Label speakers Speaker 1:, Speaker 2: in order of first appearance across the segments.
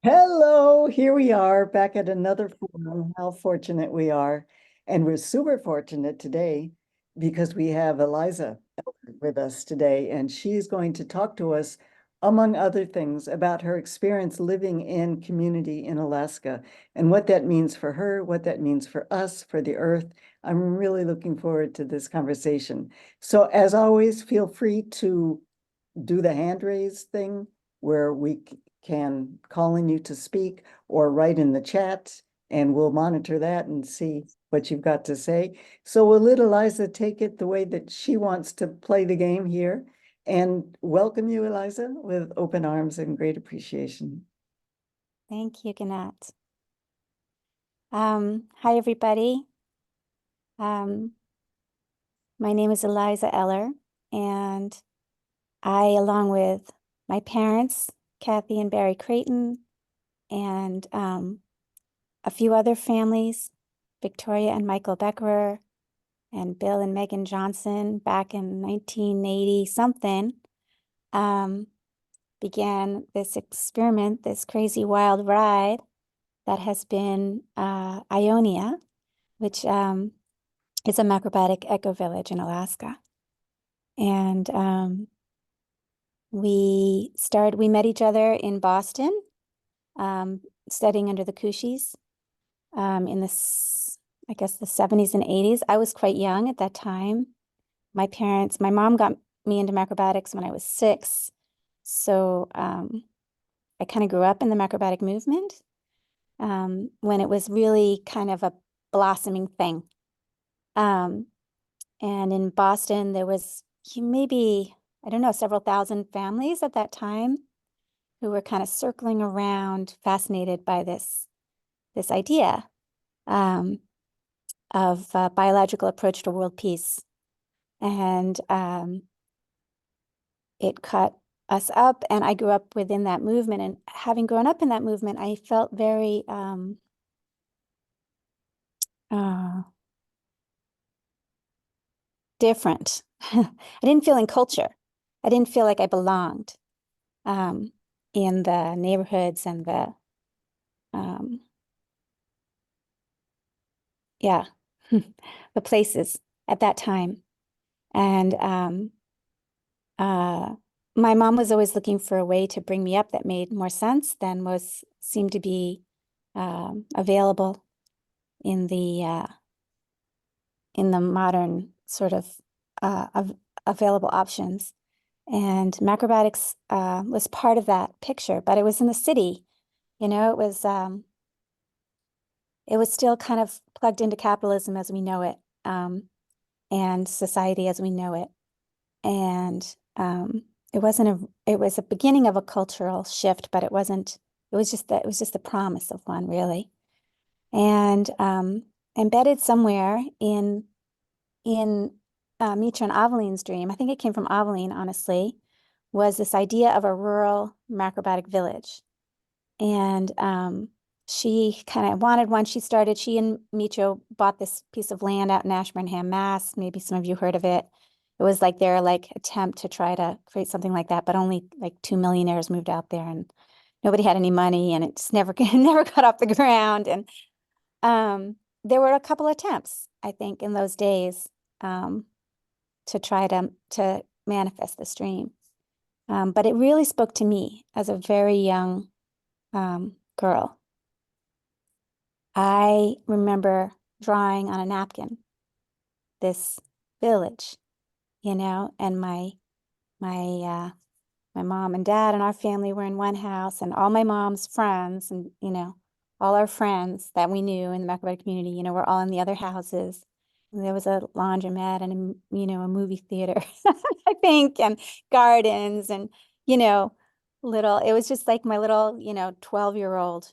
Speaker 1: Hello, here we are back at another forum. How fortunate we are. And we're super fortunate today because we have Eliza with us today, and she's going to talk to us, among other things, about her experience living in community in Alaska and what that means for her, what that means for us, for the earth. I'm really looking forward to this conversation. So, as always, feel free to do the hand raise thing where we can call on you to speak or write in the chat, and we'll monitor that and see what you've got to say. So we'll let Eliza take it the way that she wants to play the game here, and welcome you, Eliza, with open arms and great appreciation.
Speaker 2: Thank you, Gannett. Hi, everybody. My name is Eliza Eller, and I, along with my parents, Kathy and Barry Creighton, and a few other families, Victoria and Michael Beckerer, and Bill and Megan Johnson, back in 1980 something, began this experiment, this crazy wild ride that has been Ionia, which is a macrobiotic eco village in Alaska. And we met each other in Boston, studying under the Kushis in I guess the 70s and 80s. I was quite young at that time. My mom got me into macrobiotics when I was 6. So I kind of grew up in the macrobiotic movement when it was really kind of a blossoming thing. And in Boston, there was maybe, I don't know, several thousand families at that time who were kind of circling around, fascinated by this idea of a biological approach to world peace. And it caught us up, and I grew up within that movement. And having grown up in that movement, I felt very different. I didn't feel in culture. I didn't feel like I belonged in the neighborhoods and the yeah, the places at that time. And my mom was always looking for a way to bring me up that made more sense than seemed to be available in the modern sort of available options. And macrobiotics was part of that picture, but it was in the city. You know, it was still kind of plugged into capitalism as we know it, and society as we know it. And it was a beginning of a cultural shift, but it was just the promise of one, really. And embedded somewhere in Mitra and Aveline's dream, I think it came from Aveline, honestly, was this idea of a rural macrobiotic village. And she kind of wanted one. She and Mitra bought this piece of land out in Ashburnham, Mass. Maybe some of you heard of it. It was like their attempt to try to create something like that, but only like 2 millionaires moved out there, and nobody had any money, and it just never got off the ground. And there were a couple attempts, I think, in those days to try to manifest this dream. But it really spoke to me as a very young girl. I remember drawing on a napkin this village, and my mom and dad and our family were in one house, and all my mom's friends and all our friends that we knew in the macrobiotic community, were all in the other houses. And there was a laundromat and a movie theater, I think, and gardens and it was just like my little 12-year-old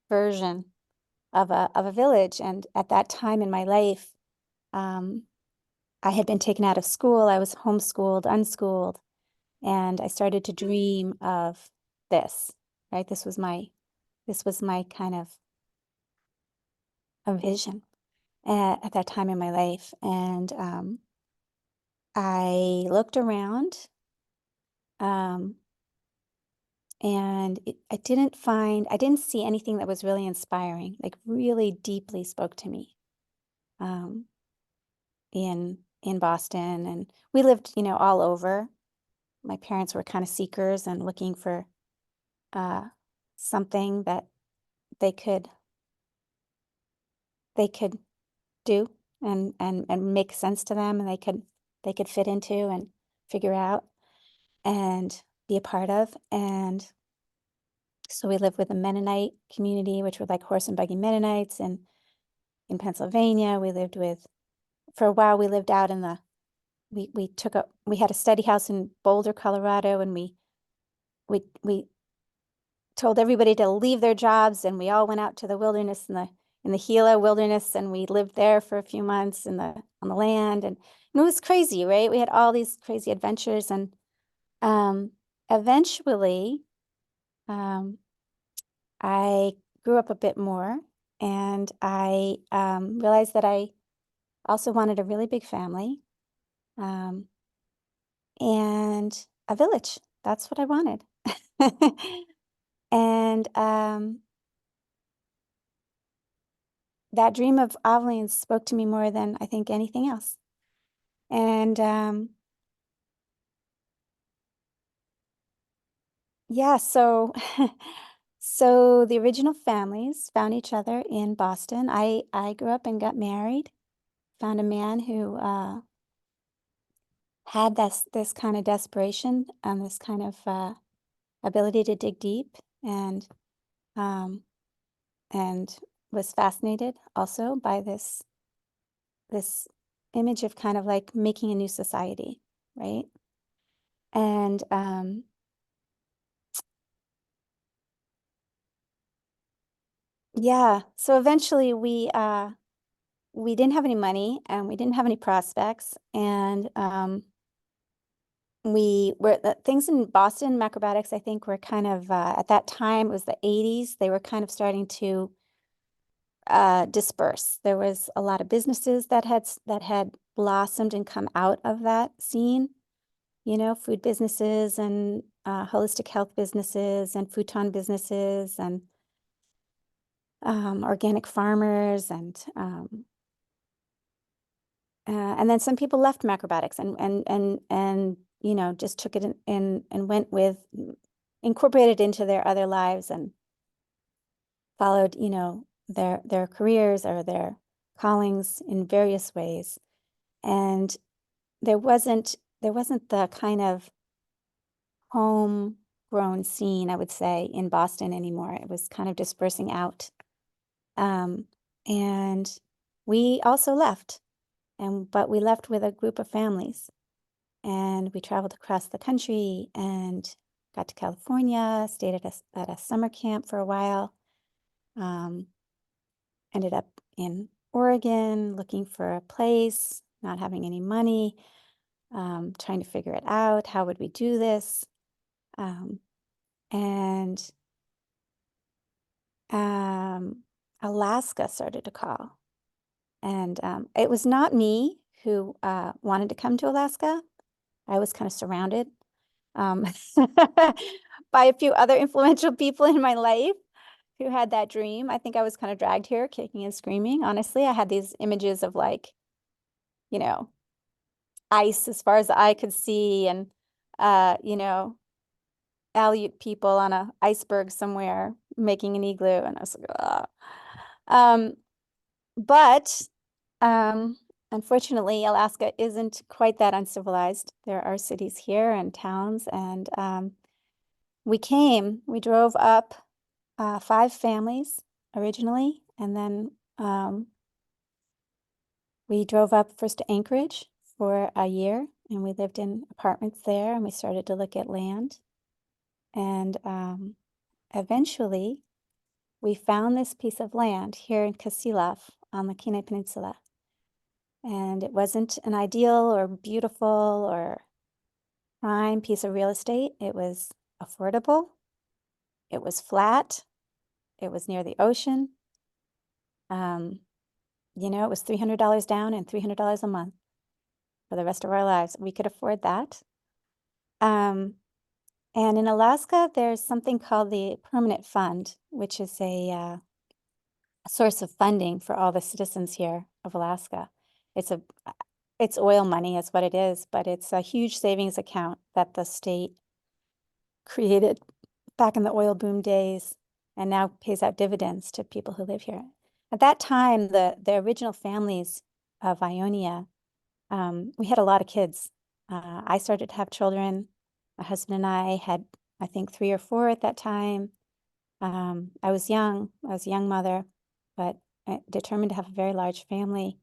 Speaker 2: version of a village. And at that time in my life, I had been taken out of school. I was homeschooled, unschooled, and I started to dream of this, right? This was my kind of a vision at that time in my life. And I looked around And I didn't see anything that was really inspiring, like really deeply spoke to me um, in Boston. And we lived, all over. My parents were kind of seekers and looking for uh, something that they could they could do and make sense to them, and they could fit into and figure out and be a part of. And so we lived with a Mennonite community, which were like horse and buggy Mennonites, and in Pennsylvania we lived with, for a while we lived out in the we had a study house in Boulder, Colorado, and we told everybody to leave their jobs, and we all went out to the wilderness in the Gila wilderness, and we lived there for a few months on the land, and it was crazy, right? We had all these crazy adventures, and um, eventually um, I grew up a bit more, and I realized that I also wanted a really big family um, and a village. That's what I wanted. And that dream of Avelines spoke to me more than I think anything else. And yeah, so so the original families found each other in Boston. I grew up and got married, found a man who had this kind of desperation and this kind of ability to dig deep, um, and was fascinated also by this image of kind of like making a new society, right? And yeah, so eventually we didn't have any money and we didn't have any prospects, and we were things in Boston macrobiotics, I think, were kind of at that time, it was the 80s, they were kind of starting to disperse. There was a lot of businesses that had blossomed and come out of that scene, food businesses and holistic health businesses and futon businesses and organic farmers and then some people left macrobiotics and just took it in and went with incorporated into their other lives and followed their careers or their callings in various ways. And there wasn't the kind of homegrown scene, I would say, in Boston anymore. It was kind of dispersing out. Um, and we also left, but we left with a group of families, and we traveled across the country and got to California, stayed at a summer camp for a while, um, ended up in Oregon looking for a place, not having any money, trying to figure it out. How would we do this? Um, and Alaska started to call. And it was not me who wanted to come to Alaska. I was kind of surrounded um, by a few other influential people in my life who had that dream. I think I was kind of dragged here, kicking and screaming. Honestly, I had these images of like, you know, ice as far as the eye could see, and uh, you know, Aleut people on a iceberg somewhere making an igloo, and I was like, ah. Um, but um, unfortunately, Alaska isn't quite that uncivilized. There are cities here and towns, and we drove up 5 families originally, and then we drove up first to Anchorage for a year, and we lived in apartments there, and we started to look at land. And eventually, we found this piece of land here in Kasilof on the Kenai Peninsula. And it wasn't an ideal or beautiful or prime piece of real estate. It was affordable. It was flat. It was near the ocean. Um, it was $300 down and $300 a month for the rest of our lives. We could afford that. Um, And in Alaska, there's something called the Permanent Fund, which is a source of funding for all the citizens here of Alaska. It's oil money is what it is, but it's a huge savings account that the state created back in the oil boom days and now pays out dividends to people who live here. At that time, the original families of Ionia, we had a lot of kids. I started to have children. My husband and I had, I think, 3 or 4 at that time. I was young. I was a young mother, but determined to have a very large family.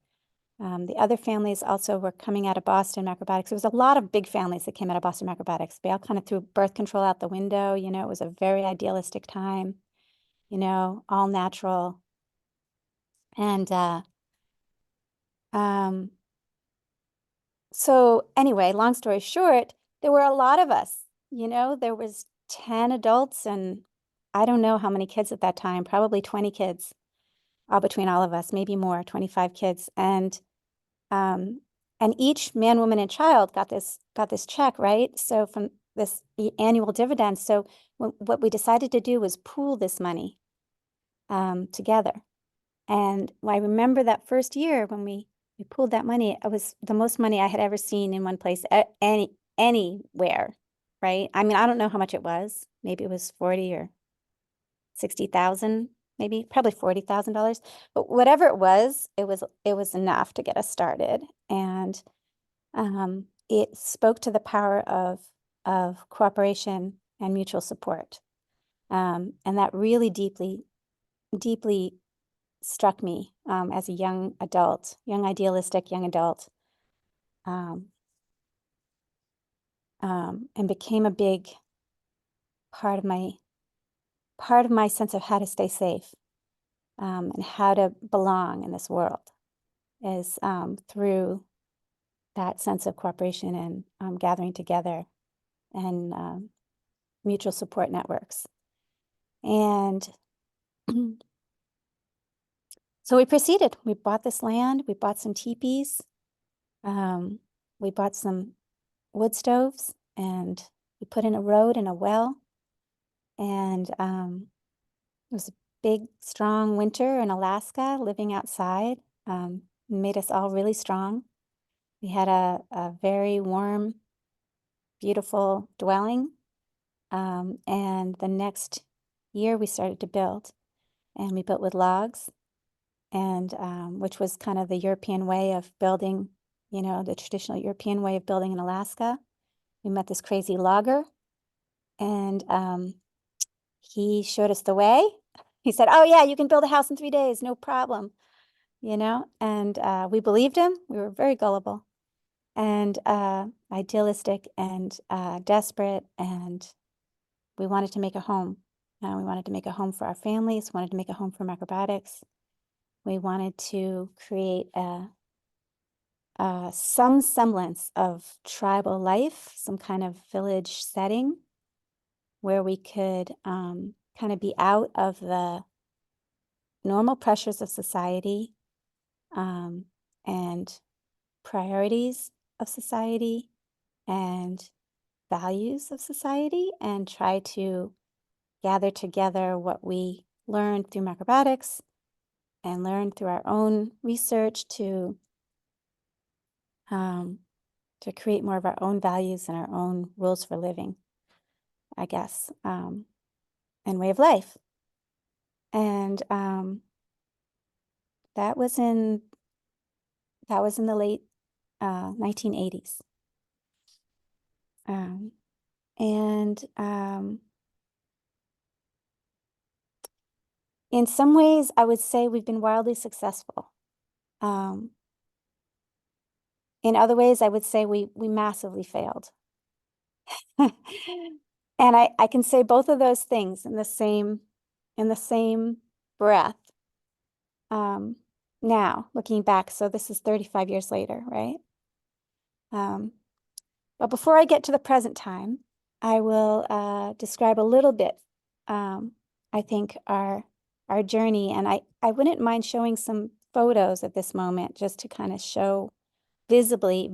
Speaker 2: The other families also were coming out of Boston Macrobiotics. There was a lot of big families that came out of Boston Macrobiotics. They all kind of threw birth control out the window. You know, it was a very idealistic time, you know, all natural. And so anyway, long story short, there were a lot of us, you know, there was 10 adults and I don't know how many kids at that time, probably 20 kids, all between all of us, maybe more, 25 kids. And each man, woman, and child got this check, right? So from this annual dividend. So what we decided to do was pool this money together. And I remember that first year when we pooled that money, it was the most money I had ever seen in one place, anywhere, right? I mean, I don't know how much it was. Maybe it was 40 or 60,000, maybe, probably $40,000. But whatever it was enough to get us started. And it spoke to the power of cooperation and mutual support. And that really deeply struck me as a young idealistic young adult, and became a big part of my sense of how to stay safe, and how to belong in this world is through that sense of cooperation and gathering together and mutual support networks. And so we proceeded. We bought this land. We bought some teepees. We bought some wood stoves, and we put in a road and a well. And it was a big, strong winter in Alaska, living outside. Made us all really strong. We had a very warm, beautiful dwelling. And the next year we started to build, and we built with logs, and which was kind of the European way of building, you know, the traditional European way of building in Alaska. We met this crazy logger, and he showed us the way. He said, "Oh yeah, you can build a house in 3 days, no problem," you know, and we believed him. We were very gullible and idealistic and desperate, and we wanted to make a home. We wanted to make a home for our families, wanted to make a home for macrobiotics. We wanted to create some semblance of tribal life, some kind of village setting where we could kind of be out of the normal pressures of society and priorities of society and values of society, and try to gather together what we learned through macrobiotics and learned through our own research to create more of our own values and our own rules for living, I guess, and way of life. And that was in the late 1980s. And in some ways, I would say we've been wildly successful. In other ways, I would say we massively failed. And I can say both of those things in the same breath. Now, looking back, so this is 35 years later, right? But before I get to the present time, I will describe a little bit, I think, our journey. And I wouldn't mind showing some photos at this moment just to kind of show visibly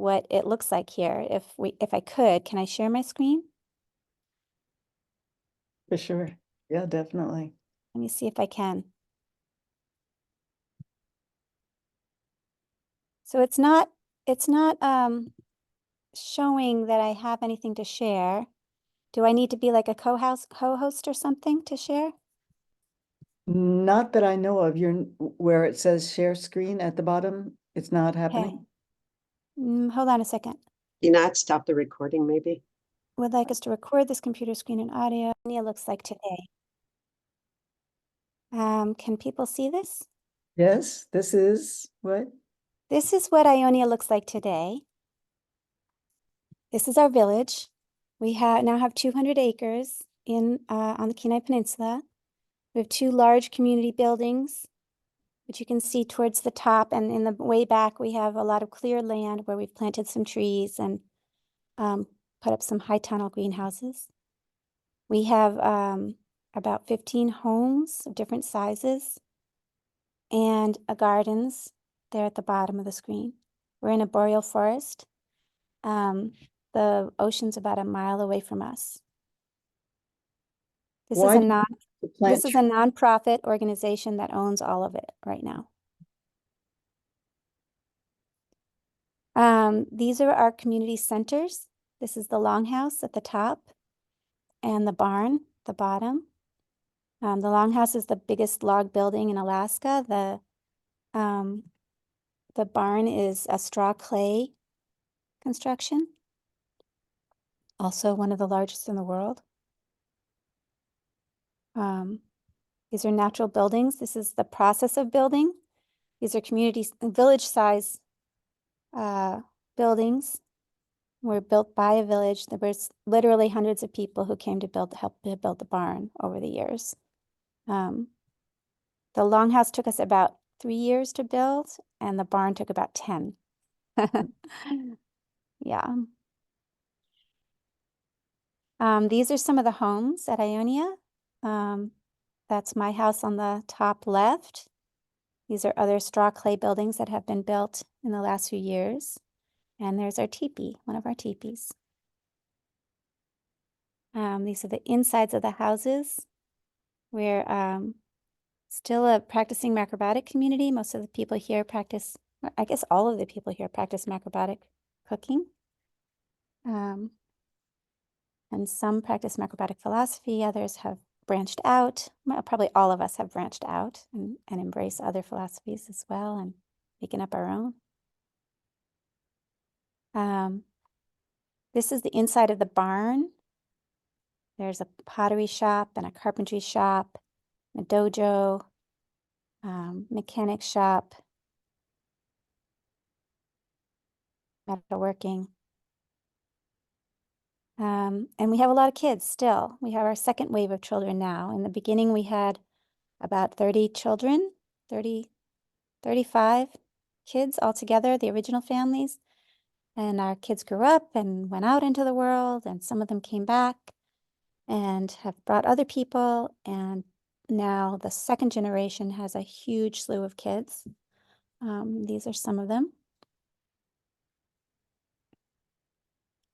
Speaker 2: what it looks like here. If I could, can I share my screen?
Speaker 1: For sure. Yeah, definitely.
Speaker 2: Let me see if I can. So it's not showing that I have anything to share. Do I need to be like a co-host or something to share?
Speaker 1: Not that I know of. Where it says share screen at the bottom, it's not
Speaker 2: Okay.
Speaker 1: happening.
Speaker 2: Hold on a second.
Speaker 3: You not stop the recording, maybe?
Speaker 2: Would like us to record this computer screen and audio. It looks like today. Can people see this?
Speaker 1: Yes, this is what?
Speaker 2: This is what Ionia looks like today. This is our village. We now have 200 acres on the Kenai Peninsula. We have 2 large community buildings, which you can see towards the top, and in the way back, we have a lot of cleared land where we've planted some trees and put up some high tunnel greenhouses. We have about 15 homes of different sizes and gardens there at the bottom of the screen. We're in a boreal forest. The ocean's about a mile away from us. This
Speaker 1: Why
Speaker 2: is a
Speaker 1: do
Speaker 2: non
Speaker 1: you plant
Speaker 2: this is a nonprofit organization that owns all of it right now. These are our community centers. This is the longhouse at the top and the barn at the bottom. The longhouse is the biggest log building in Alaska. The barn is a straw clay construction, also one of the largest in the world. These are natural buildings. This is the process of building. These are village size buildings were built by a village. There was literally hundreds of people who came to help to build the barn over the years. The longhouse took us about 3 years to build, and the barn took about 10. Yeah. These are some of the homes at Ionia. That's my house on the top left. These are other straw clay buildings that have been built in the last few years. And there's our teepee, one of our teepees. These are the insides of the houses. We're still a practicing macrobiotic community. Most of the people here practice, I guess all of the people here practice macrobiotic cooking. And some practice macrobiotic philosophy, others have branched out. Well, probably all of us have branched out and embrace other philosophies as well and making up our own. This is the inside of the barn. There's a pottery shop and a carpentry shop, a dojo, mechanic shop, metalworking. And we have a lot of kids still. We have our second wave of children now. In the beginning, we had about 30 children, 35 kids altogether, the original families. And our kids grew up and went out into the world, and some of them came back and have brought other people. And now the second generation has a huge slew of kids. These are some of them.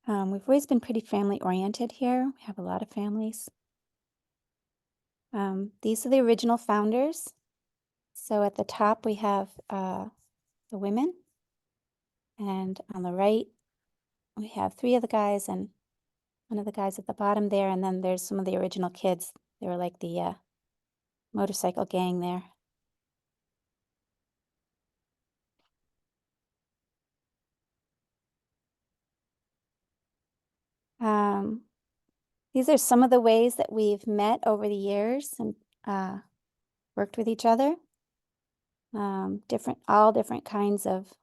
Speaker 2: We've always been pretty family oriented here. We have a lot of families. These are the original founders. So at the top we have the women, and on the right we have 3 of the guys and one of the guys at the bottom there, and then there's some of the original kids. They were like the motorcycle gang there. These are some of the ways that we've met over the years and worked with each other. All different kinds of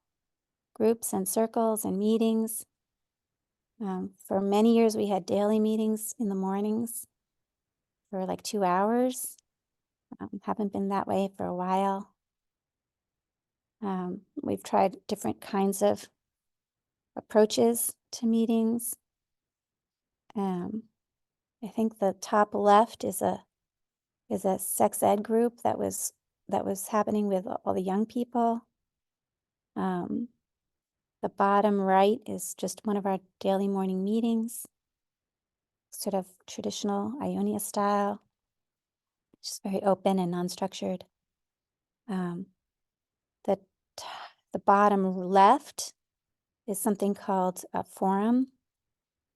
Speaker 2: groups and circles and meetings. For many years, we had daily meetings in the mornings for like 2 hours. Haven't been that way for a while. We've tried different kinds of approaches to meetings. I think the top left is a sex ed group that was happening with all the young people. The The bottom right is just one of our daily morning meetings, sort of traditional Ionia style, just very open and non-structured. Um, the, t- the bottom left is something called a forum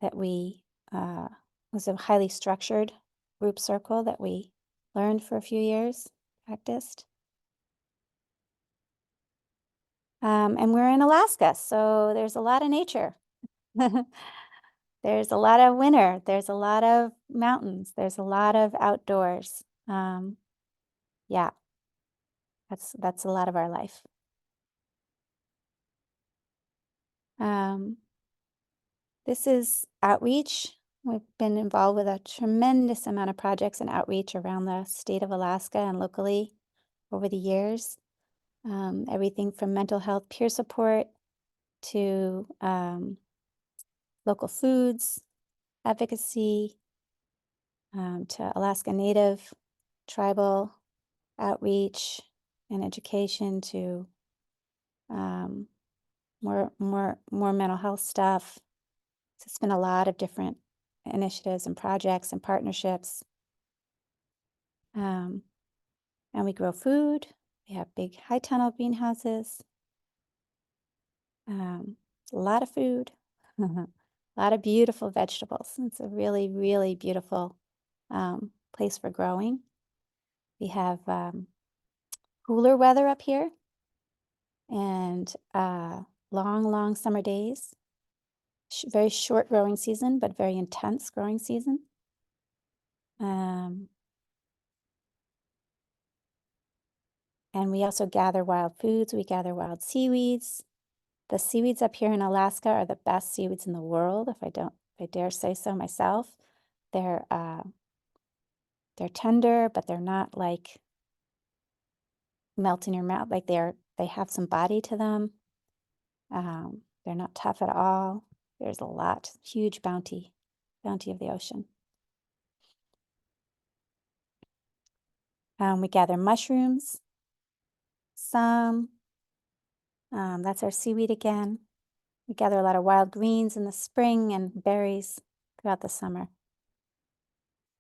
Speaker 2: that was a highly structured group circle that we learned for a few years, practiced. And we're in Alaska, so there's a lot of nature. There's a lot of winter. There's a lot of mountains. There's a lot of outdoors. Yeah, that's a lot of our life. This is outreach. We've been involved with a tremendous amount of projects and outreach around the state of Alaska and locally over the years. Everything from mental health peer support to local foods, advocacy, to Alaska Native, tribal outreach and education, to more mental health stuff. So it's been a lot of different initiatives and projects and partnerships. And we grow food. We have big high tunnel greenhouses. A lot of food, a lot of beautiful vegetables. It's a really, really beautiful place for growing. We have cooler weather up here and long summer days. Very short growing season, but very intense growing season. And we also gather wild foods. We gather wild seaweeds. The seaweeds up here in Alaska are the best seaweeds in the world, if I dare say so myself. They're tender, but they're not like melt in your mouth. Like they have some body to them. They're not tough at all. There's a lot, huge bounty of the ocean. We gather mushrooms, some. That's our seaweed again. We gather a lot of wild greens in the spring and berries throughout the summer.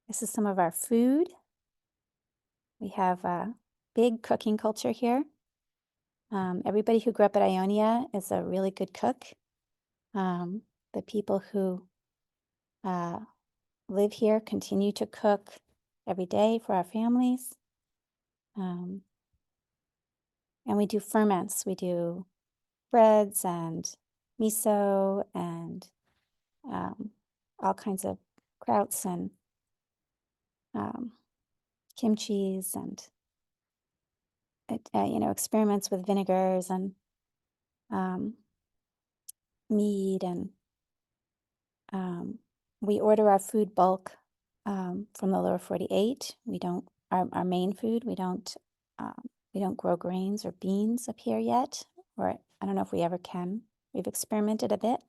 Speaker 2: This is some of our food. We have a big cooking culture here. Everybody who grew up at Ionia is a really good cook. The people who live here continue to cook every day for our families. And we do ferments. We do breads and miso and all kinds of krauts and kimchis and experiments with vinegars and mead, and we order our food bulk from the lower 48. We don't our main food. We don't grow grains or beans up here yet, or I don't know if we ever can. We've experimented a bit.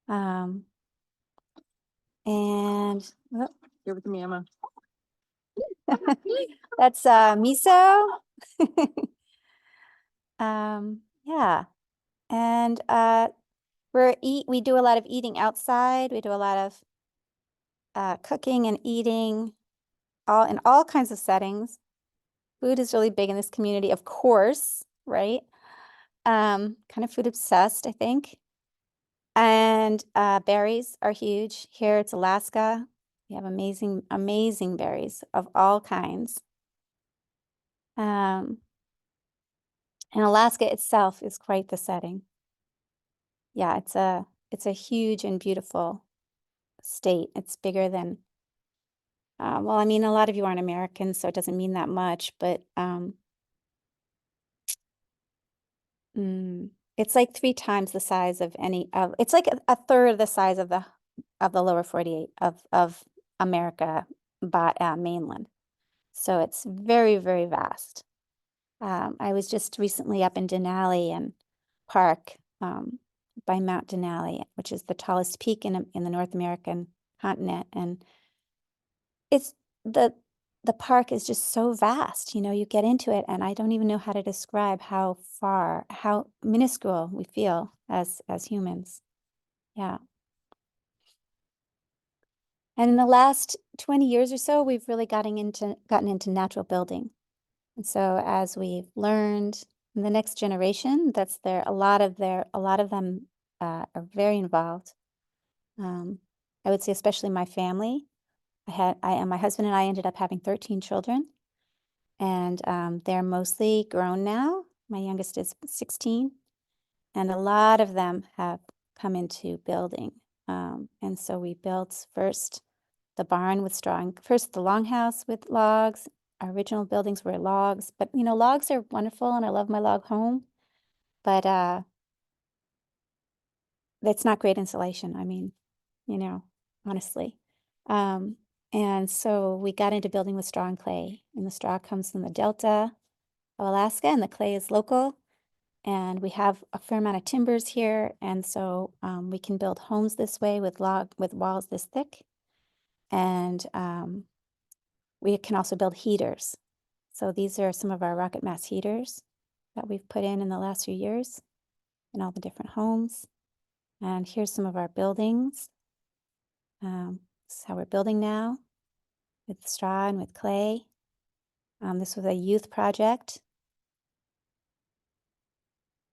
Speaker 2: And
Speaker 4: Give it to me, Emma.
Speaker 2: that's miso. Yeah. And we do a lot of eating outside. We do a lot of cooking and eating in all kinds of settings. Food is really big in this community, of course, right? Kind of food obsessed, I think. And berries are huge. Here it's Alaska. We have amazing, amazing berries of all kinds. And Alaska itself is quite the setting. Yeah, it's a huge and beautiful state. It's bigger than, well, I mean, a lot of you aren't Americans, so it doesn't mean that much, but it's like 3 times the size of it's like a third of the size of the lower 48 of America mainland. So it's very, very vast. I was just recently up in Denali and Park by Mount Denali, which is the tallest peak in the North American continent, and it's the the park is just so vast, you know, you get into it and I don't even know how to describe how minuscule we feel as humans. Yeah. And in the last 20 years or so, we've really gotten into natural building. And so as we've learned, the next generation, a lot of them are very involved. I would say especially my family. My husband and I ended up having 13 children, and they're mostly grown now. My youngest is 16, and a lot of them have come into building. And so we built first the barn with straw, first the longhouse with logs. Our original buildings were logs, but you know, logs are wonderful and I love my log home, but it's not great insulation. I mean, you know, honestly. And so we got into building with straw and clay, and the straw comes from the Delta of Alaska and the clay is local. And we have a fair amount of timbers here, and so we can build homes this way with walls this thick. And we can also build heaters. So these are some of our rocket mass heaters that we've put in the last few years in all the different homes. And here's some of our buildings. This is how we're building now with straw and with clay. This was a youth project.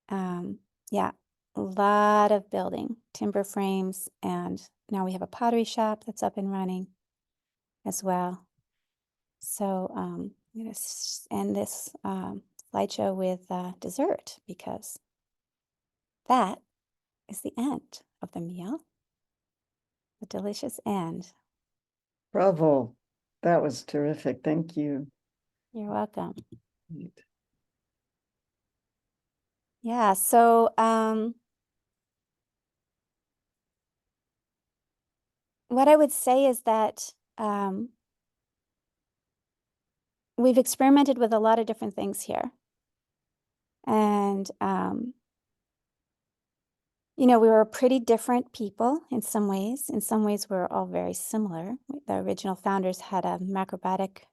Speaker 2: Yeah, a lot of building, timber frames, and now we have a pottery shop that's up and running as well. So I'm going to end this slideshow with dessert because that is the end of the meal. The delicious end.
Speaker 1: Bravo. That was terrific. Thank you.
Speaker 2: You're welcome.
Speaker 1: Neat.
Speaker 2: Yeah, so what I would say is that we've experimented with a lot of different things here. And you know, we were pretty different people in some ways. In some ways, we're all very similar. The original founders had a macrobiotic,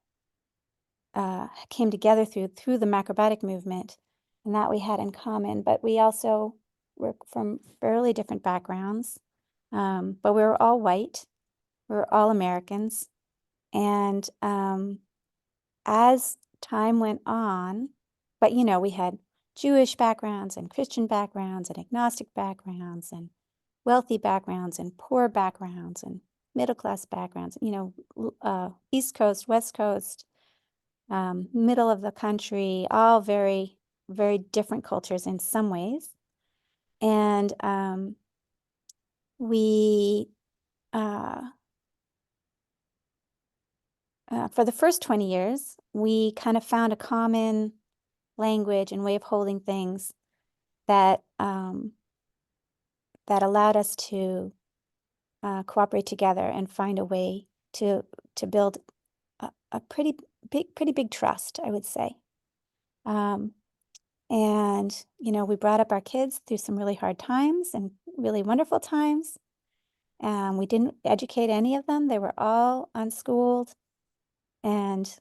Speaker 2: came together through the macrobiotic movement, and that we had in common. But we also were from fairly different backgrounds. But we were all white. We were all Americans. And as time went on, but you know, we had Jewish backgrounds and Christian backgrounds and agnostic backgrounds and wealthy backgrounds and poor backgrounds and middle class backgrounds, you know, East Coast, West Coast, middle of the country, all very, very different cultures in some ways. And we, for the first 20 years, we kind of found a common language and way of holding things that that allowed us to cooperate together and find a way to build a pretty big trust, I would say. And you know, we brought up our kids through some really hard times and really wonderful times. We didn't educate any of them; they were all unschooled, and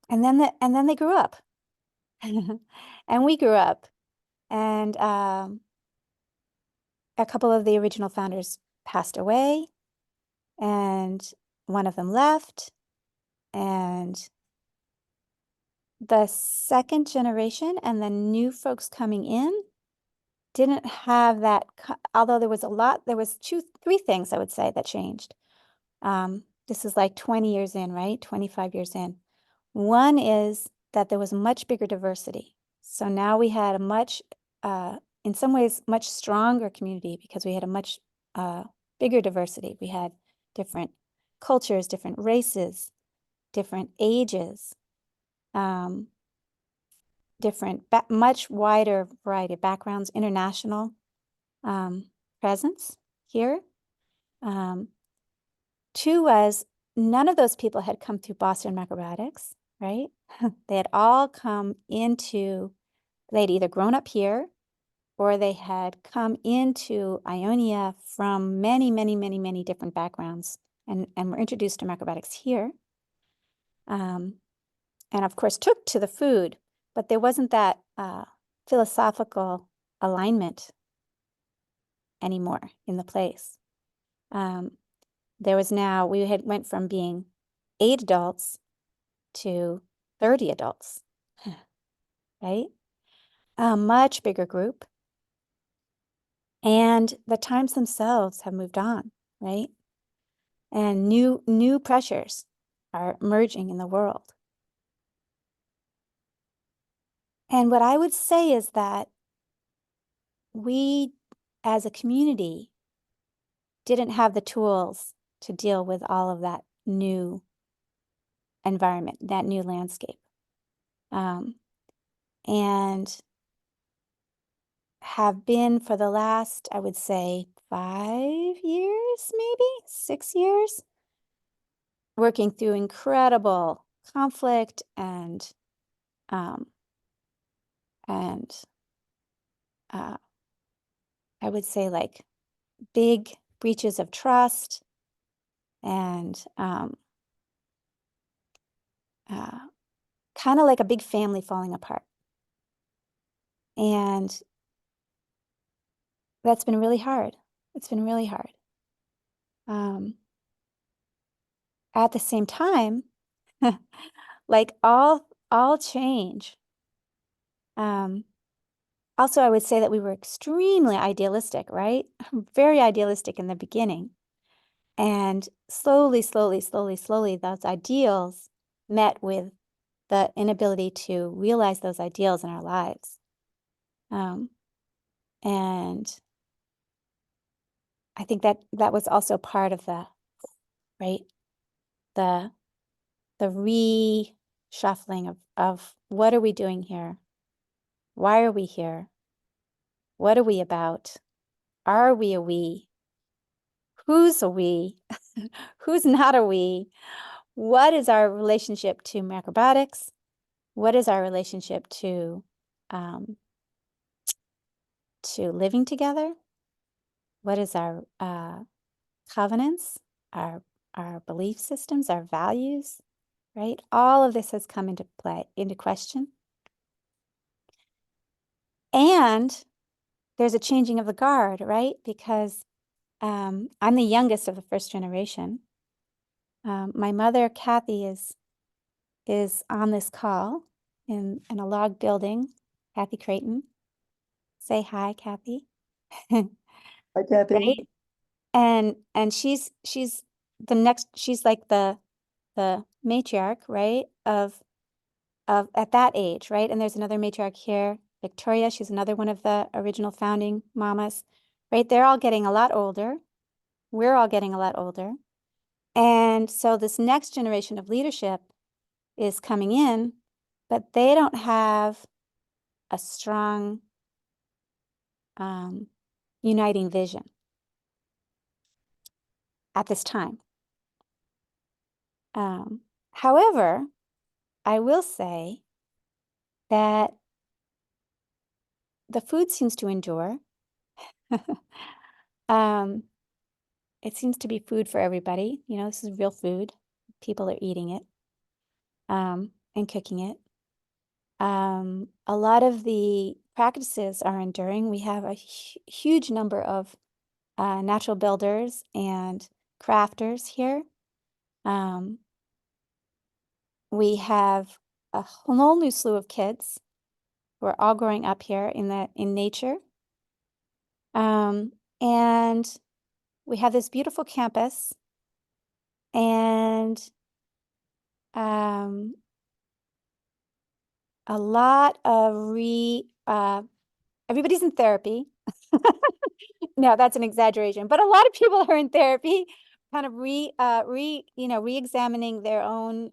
Speaker 2: then they grew up, and we grew up, and a couple of the original founders passed away, and one of them left, and the second generation and the new folks coming in didn't have that, although there was three things I would say that changed. This is like 20 years in, right? 25 years in. One is that there was much bigger diversity. So now we had a much, in some ways, much stronger community because we had a much bigger diversity. We had different cultures, different races, different ages, much wider variety of backgrounds, international presence here. Two was none of those people had come through Boston Macrobiotics, right? They had all come they'd either grown up here or they had come into Ionia from many, many, many, many different backgrounds and were introduced to macrobiotics here. And of course took to the food, but there wasn't that philosophical alignment anymore in the place. There was now, we had went from being 8 adults to 30 adults, right? A much bigger group. And the times themselves have moved on, right? And new pressures are emerging in the world. And what I would say is that we, as a community, didn't have the tools to deal with all of that new environment, that new landscape. And have been for the last, I would say, 5 years, maybe 6 years, working through incredible conflict and I would say like big breaches of trust and kind of like a big family falling apart. And that's been really hard. It's been really hard. At the same time, like all change. Also, I would say that we were extremely idealistic, right? Very idealistic in the beginning. And slowly, those ideals met with the inability to realize those ideals in our lives. And I think that was also part of the, right? The reshuffling of what are we doing here? Why are we here? What are we about? Are we a we? Who's a we? Who's not a we? What is our relationship to macrobiotics? What is our relationship to living together? What is our covenants, our belief systems, our values, right? All of this has come into question. And there's a changing of the guard, right? Because I'm the youngest of the first generation. My mother, Kathy, is on this call in a log building. Kathy Creighton. Say hi, Kathy.
Speaker 1: Hi, Kathy.
Speaker 2: Right? And she's the next, she's like the matriarch, right? Of at that age, right? And there's another matriarch here, Victoria. She's another one of the original founding mamas, right? They're all getting a lot older. We're all getting a lot older. And so this next generation of leadership is coming in, but they don't have a strong uniting vision at this time. However, I will say that the food seems to endure. It seems to be food for everybody. You know, this is real food. People are eating it and cooking it. A lot of the practices are enduring. We have a huge number of natural builders and crafters here. We have a whole new slew of kids who are all growing up here in nature. And we have this beautiful campus and a lot of everybody's in therapy. No, that's an exaggeration, but a lot of people are in therapy, kind of re-examining their own,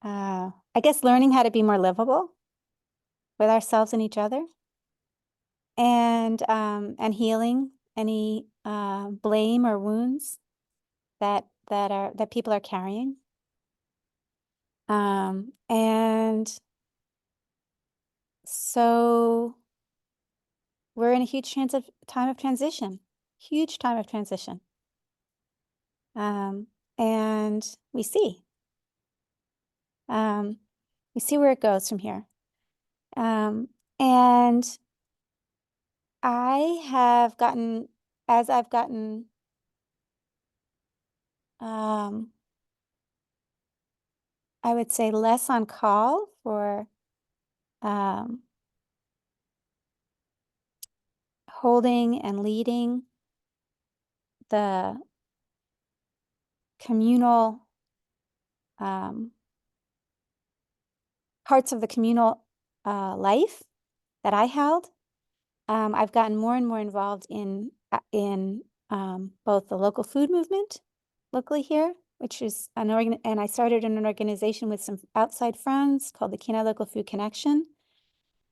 Speaker 2: I guess learning how to be more livable with ourselves and each other, and healing any blame or wounds that people are carrying. And So we're in a huge time of transition, huge time of transition. And we see where it goes from here. And I have gotten, as I've gotten, I would say less on call for holding and leading the communal parts of the communal life that I held. I've gotten more and more involved in both the local food movement locally here, which is and I started an organization with some outside friends called the Kenai Local Food Connection,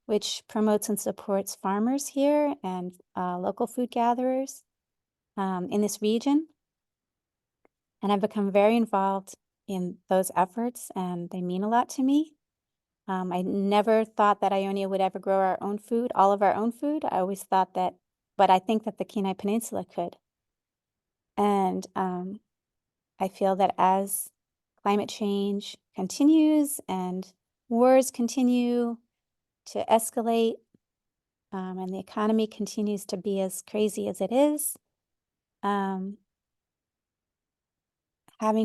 Speaker 2: which promotes and supports farmers here and local food gatherers in this region. And I've become very involved in those efforts, and they mean a lot to me. I never thought that Ionia would ever grow our own food, all of our own food. I always thought that, but I think that the Kenai Peninsula could. And I feel that as climate change continues and wars continue to escalate, and the economy continues to be as crazy as it is, having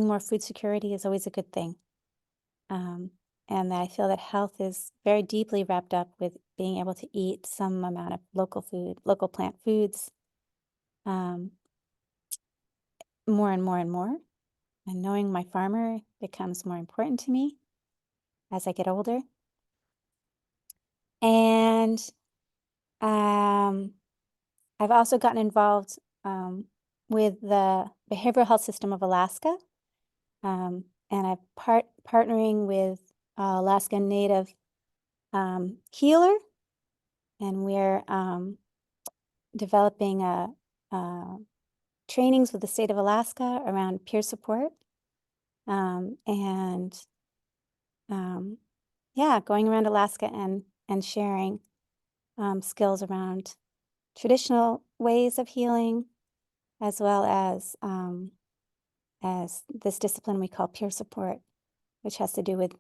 Speaker 2: more food security is always a good thing. And I feel that health is very deeply wrapped up with being able to eat some amount of local food, local plant foods, more and more and more. And knowing my farmer becomes more important to me as I get older. And I've also gotten involved with the behavioral health system of Alaska. And I'm partnering with Alaska Native healer, and we're developing trainings with the state of Alaska around peer support, yeah, going around Alaska and sharing skills around traditional ways of healing, as well as this discipline we call peer support, which has to do with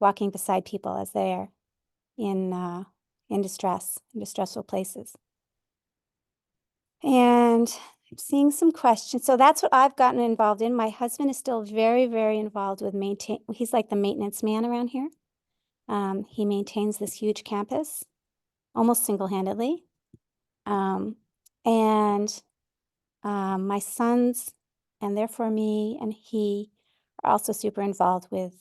Speaker 2: walking beside people as they're in distressful places. And I'm seeing some questions. So that's what I've gotten involved in. My husband is still very, very involved with he's like the maintenance man around here. He maintains this huge campus almost single-handedly. My sons, and therefore me and he, are also super involved with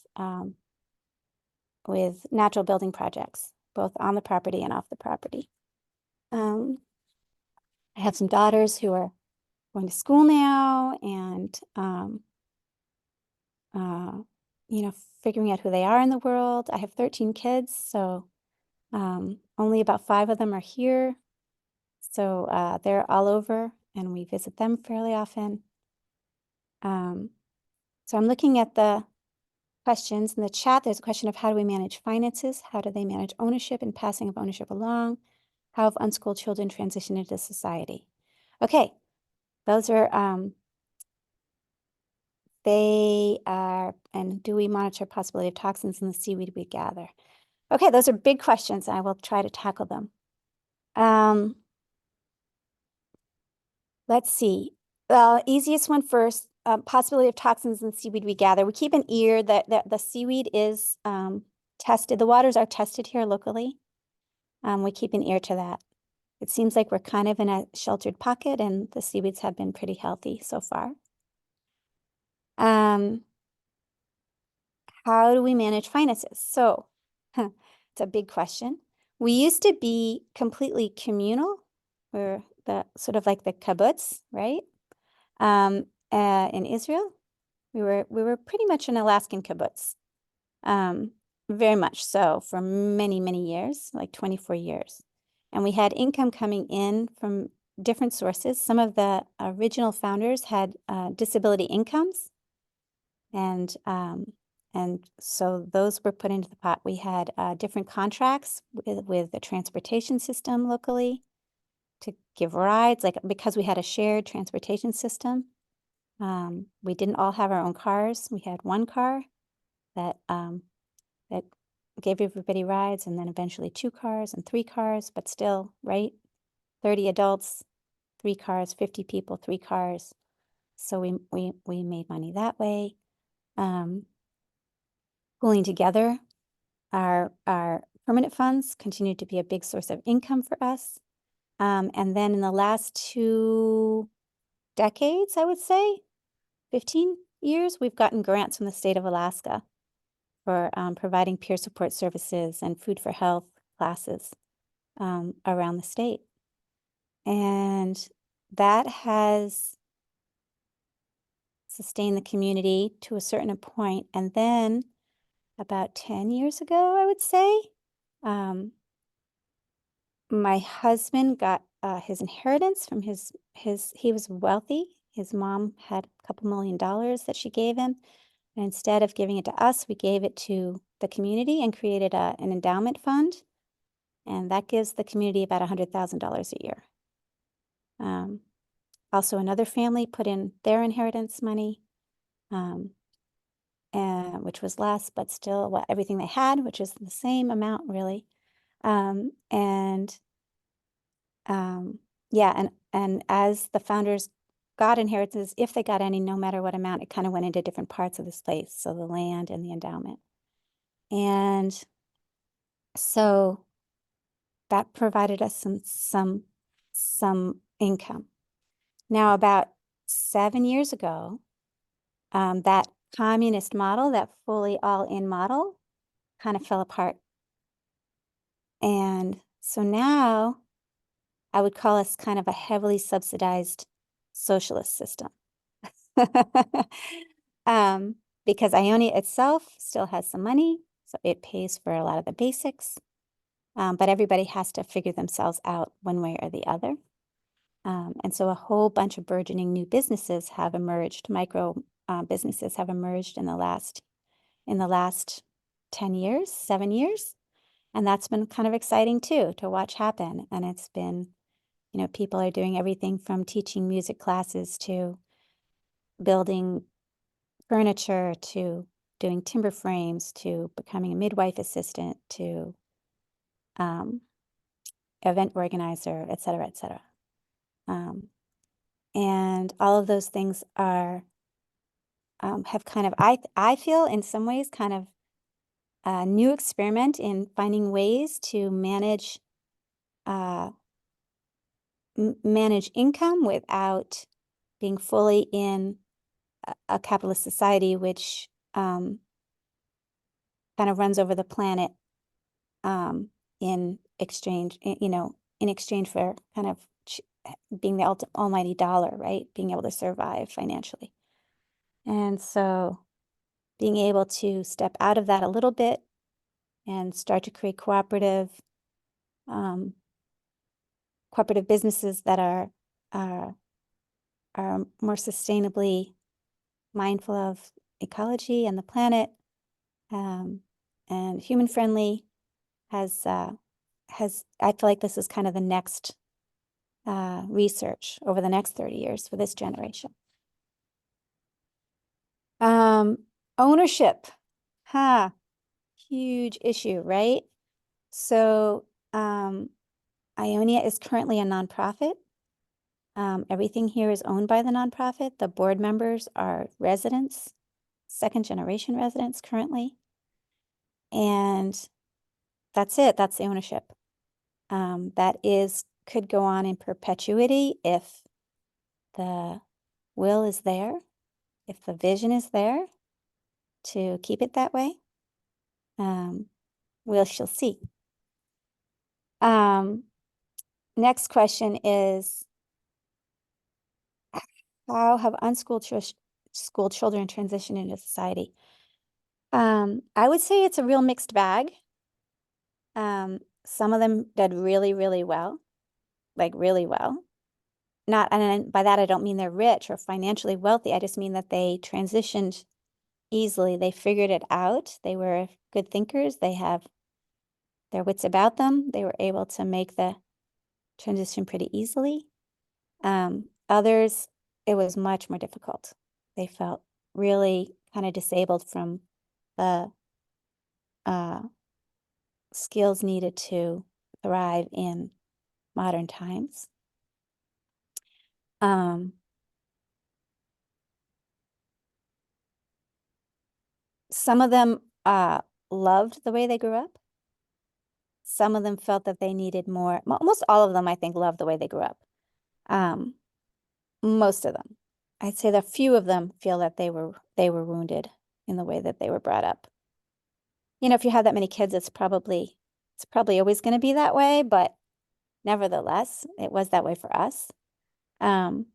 Speaker 2: natural building projects, both on the property and off the property. I have some daughters who are going to school now and, figuring out who they are in the world. I have 13 kids, so only about 5 of them are here. So they're all over and we visit them fairly often. So I'm looking at the questions in the chat. There's a question of how do we manage finances? How do they manage ownership and passing of ownership along? How have unschooled children transitioned into society? Okay, those are, and do we monitor possibility of toxins in the seaweed we gather? Okay, those are big questions. I will try to tackle them. Let's see. Easiest one first, possibility of toxins in the seaweed we gather. We keep an ear that the seaweed is tested. The waters are tested here locally. We keep an ear to that. It seems like we're kind of in a sheltered pocket and the seaweeds have been pretty healthy so far. How do we manage finances? So it's a big question. We used to be completely communal. We're the sort of like the kibbutz, right? In Israel, we were pretty much an Alaskan kibbutz, very much so for many, many years, like 24 years. And we had income coming in from different sources. Some of the original founders had disability incomes, and And so those were put into the pot. We had different contracts with the transportation system locally to give rides, like because we had a shared transportation system. We didn't all have our own cars. We had one car that that gave everybody rides, and then eventually 2 cars and 3 cars, but still, right? 30 adults, 3 cars, 50 people, 3 cars. So we made money that way. Pulling together our permanent funds continued to be a big source of income for us. And then in the last 2 decades, I would say, 15 years, we've gotten grants from the state of Alaska for providing peer support services and food for health classes around the state. And that has sustained the community to a certain point. And then about 10 years ago, I would say, my husband got his inheritance from he was wealthy. His mom had a couple $1 million that she gave him. And instead of giving it to us, we gave it to the community and created an endowment fund. And that gives the community about $100,000 a year. Also, another family put in their inheritance money, and which was less, but still everything they had, which is the same amount, really. Yeah, and as the founders got inheritances, if they got any, no matter what amount, it kind of went into different parts of this place, so the land and the endowment. And so that provided us some income. Now, about 7 years ago, that communist model, that fully all-in model, kind of fell apart. And so now I would call us kind of a heavily subsidized socialist system. Because Ionia itself still has some money, so it pays for a lot of the basics. But everybody has to figure themselves out one way or the other. And so a whole bunch of burgeoning new businesses have emerged, micro businesses have emerged in the last 10 years, 7 years. And that's been kind of exciting too, to watch happen. And it's been, people are doing everything from teaching music classes to building furniture to doing timber frames to becoming a midwife assistant to event organizer, et cetera, et cetera. And all of those things are have kind of, I feel in some ways kind of a new experiment in finding ways to manage manage income without being fully in a capitalist society, which kind of runs over the planet in exchange, in exchange for kind of being the almighty dollar, right? Being able to survive financially. And so being able to step out of that a little bit and start to create cooperative businesses that are more sustainably mindful of ecology and the planet, and human friendly has I feel like this is kind of the next research over the next 30 years for this generation. Ownership, huge issue, right? So Ionia is currently a nonprofit. Everything here is owned by the nonprofit. The board members are residents, second-generation residents currently. And that's it. That's the ownership. That could go on in perpetuity if the will is there, if the vision is there to keep it that way. We shall see. Next question is, how have unschooled school children transitioned into society? I would say it's a real mixed bag. Some of them did really, really well, like really well. And by that, I don't mean they're rich or financially wealthy. I just mean that they transitioned easily. They figured it out. They were good thinkers. They have their wits about them. They were able to make the transition pretty easily. Others, it was much more difficult. They felt really kind of disabled from the skills needed to thrive in modern times. Some of them loved the way they grew up. Some of them felt that they needed more. Most all of them, I think, loved the way they grew up. Most of them. I'd say that few of them feel that they were wounded in the way that they were brought up. You know, if you have that many kids, it's probably always going to be that way, but nevertheless, it was that way for us. And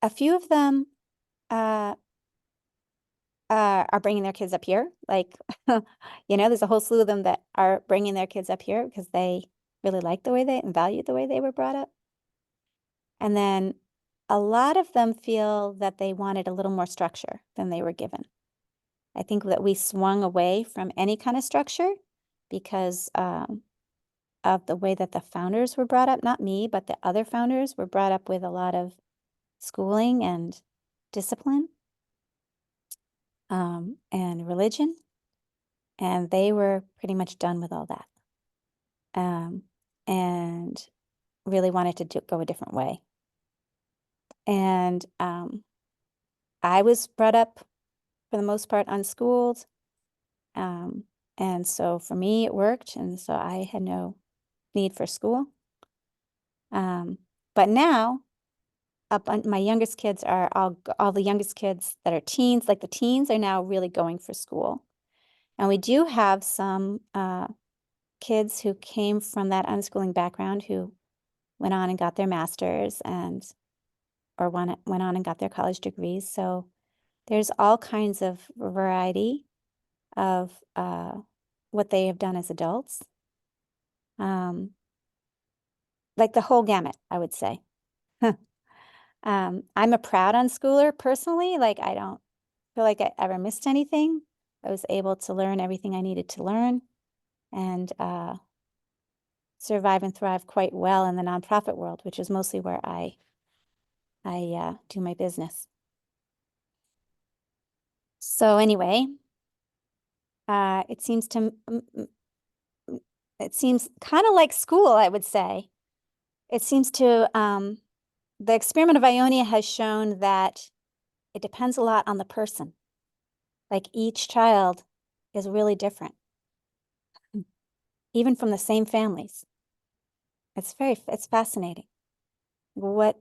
Speaker 2: a few of them are bringing their kids up here. Like, you know, there's a whole slew of them that are bringing their kids up here because they really like the way and valued the way they were brought up. And then a lot of them feel that they wanted a little more structure than they were given. I think that we swung away from any kind of structure because of the way that the founders were brought up. Not me, but the other founders were brought up with a lot of schooling and discipline and religion. And they were pretty much done with all that and really wanted to go a different way. And I was brought up, for the most part, unschooled. And so for me, it worked. And so I had no need for school. But now, my youngest kids are all the youngest kids that are teens, like the teens are now really going for school. And we do have some kids who came from that unschooling background who went on and got their masters or went on and got their college degrees. So there's all kinds of variety of what they have done as adults. Like the whole gamut, I would say. I'm a proud unschooler personally. Like, I don't feel like I ever missed anything. I was able to learn everything I needed to learn and survive and thrive quite well in the nonprofit world, which is mostly where I do my business. So anyway, it seems kind of like school, I would say. It seems to, the experiment of Ionia has shown that it depends a lot on the person. Like each child is really different, even from the same families. It's fascinating. What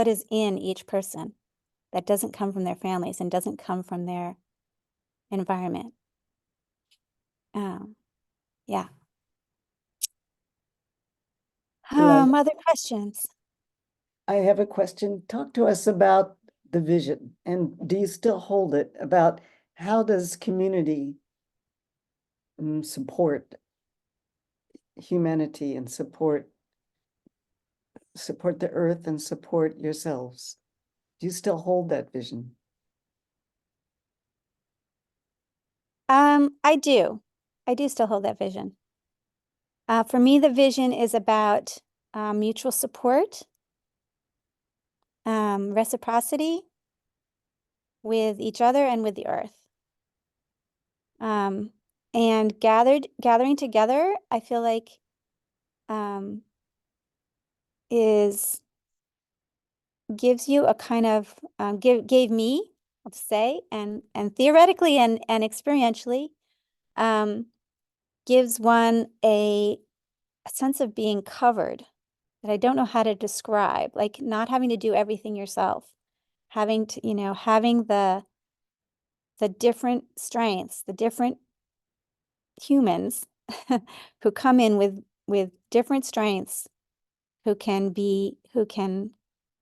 Speaker 2: is in each person that doesn't come from their families and doesn't come from their environment. Yeah.
Speaker 1: Eliza,
Speaker 2: Other questions?
Speaker 1: I have a question. Talk to us about the vision, and do you still hold it, about how does community support humanity and support the earth and support yourselves? Do you still hold that vision?
Speaker 2: I do. I do still hold that vision. For me, the vision is about mutual support, reciprocity with each other and with the earth. And gathering together, I feel like gives you a kind of gave me, I'll say, and theoretically and experientially, gives one a sense of being covered that I don't know how to describe, like not having to do everything yourself, having to, having the different strengths, the different humans who come in with different strengths, who can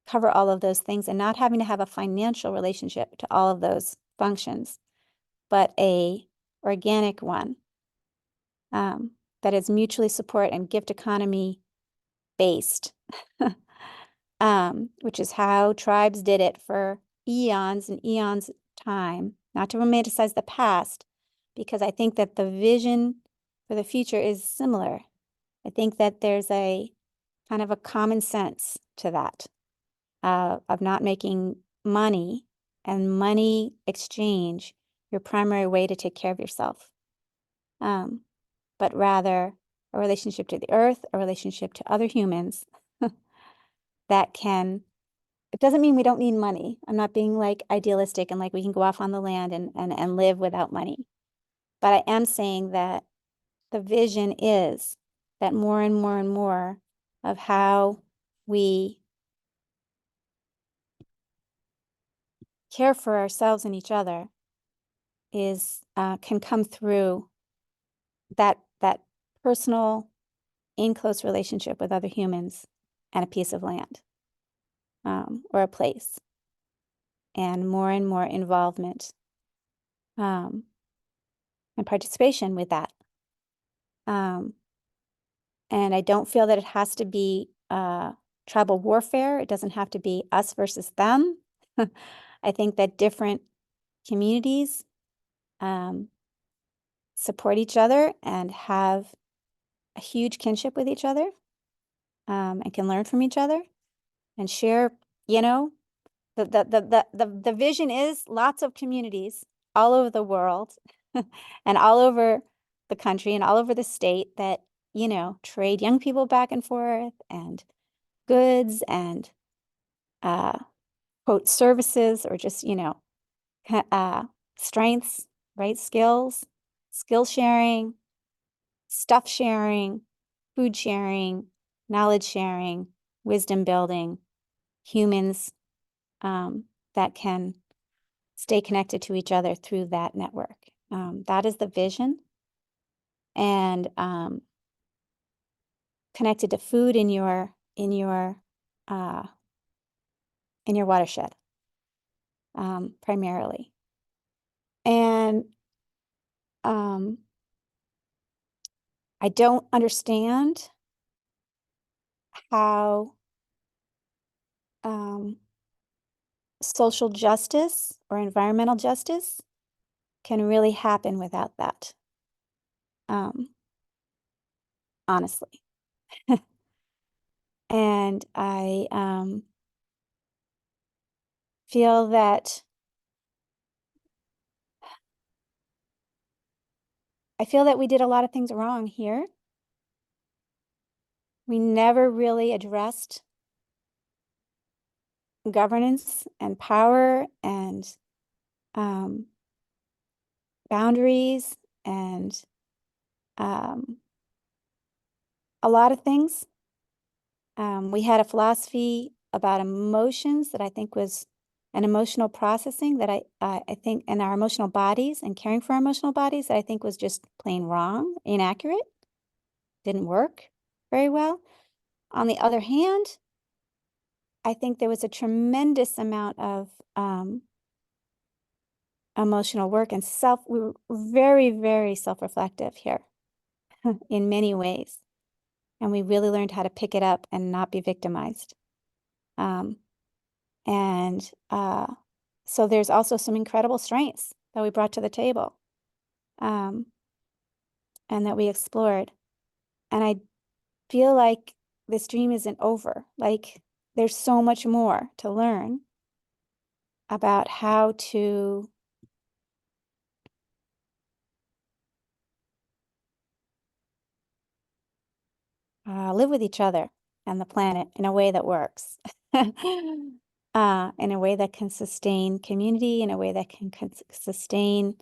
Speaker 2: cover all of those things, and not having to have a financial relationship to all of those functions, but a organic one that is mutually support and gift economy based, which is how tribes did it for eons and eons time, not to romanticize the past, because I think that the vision for the future is similar. I think that there's a kind of a common sense to that, of not making money and money exchange your primary way to take care of yourself, but rather a relationship to the earth, a relationship to other humans that can, it doesn't mean we don't need money. I'm not being like idealistic and like we can go off on the land and live without money. But I am saying that the vision is that more and more and more of how we care for ourselves and each other is can come through that personal, in close relationship with other humans and a piece of land, or a place, and more involvement and participation with that. And I don't feel that it has to be tribal warfare. It doesn't have to be us versus them. I think that different communities support each other and have a huge kinship with each other, and can learn from each other and share, you know, the vision is lots of communities all over the world and all over the country and all over the state that, you know, trade young people back and forth and goods and quote services, or just, you know, strengths, right? Skill sharing, stuff sharing, food sharing, knowledge sharing, wisdom building, humans that can stay connected to each other through that network. That is the vision. And connected to food in your watershed, primarily. And I don't understand how social justice or environmental justice can really happen without that, honestly. And I feel that we did a lot of things wrong here. We never really addressed governance and power and boundaries and a lot of things. We had a philosophy about emotions that I think was an emotional processing that I think, and our emotional bodies and caring for our emotional bodies, that I think was just plain wrong, inaccurate, didn't work very well. On the other hand, I think there was a tremendous amount of emotional work and we were very, very self-reflective here in many ways. And we really learned how to pick it up and not be victimized. So there's also some incredible strengths that we brought to the table, and that we explored. And I feel like this dream isn't over. Like, there's so much more to learn about how to live with each other and the planet in a way that works, in a way that can sustain community, in a way that can sustain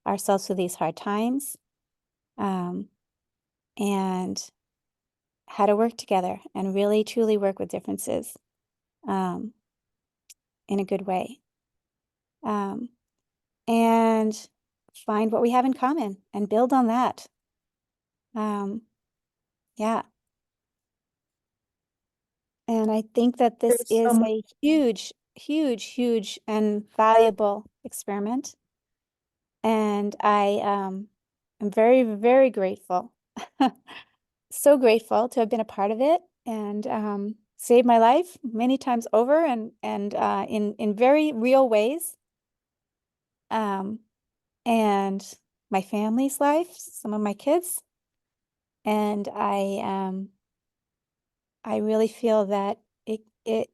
Speaker 2: ourselves through these hard times, and how to work together and really truly work with differences in a good way, and find what we have in common and build on that. Yeah. And I think that this
Speaker 1: There's so
Speaker 2: is
Speaker 1: much.
Speaker 2: a huge, huge, huge and valuable experiment. And I am very, very grateful, so grateful to have been a part of it, and saved my life many times over, and in very real ways. and my family's life, some of my kids. And I really feel that it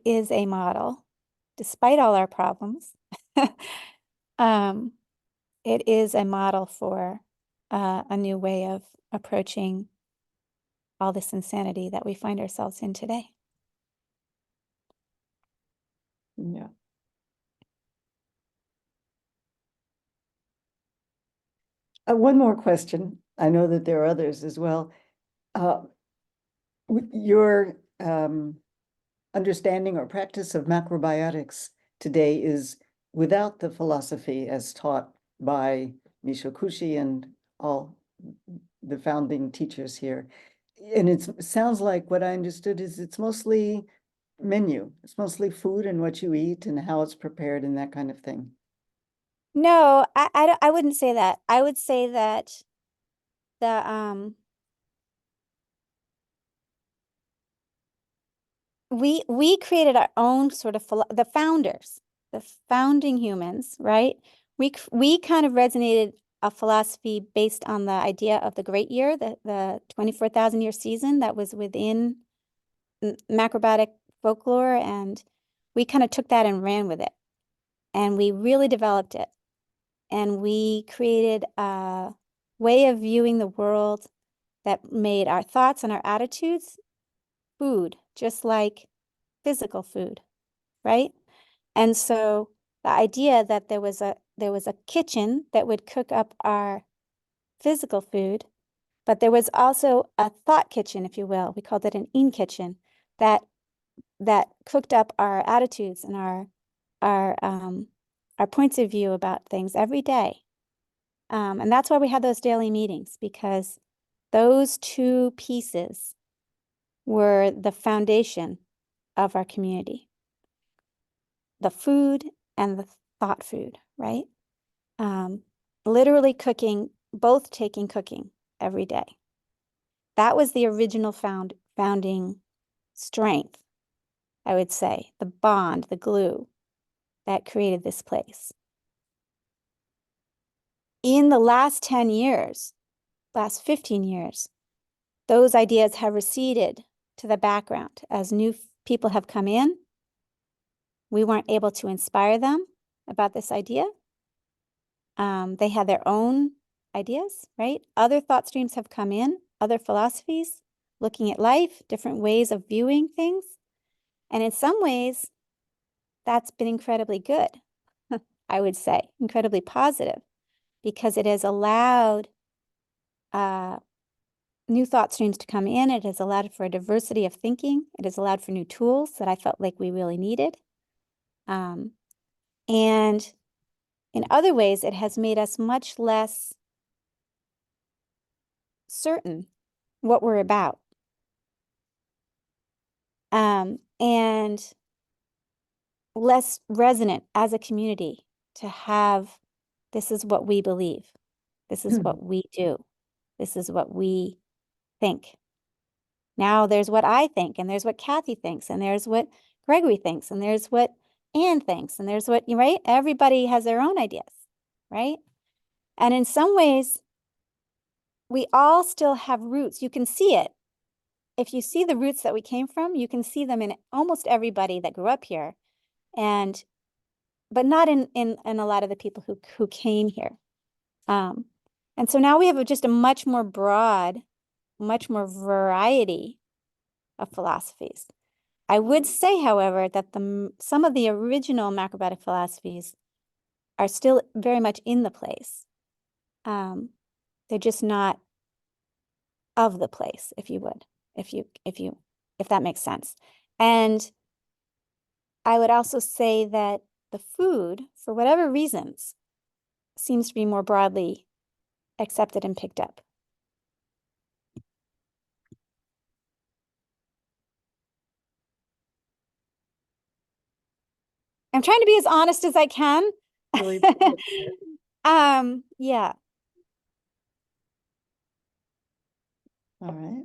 Speaker 2: is a model, despite all our problems. It is a model for a new way of approaching all this insanity that we find ourselves in today.
Speaker 1: Yeah. One more question. I know that there are others as well. Your understanding or practice of macrobiotics today is without the philosophy as taught by Mishokushi and all the founding teachers here. And it sounds like what I understood is it's mostly menu. It's mostly food and what you eat and how it's prepared and that kind of thing.
Speaker 2: No, I wouldn't say that. I would say that the we created our own sort of the founders, the founding humans, right? We kind of resonated a philosophy based on the idea of the great year, the 24,000 year season that was within macrobiotic folklore, and we kind of took that and ran with it, and we really developed it, and we created a way of viewing the world that made our thoughts and our attitudes food, just like physical food, right? And so the idea that there was a kitchen that would cook up our physical food, but there was also a thought kitchen, if you will. We called it an in kitchen that cooked up our attitudes and our points of view about things every day. And that's why we had those daily meetings, because those two pieces were the foundation of our community. The food and the thought food, right? Literally cooking, both taking cooking every day. That was the original founding strength, I would say, the bond, the glue that created this place. In the last 10 years, last 15 years, those ideas have receded to the background as new people have come in. We weren't able to inspire them about this idea. They had their own ideas, right? Other thought streams have come in, other philosophies, looking at life, different ways of viewing things. And in some ways, that's been incredibly good, I would say, incredibly positive, because it has allowed new thought streams to come in. It has allowed for a diversity of thinking. It has allowed for new tools that I felt like we really needed. And in other ways, it has made us much less certain what we're about. And less resonant as a community to have, this is what we believe. This is what we do. This is what we think. Now there's what I think, and there's what Kathy thinks, and there's what Gregory thinks, and there's what Anne thinks, and there's what, right? Everybody has their own ideas, right? And in some ways, we all still have roots. You can see it. If you see the roots that we came from, you can see them in almost everybody that grew up here, but not in a lot of the people who came here. And so now we have just a much more broad, much more variety of philosophies. I would say, however, that some of the original macrobiotic philosophies are still very much in the place. They're just not of the place, if you would, if that makes sense. And I would also say that the food, for whatever reasons, seems to be more broadly accepted and picked up. I'm trying to be as honest as I can.
Speaker 1: Really
Speaker 2: Yeah.
Speaker 1: all right.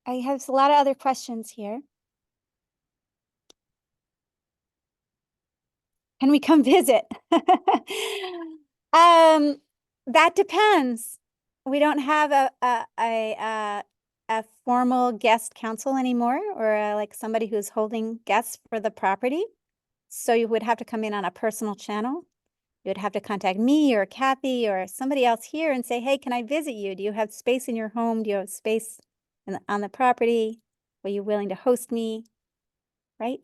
Speaker 2: I have a lot of other questions here. Can we come visit? That depends. We don't have a formal guest council anymore, or like somebody who's holding guests for the property. So you would have to come in on a personal channel. You would have to contact me or Kathy or somebody else here and say, hey, can I visit you? Do you have space in your home? Do you have space on the property? Are you willing to host me? Right?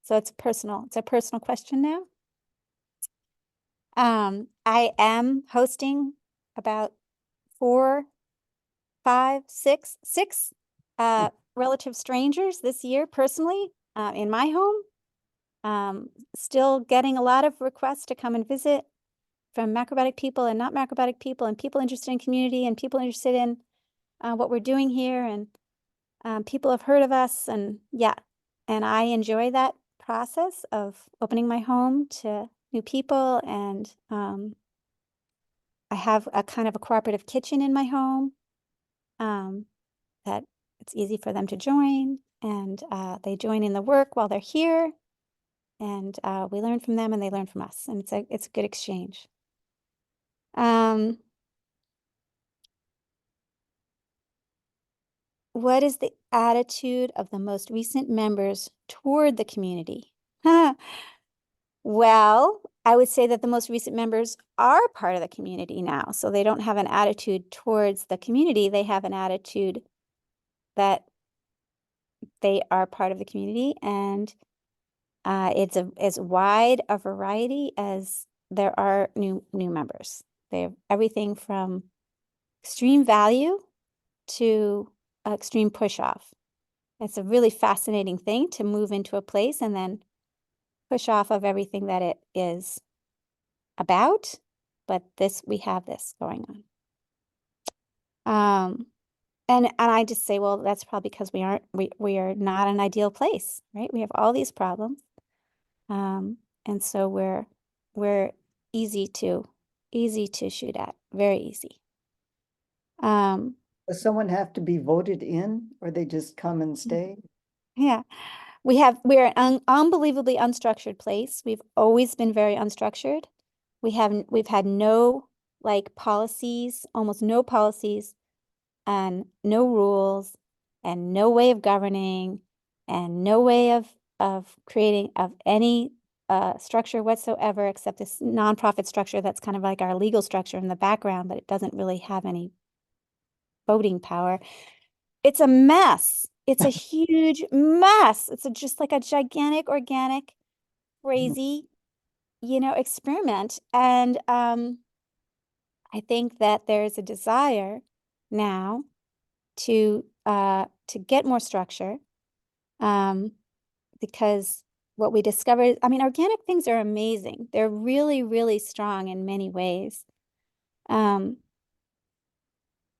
Speaker 2: So it's a personal question now. I am hosting about 4, 5, 6 relative strangers this year personally in my home. Still getting a lot of requests to come and visit from macrobiotic people and not macrobiotic people and people interested in community and people interested in what we're doing here, and people have heard of us, and yeah, and I enjoy that process of opening my home to new people, and I have a kind of a cooperative kitchen in my home that it's easy for them to join, and they join in the work while they're here, and we learn from them and they learn from us, and it's a good exchange. What is the attitude of the most recent members toward the community? Well, I would say that the most recent members are part of the community now. So they don't have an attitude towards the community. They have an attitude that they are part of the community, and it's as wide a variety as there are new members. They have everything from extreme value to extreme push off. It's a really fascinating thing to move into a place and then push off of everything that it is about. But we have this going on. And I just say, well, that's probably because we are not an ideal place, right? We have all these problems. And so we're easy to shoot at, very easy.
Speaker 1: Does someone have to be voted in, or they just come and stay?
Speaker 2: Yeah, we're an unbelievably unstructured place. We've always been very unstructured. We've had no like policies, almost no policies, and no rules, and no way of governing, and no way of creating of any structure whatsoever, except this nonprofit structure that's kind of like our legal structure in the background, but it doesn't really have any voting power. It's a mess. It's a huge mess. It's just like a gigantic organic, crazy, experiment. And I think that there's a desire now to get more structure, because what we discovered, I mean, organic things are amazing. They're really, really strong in many ways.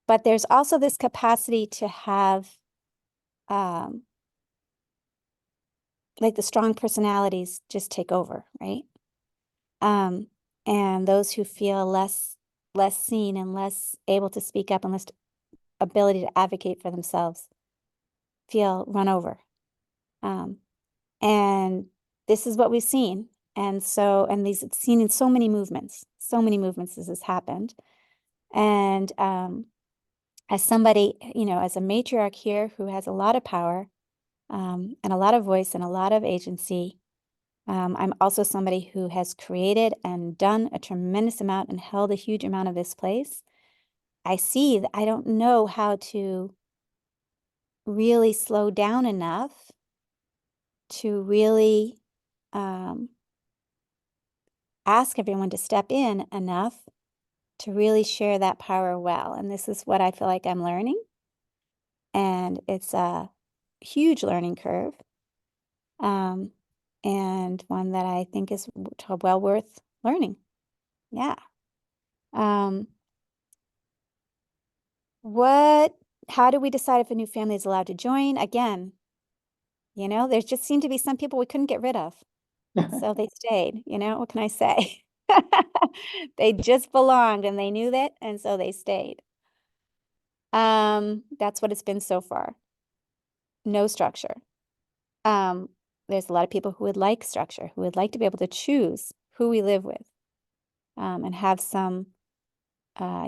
Speaker 2: But there's also this capacity to have like the strong personalities just take over, right? And those who feel less seen and less able to speak up and less ability to advocate for themselves feel run over. And this is what we've seen. And it's seen in so many movements this has happened. And as somebody, as a matriarch here who has a lot of power, and a lot of voice and a lot of agency, I'm also somebody who has created and done a tremendous amount and held a huge amount of this place. I see that I don't know how to really slow down enough to really ask everyone to step in enough to really share that power well. And this is what I feel like I'm learning. And it's a huge learning curve. And one that I think is well worth learning. Yeah. How do we decide if a new family is allowed to join? Again, there just seemed to be some people we couldn't get rid of. So they stayed, what can I say? They just belonged and they knew that, and so they stayed. That's what it's been so far. No structure. There's a lot of people who would like structure, who would like to be able to choose who we live with, and have some kind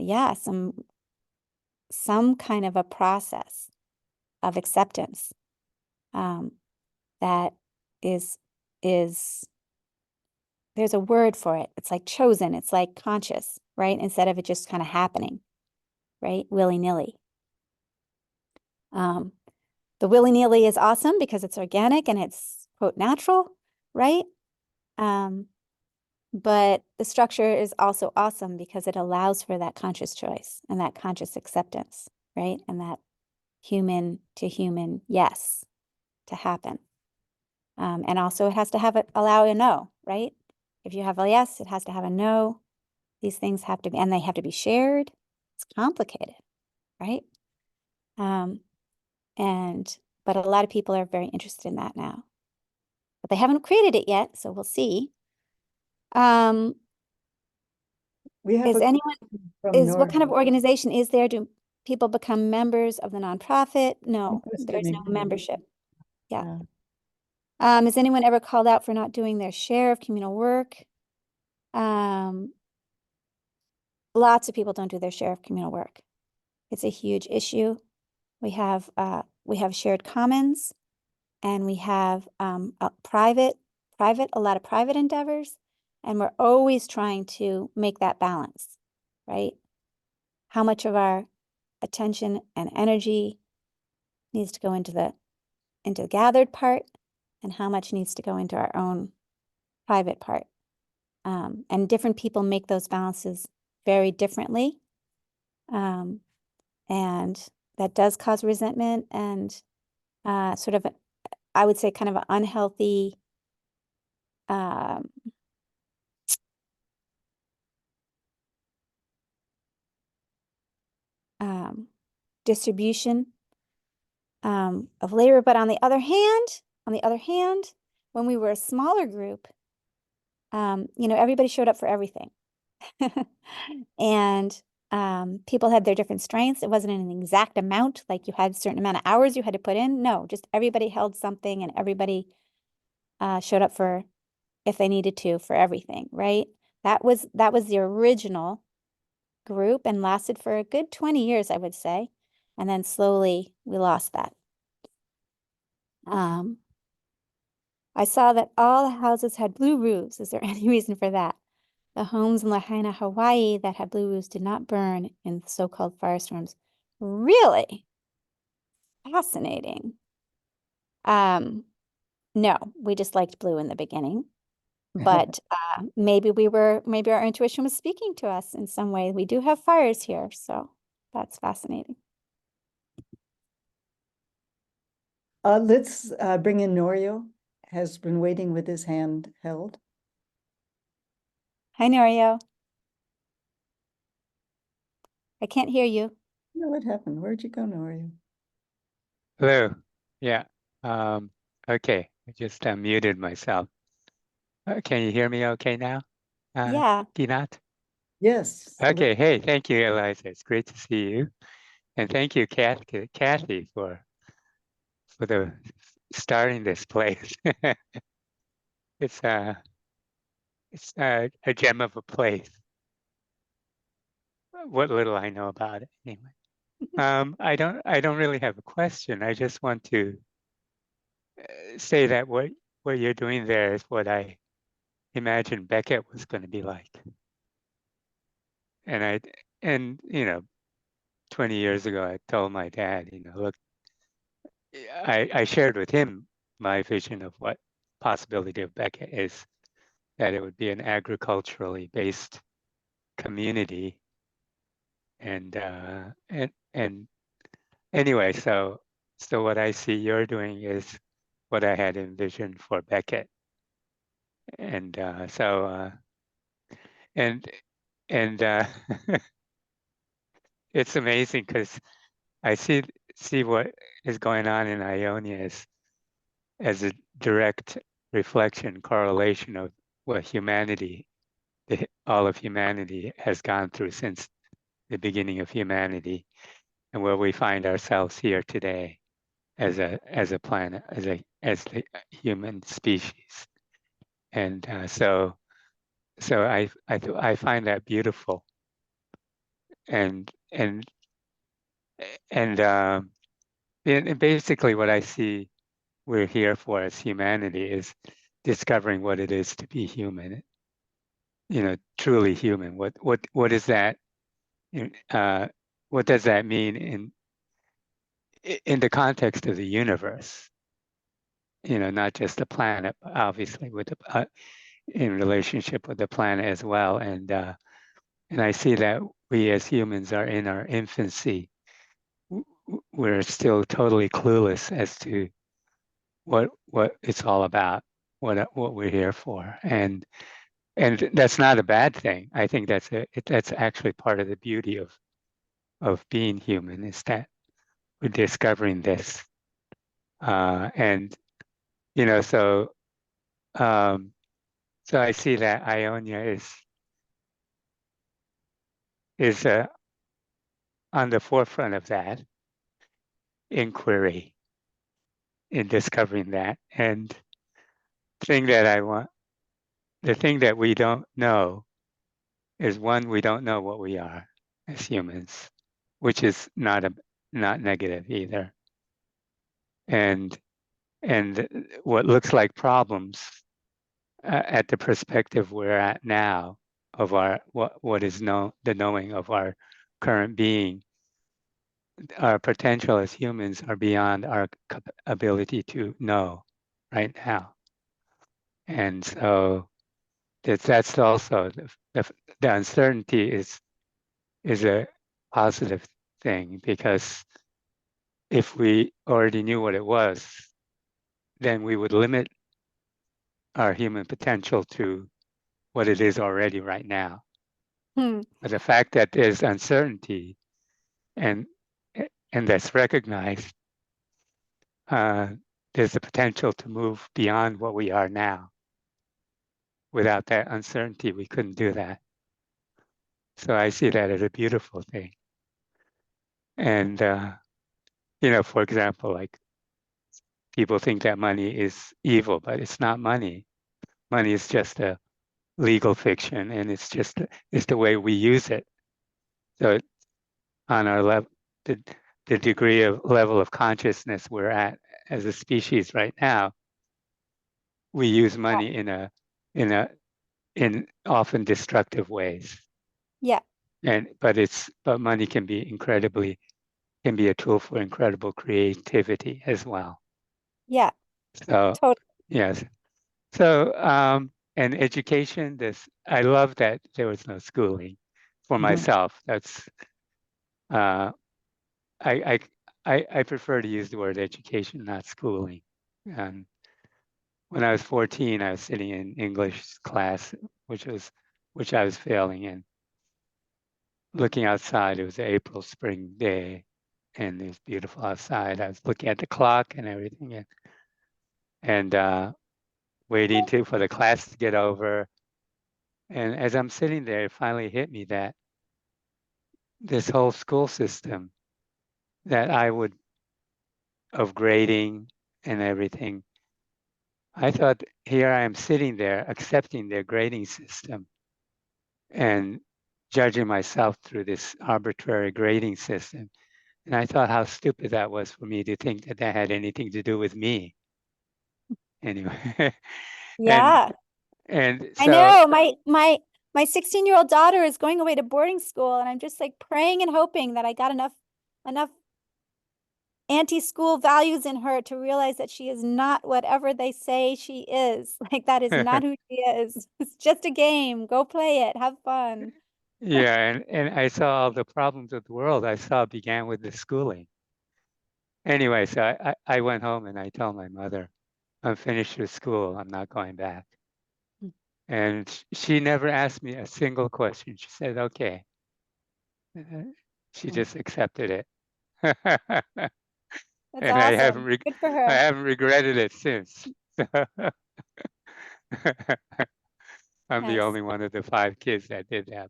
Speaker 2: of a process of acceptance that is there's a word for it. It's like chosen. It's like conscious, right? Instead of it just kind of happening, right? Willy-nilly. The willy-nilly is awesome because it's organic and it's, quote, natural, right? But the structure is also awesome because it allows for that conscious choice and that conscious acceptance, right? And that human to human yes to happen. And also it has to allow a no, right? If you have a yes, it has to have a no. These things have to be, and they have to be shared. It's complicated, right? But a lot of people are very interested in that now. But they haven't created it yet, so we'll see.
Speaker 1: We have
Speaker 2: Is
Speaker 1: a
Speaker 2: anyone,
Speaker 1: from
Speaker 2: what kind of
Speaker 1: Norway.
Speaker 2: organization is there? Do people become members of the nonprofit? No,
Speaker 1: Interested
Speaker 2: there's no
Speaker 1: in-
Speaker 2: membership. Yeah. Has anyone ever called out for not doing their share of communal work? Lots of people don't do their share of communal work. It's a huge issue. We have shared commons, and we have a lot of private endeavors, and we're always trying to make that balance, right? How much of our attention and energy needs to go into the gathered part, and how much needs to go into our own private part. And different people make those balances very differently. And that does cause resentment and sort of, I would say, kind of an unhealthy distribution of labor. But on the other hand, when we were a smaller group, everybody showed up for everything. And people had their different strengths. It wasn't an exact amount, like you had a certain amount of hours you had to put in. No, just everybody held something, and everybody showed up for, if they needed to, for everything, right? That was the original group, and lasted for a good 20 years, I would say. And then slowly we lost that. I saw that all the houses had blue roofs. Is there any reason for that? The homes in Lahaina, Hawaii that had blue roofs did not burn in so-called firestorms. Really? Fascinating. No, we just liked blue in the beginning. But maybe our intuition was speaking to us in some way. We do have fires here, so that's fascinating.
Speaker 1: Let's bring in Norio, has been waiting with his hand held.
Speaker 2: Hi, Norio. I can't hear you.
Speaker 1: No, what happened? Where'd you go, Norio?
Speaker 4: Hello. Yeah. Okay. I just muted myself. Can you hear me okay now?
Speaker 2: Yeah.
Speaker 4: Ginat?
Speaker 1: Yes.
Speaker 4: Okay. Hey, thank you, Eliza. It's great to see you. And thank you, Kathy, for the starting this place. It's a gem of a place. What little I know about it, anyway. I don't really have a question. I just want to say that what you're doing there is what I imagined Beckett was going to be like. And 20 years ago, I told my dad, look, I shared with him my vision of what possibility of Beckett is, that it would be an agriculturally based community. And anyway, so what I see you're doing is what I had envisioned for Beckett. And it's amazing because I see what is going on in Ionia as a direct reflection, correlation of what all of humanity has gone through since the beginning of humanity, and where we find ourselves here today as a planet, as the human species. And so so I find that beautiful, and and and and basically what I see we're here for as humanity is discovering what it is to be human, truly human. What is that? What does that mean in the context of the universe? Not just the planet, but obviously with in relationship with the planet as well. And I see that we as humans are in our infancy. We're still totally clueless as to what it's all about, what we're here for, and that's not a bad thing. I think that's actually part of the beauty of being human, is that we're discovering this, and so so I see that Ionia is on the forefront of that inquiry in discovering that. And thing that I want, the thing that we don't know is, one, we don't know what we are as humans, which is not negative either. And what looks like problems at the perspective we're at now of our what is the knowing of our current being, our potential as humans are beyond our ability to know right now. And so that's also the uncertainty is a positive thing, because if we already knew what it was, then we would limit our human potential to what it is already right now.
Speaker 2: Hmm.
Speaker 4: But the fact that there's uncertainty and that's recognized, there's the potential to move beyond what we are now. Without that uncertainty, we couldn't do that. So I see that as a beautiful thing. And, for example, like, people think that money is evil, but it's not money. Money is just a legal fiction, and it's the way we use it. So on our level, the degree of level of consciousness we're at as a species right now, we use money in often destructive ways.
Speaker 2: Yeah.
Speaker 4: But money can be a tool for incredible creativity as well.
Speaker 2: Yeah.
Speaker 4: So
Speaker 2: Totally.
Speaker 4: yes. So and education, I love that there was no schooling for
Speaker 1: Mhm.
Speaker 4: myself. That's I I prefer to use the word education, not schooling. And when I was 14, I was sitting in English class, which I was failing in. Looking outside, it was an April spring day, and it was beautiful outside. I was looking at the clock and everything, and waiting for the class to get over. And as I'm sitting there, it finally hit me that this whole school system that of grading and everything, I thought, here I am sitting there accepting their grading system and judging myself through this arbitrary grading system. And I thought how stupid that was for me to think that had anything to do with me. Anyway, and
Speaker 2: Yeah.
Speaker 4: and
Speaker 2: I
Speaker 4: so
Speaker 2: know. My 16-year-old daughter is going away to boarding school, and I'm just like praying and hoping that I got enough anti-school values in her to realize that she is not whatever they say she is. Like, that is not who she is. It's just a game. Go play it. Have fun.
Speaker 4: yeah, and I saw all the problems of the world I saw began with the schooling. Anyway, so I went home and I told my mother, I'm finished with school. I'm not going back. And she never asked me a single question. She said, okay. She just accepted it.
Speaker 2: That's
Speaker 4: And
Speaker 2: awesome. Good for
Speaker 4: I
Speaker 2: her.
Speaker 4: haven't regretted it since. I'm the
Speaker 2: Nice.
Speaker 4: only one of the 5 kids that did that.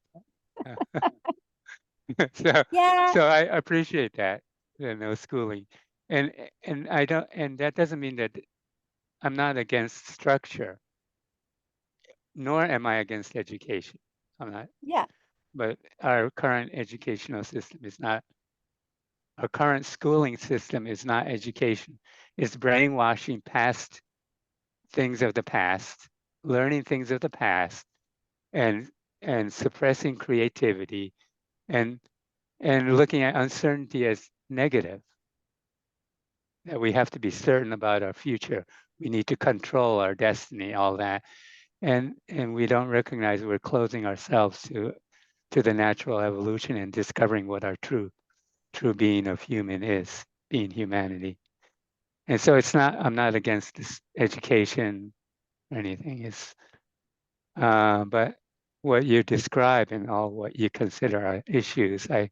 Speaker 4: So
Speaker 2: Yeah.
Speaker 4: so I appreciate that, no schooling. And I don't, and that doesn't mean that I'm not against structure. nor am I against education. I'm not,
Speaker 2: Yeah.
Speaker 4: but our current educational system is not, our current schooling system is not education. It's brainwashing past things of the past, learning things of the past, and suppressing creativity, and looking at uncertainty as negative. That we have to be certain about our future. We need to control our destiny, all that. And we don't recognize we're closing ourselves to the natural evolution and discovering what our true being of human is, being humanity. And so it's not, I'm not against this education or anything. It's but what you describe and all what you consider are issues, I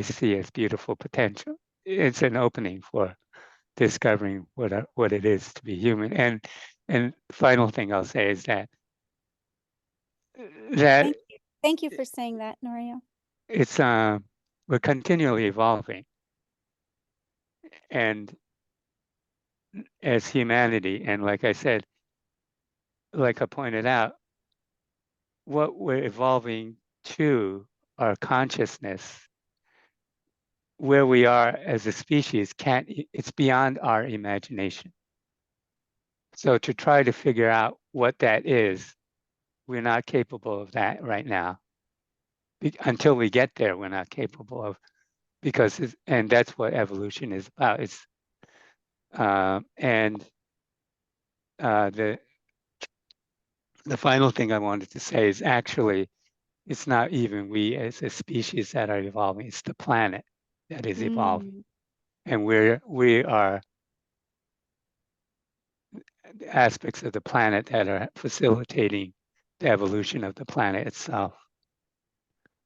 Speaker 4: see as beautiful potential. It's an opening for discovering what it is to be human. And final thing I'll say is that
Speaker 2: Thank you. Thank you for saying that, Norio.
Speaker 4: it's we're continually evolving, and as humanity, and like I said, like I pointed out, what we're evolving to, our consciousness, where we are as a species, can't, it's beyond our imagination. So to try to figure out what that is, we're not capable of that right now. Until we get there, we're not capable of, because and that's what evolution is about. It's and the final thing I wanted to say is actually it's not even we as a species that are evolving, it's the planet that is evolving. And we are aspects of the planet that are facilitating the evolution of the planet itself,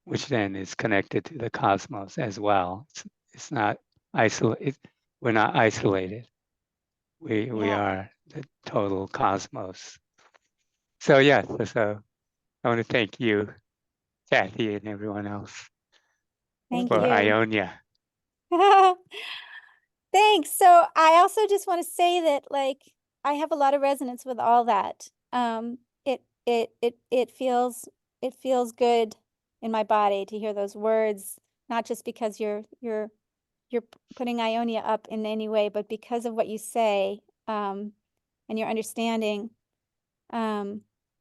Speaker 4: which then is connected to the cosmos as well. It's not isolated. We're not isolated. We
Speaker 2: Yeah.
Speaker 4: are the total cosmos. So yeah, so I want to thank you, Kathy, and everyone else
Speaker 2: Thank
Speaker 4: for
Speaker 2: you.
Speaker 4: Ionia.
Speaker 2: Thanks. So I also just want to say that like I have a lot of resonance with all that. It feels good in my body to hear those words, not just because you're putting Ionia up in any way, but because of what you say, and your understanding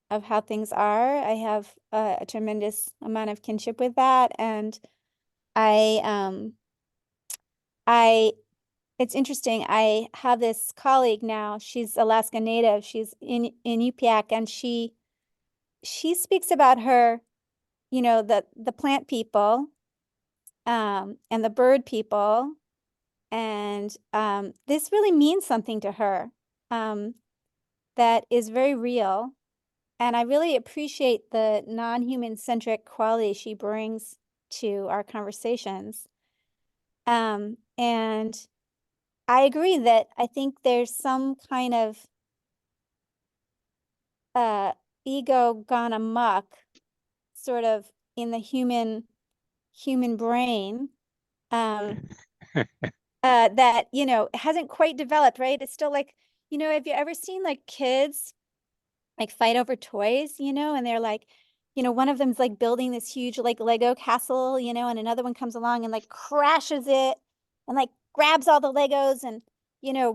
Speaker 2: of how things are. I have a tremendous amount of kinship with that, and I I it's interesting. I have this colleague now. She's Alaska Native. She's in Upiaq, and she speaks about her, the plant people, and the bird people, and this really means something to her, that is very real. And I really appreciate the non-human centric quality she brings to our conversations. And I agree that I think there's some kind of ego gone amok sort of in the human brain, that, hasn't quite developed, right? It's still like, have you ever seen like kids like fight over toys, and they're like, one of them's like building this huge like Lego castle, and another one comes along and like crashes it and like grabs all the Legos and,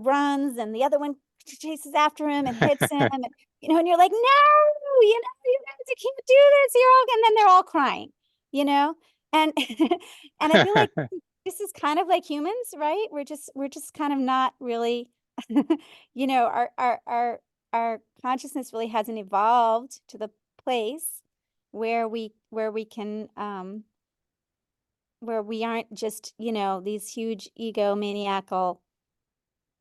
Speaker 2: runs, and the other one chases after him and hits him, and, and you're like, no, you guys, you can't do this. And then they're all crying, and, and I feel like this is kind of like humans, right? We're just kind of not really, our consciousness really hasn't evolved to the place where we can where we aren't just, these huge egomaniacal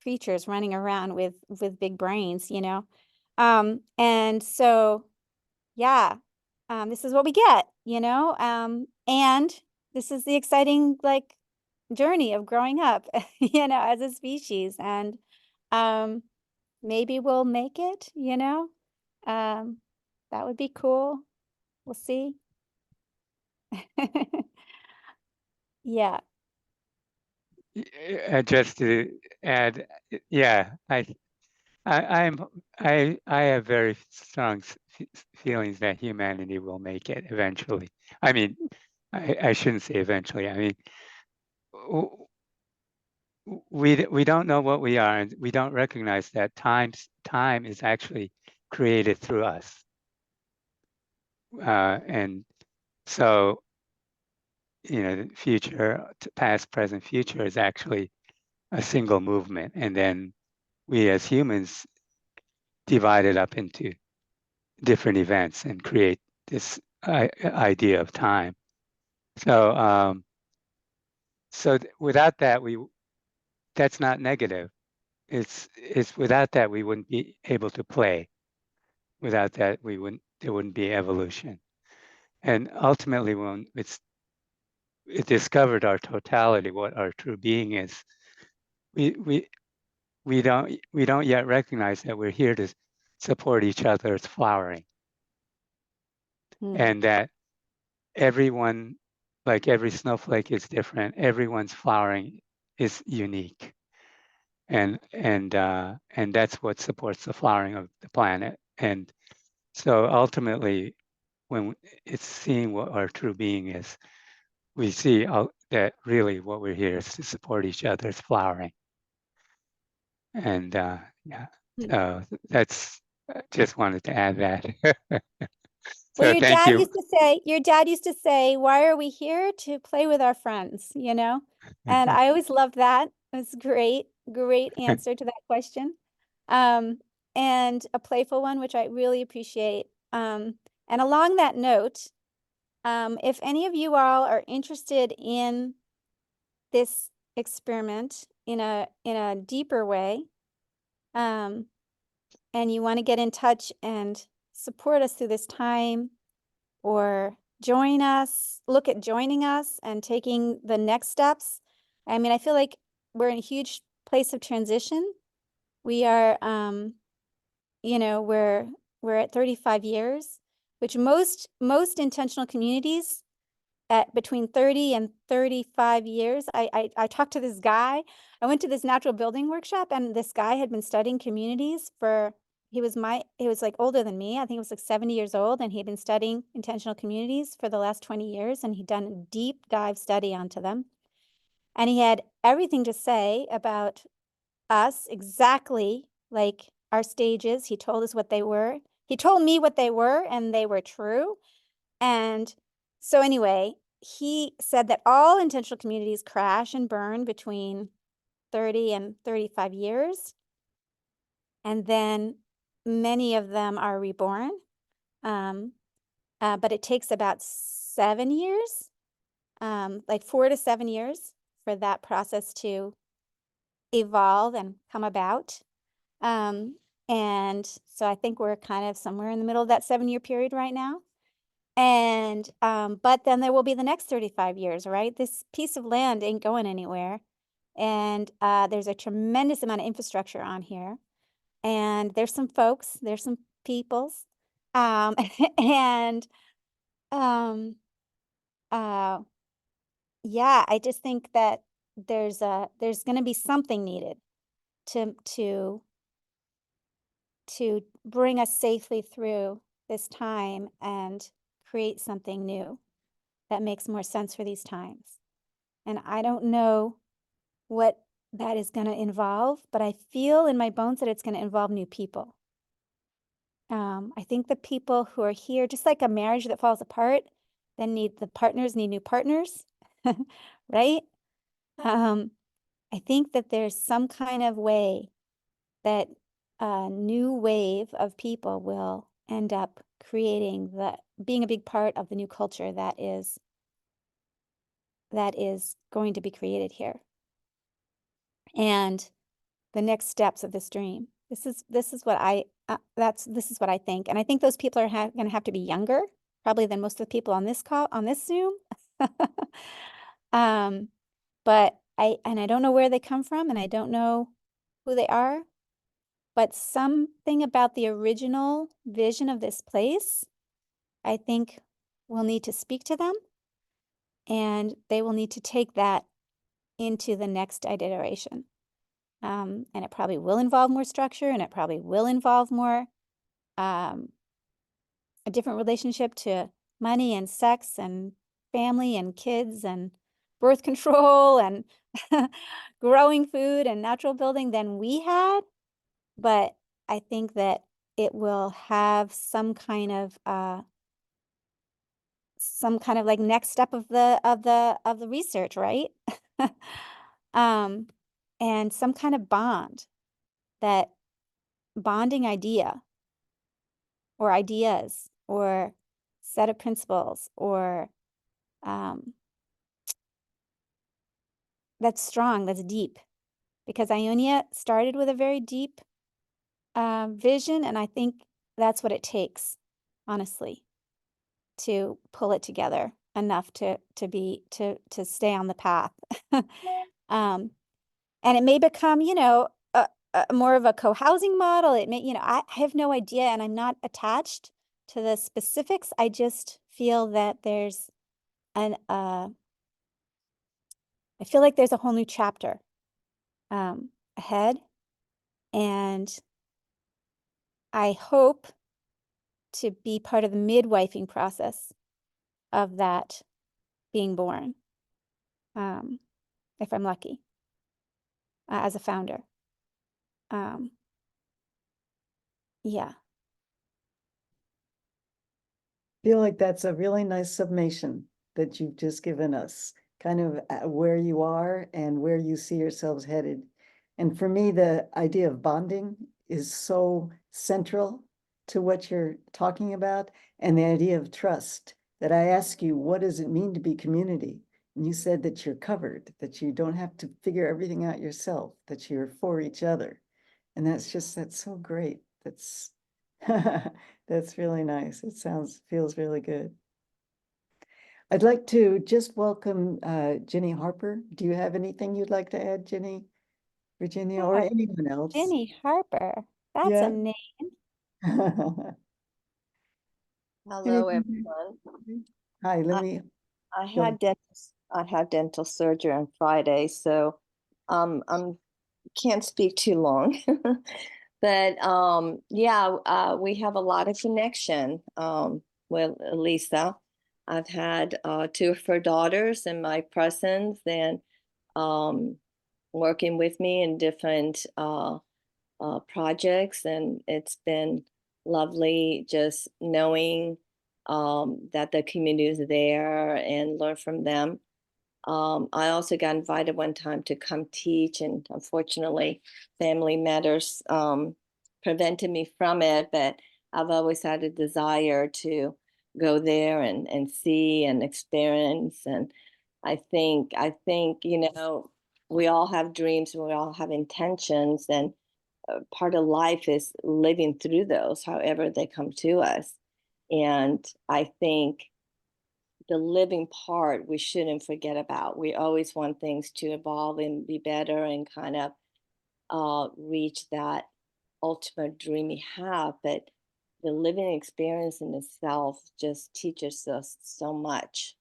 Speaker 2: creatures running around with big brains, and so yeah, this is what we get, and this is the exciting like journey of growing up, as a species, and maybe we'll make it, that would be cool. We'll see. Yeah.
Speaker 4: Just to add, yeah, I have very strong feelings that humanity will make it eventually. I mean, I shouldn't say eventually. I mean, we don't know what we are, and we don't recognize that time is actually created through us. And so, the future, past, present, future is actually a single movement, and then we as humans divide it up into different events and create this idea of time. So, without that, that's not negative. It's without that we wouldn't be able to play. Without that, there wouldn't be evolution. And ultimately, when it discovered our totality, what our true being is, we don't yet recognize that we're here to support each other's flowering, and that everyone, like every snowflake is different, everyone's flowering is unique, and that's what supports the flowering of the planet. And so ultimately, when it's seeing what our true being is, we see that really what we're here is to support each other's flowering. And yeah, so that's just wanted to add that.
Speaker 2: Well,
Speaker 4: So thank you.
Speaker 2: your dad used to say, why are we here? To play with our friends, you know? And I always loved that. It was great, great answer to that question. And a playful one, which I really appreciate. And along that note, if any of you all are interested in this experiment in a deeper way, and you want to get in touch and support us through this time, or look at joining us and taking the next steps. I mean, I feel like we're in a huge place of transition. We are, we're at 35 years, which most intentional communities at between 30 and 35 years. I talked to this guy. I went to this natural building workshop, and this guy had been studying communities for, he was like older than me. I think he was like 70 years old, and he had been studying intentional communities for the last 20 years, and he'd done a deep dive study onto them. And he had everything to say about us, exactly like our stages. He told us what they were. He told me what they were, and they were true. And so anyway, he said that all intentional communities crash and burn between 30 and 35 years. And then many of them are reborn. But it takes about 7 years, like 4 to 7 years for that process to evolve and come about. And so I think we're kind of somewhere in the middle of that 7-year period right now. And, but then there will be the next 35 years, right? This piece of land ain't going anywhere. And there's a tremendous amount of infrastructure on here. And there's some folks, there's some peoples. And uh, yeah, I just think that there's going to be something needed to bring us safely through this time and create something new that makes more sense for these times. And I don't know what that is going to involve, but I feel in my bones that it's going to involve new people. I think the people who are here, just like a marriage that falls apart, then the partners need new partners, right? I think that there's some kind of way that a new wave of people will end up being a big part of the new culture that is going to be created here. And the next steps of this dream. This is what I think. And I think those people are going to have to be younger, probably, than most of the people on this call, on this Zoom. But I don't know where they come from, and I don't know who they are, but something about the original vision of this place, I think, will need to speak to them, and they will need to take that into the next iteration. And it probably will involve more structure, and it probably will involve more um, a different relationship to money and sex and family and kids and birth control and growing food and natural building than we had. But I think that it will have some kind of like next step of the research, right? um, and some kind of that bonding idea or ideas or set of principles or um, that's strong, that's deep. Because Ionia started with a very deep vision, and I think that's what it takes, honestly, to pull it together enough to stay on the path. um, and it may become, more of a co-housing model. It may, I have no idea, and I'm not attached to the specifics. I just feel that there's I feel like there's a whole new chapter ahead, and I hope to be part of the midwifing process of that being born, if I'm lucky, as a founder. Yeah.
Speaker 1: Feel like that's a really nice summation that you've just given us, kind of where you are and where you see yourselves headed. And for me, the idea of bonding is so central to what you're talking about, and the idea of trust. That I ask you, what does it mean to be community? And you said that you're covered, that you don't have to figure everything out yourself, that you're for each other. And that's so great. That's really nice. Feels really good. I'd like to just welcome Jenny Harper. Do you have anything you'd like to add, Jenny, Virginia, or
Speaker 2: Yeah,
Speaker 1: anyone else?
Speaker 2: Jenny Harper. That's a
Speaker 1: Yeah.
Speaker 2: name.
Speaker 5: Hello,
Speaker 1: Anything?
Speaker 5: everyone.
Speaker 1: Hi, let
Speaker 5: I,
Speaker 1: me
Speaker 5: I had dental surgery on Friday, so I'm can't speak too long. But yeah, we have a lot of connection with Eliza. I've had two of her daughters in my presence and um, working with me in different projects, and it's been lovely just knowing that the community is there and learn from them. I also got invited one time to come teach, and unfortunately, family matters prevented me from it. But I've always had a desire to go there and see and experience. And I think we all have dreams, we all have intentions, and part of life is living through those, however they come to us. And I think the living part we shouldn't forget about. We always want things to evolve and be better and kind of reach that ultimate dream we have. But the living experience in itself just teaches us so much.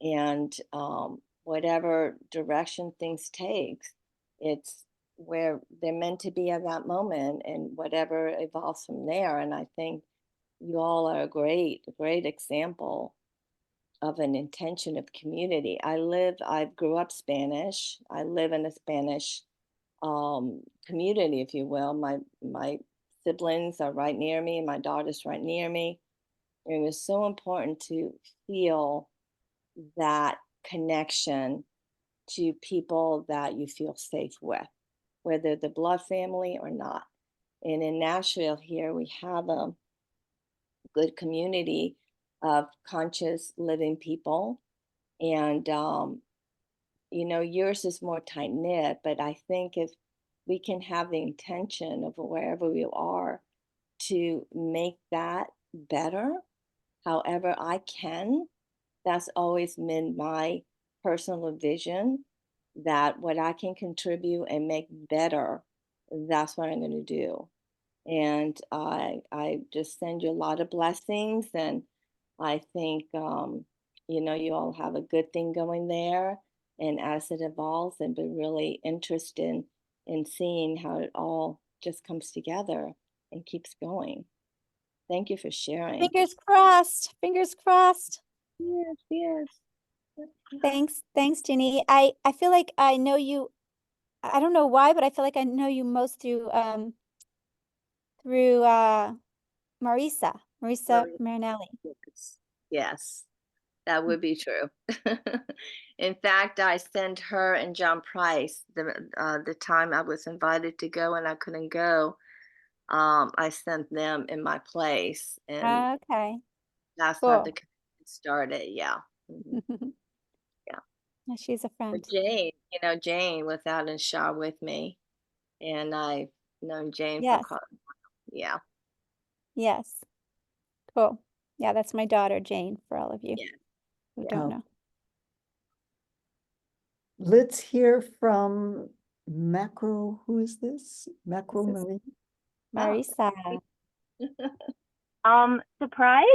Speaker 5: And whatever direction things take, it's where they're meant to be at that moment, and whatever evolves from there. And I think you all are a great example of an intention of community. I grew up Spanish. I live in a Spanish community, if you will. My siblings are right near me. My daughter's right near me. And it was so important to feel that connection to people that you feel safe with, whether the blood family or not. And in Nashville here, we have a good community of conscious living people. And, yours is more tight knit, but I think if we can have the intention of wherever we are to make that better, however I can, that's always been my personal vision, that what I can contribute and make better, that's what I'm going to do. And I just send you a lot of blessings, and I think you all have a good thing going there. And as it evolves, and be really interested and seeing how it all just comes together and keeps going. Thank you for sharing.
Speaker 2: Fingers crossed. Fingers crossed.
Speaker 5: Yes, yes.
Speaker 2: Thanks, Ginny. I feel like I know you. I don't know why, but I feel like I know you most through Marisa Marinelli.
Speaker 5: Yes. Yes, that would be true. In fact, I sent her and John Price the time I was invited to go and I couldn't go. I sent them in my place, and
Speaker 2: Okay,
Speaker 5: that's how the
Speaker 2: cool.
Speaker 5: community started. Yeah. Mhm. Yeah.
Speaker 2: Yeah, she's a
Speaker 5: For
Speaker 2: friend.
Speaker 5: Jane, Jane was out in Shaw with me, and I've known Jane for
Speaker 2: Yes,
Speaker 5: quite a while. Yeah.
Speaker 2: yes, cool. Yeah, that's my daughter, Jane, for all of you
Speaker 5: Yeah.
Speaker 2: who
Speaker 5: Yeah.
Speaker 2: don't
Speaker 1: Oh,
Speaker 2: know.
Speaker 1: let's hear from Macro. Who is this? Macro
Speaker 2: This is
Speaker 1: Marie.
Speaker 2: Marisa.
Speaker 6: Surprise.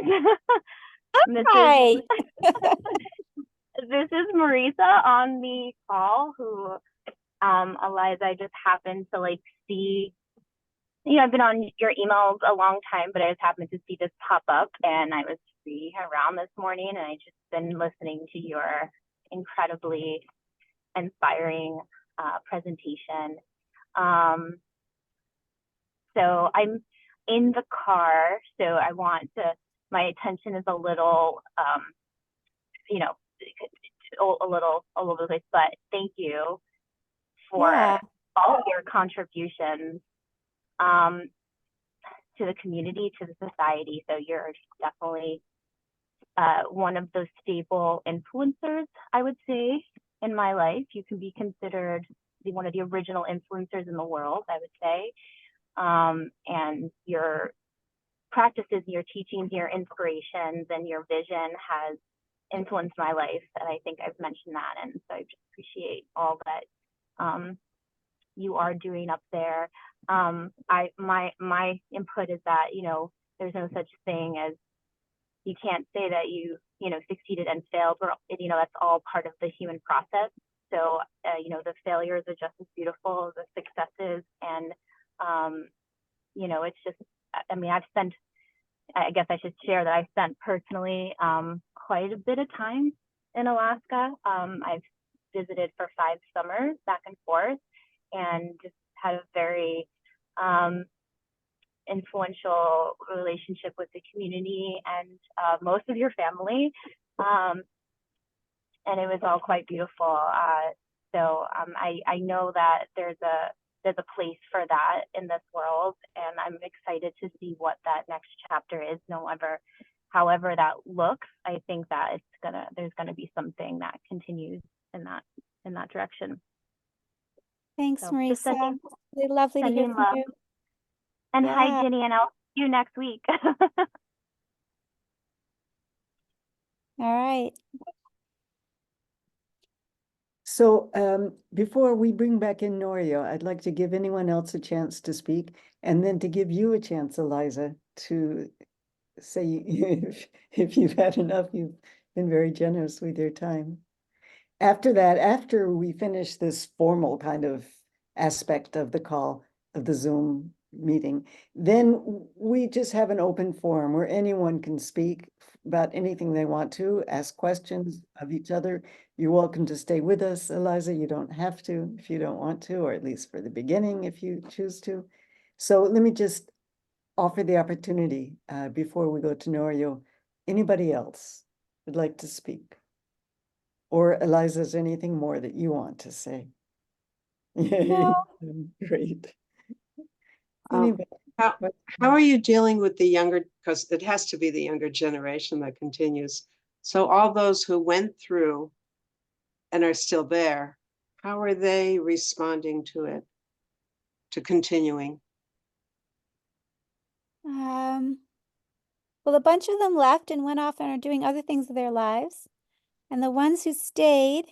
Speaker 6: This
Speaker 2: Hi.
Speaker 6: this is Marisa on the call who Eliza, I just happened to like see, I've been on your emails a long time, but I just happened to see this pop up and I was free around this morning and I just been listening to your incredibly inspiring presentation. So I'm in the car, so my attention is a little, you know, a little all over the place, but thank you for
Speaker 2: Yeah,
Speaker 6: all of your contributions um, to the community, to the society. So you're definitely one of those stable influencers, I would say, in my life. You can be considered one of the original influencers in the world, I would say. And your practices, your teachings, your inspirations, and your vision has influenced my life. And I think I've mentioned that. And so I just appreciate all that you are doing up there. My input is that, there's no such thing as, you can't say that you succeeded and failed. That's all part of the human process. So, the failures are just as beautiful as the successes. And, it's just, I guess I should share that I spent personally quite a bit of time in Alaska. I've visited for 5 summers back and forth and just had a very influential relationship with the community and most of your family. And it was all quite beautiful. So I know that there's a place for that in this world, and I'm excited to see what that next chapter is. However that looks, I think that there's gonna be something that continues in that direction.
Speaker 2: thanks,
Speaker 6: So
Speaker 2: Marisa.
Speaker 6: just
Speaker 2: Really lovely to hear
Speaker 6: sending
Speaker 2: from
Speaker 6: love.
Speaker 2: you.
Speaker 6: And
Speaker 2: Yeah.
Speaker 6: hi, Ginny, and I'll see you next week.
Speaker 2: All right.
Speaker 1: So before we bring back in Norio, I'd like to give anyone else a chance to speak and then to give you a chance, Eliza, to say if you've had enough. You've been very generous with your time. After that, after we finish this formal kind of aspect of the call, of the Zoom meeting, then we just have an open forum where anyone can speak about anything they want to, ask questions of each other. You're welcome to stay with us, Eliza. You don't have to if you don't want to, or at least for the beginning if you choose to. So let me just offer the opportunity before we go to Norio. Anybody else would like to speak? Or Eliza, is there anything more that you want to say?
Speaker 2: No.
Speaker 1: Great.
Speaker 3: Um,
Speaker 1: Anybody?
Speaker 3: How, how are you dealing with the younger, because it has to be the younger generation that continues. So all those who went through and are still there, how are they responding to it, to continuing?
Speaker 2: Well, a bunch of them left and went off and are doing other things with their lives. And the ones who stayed,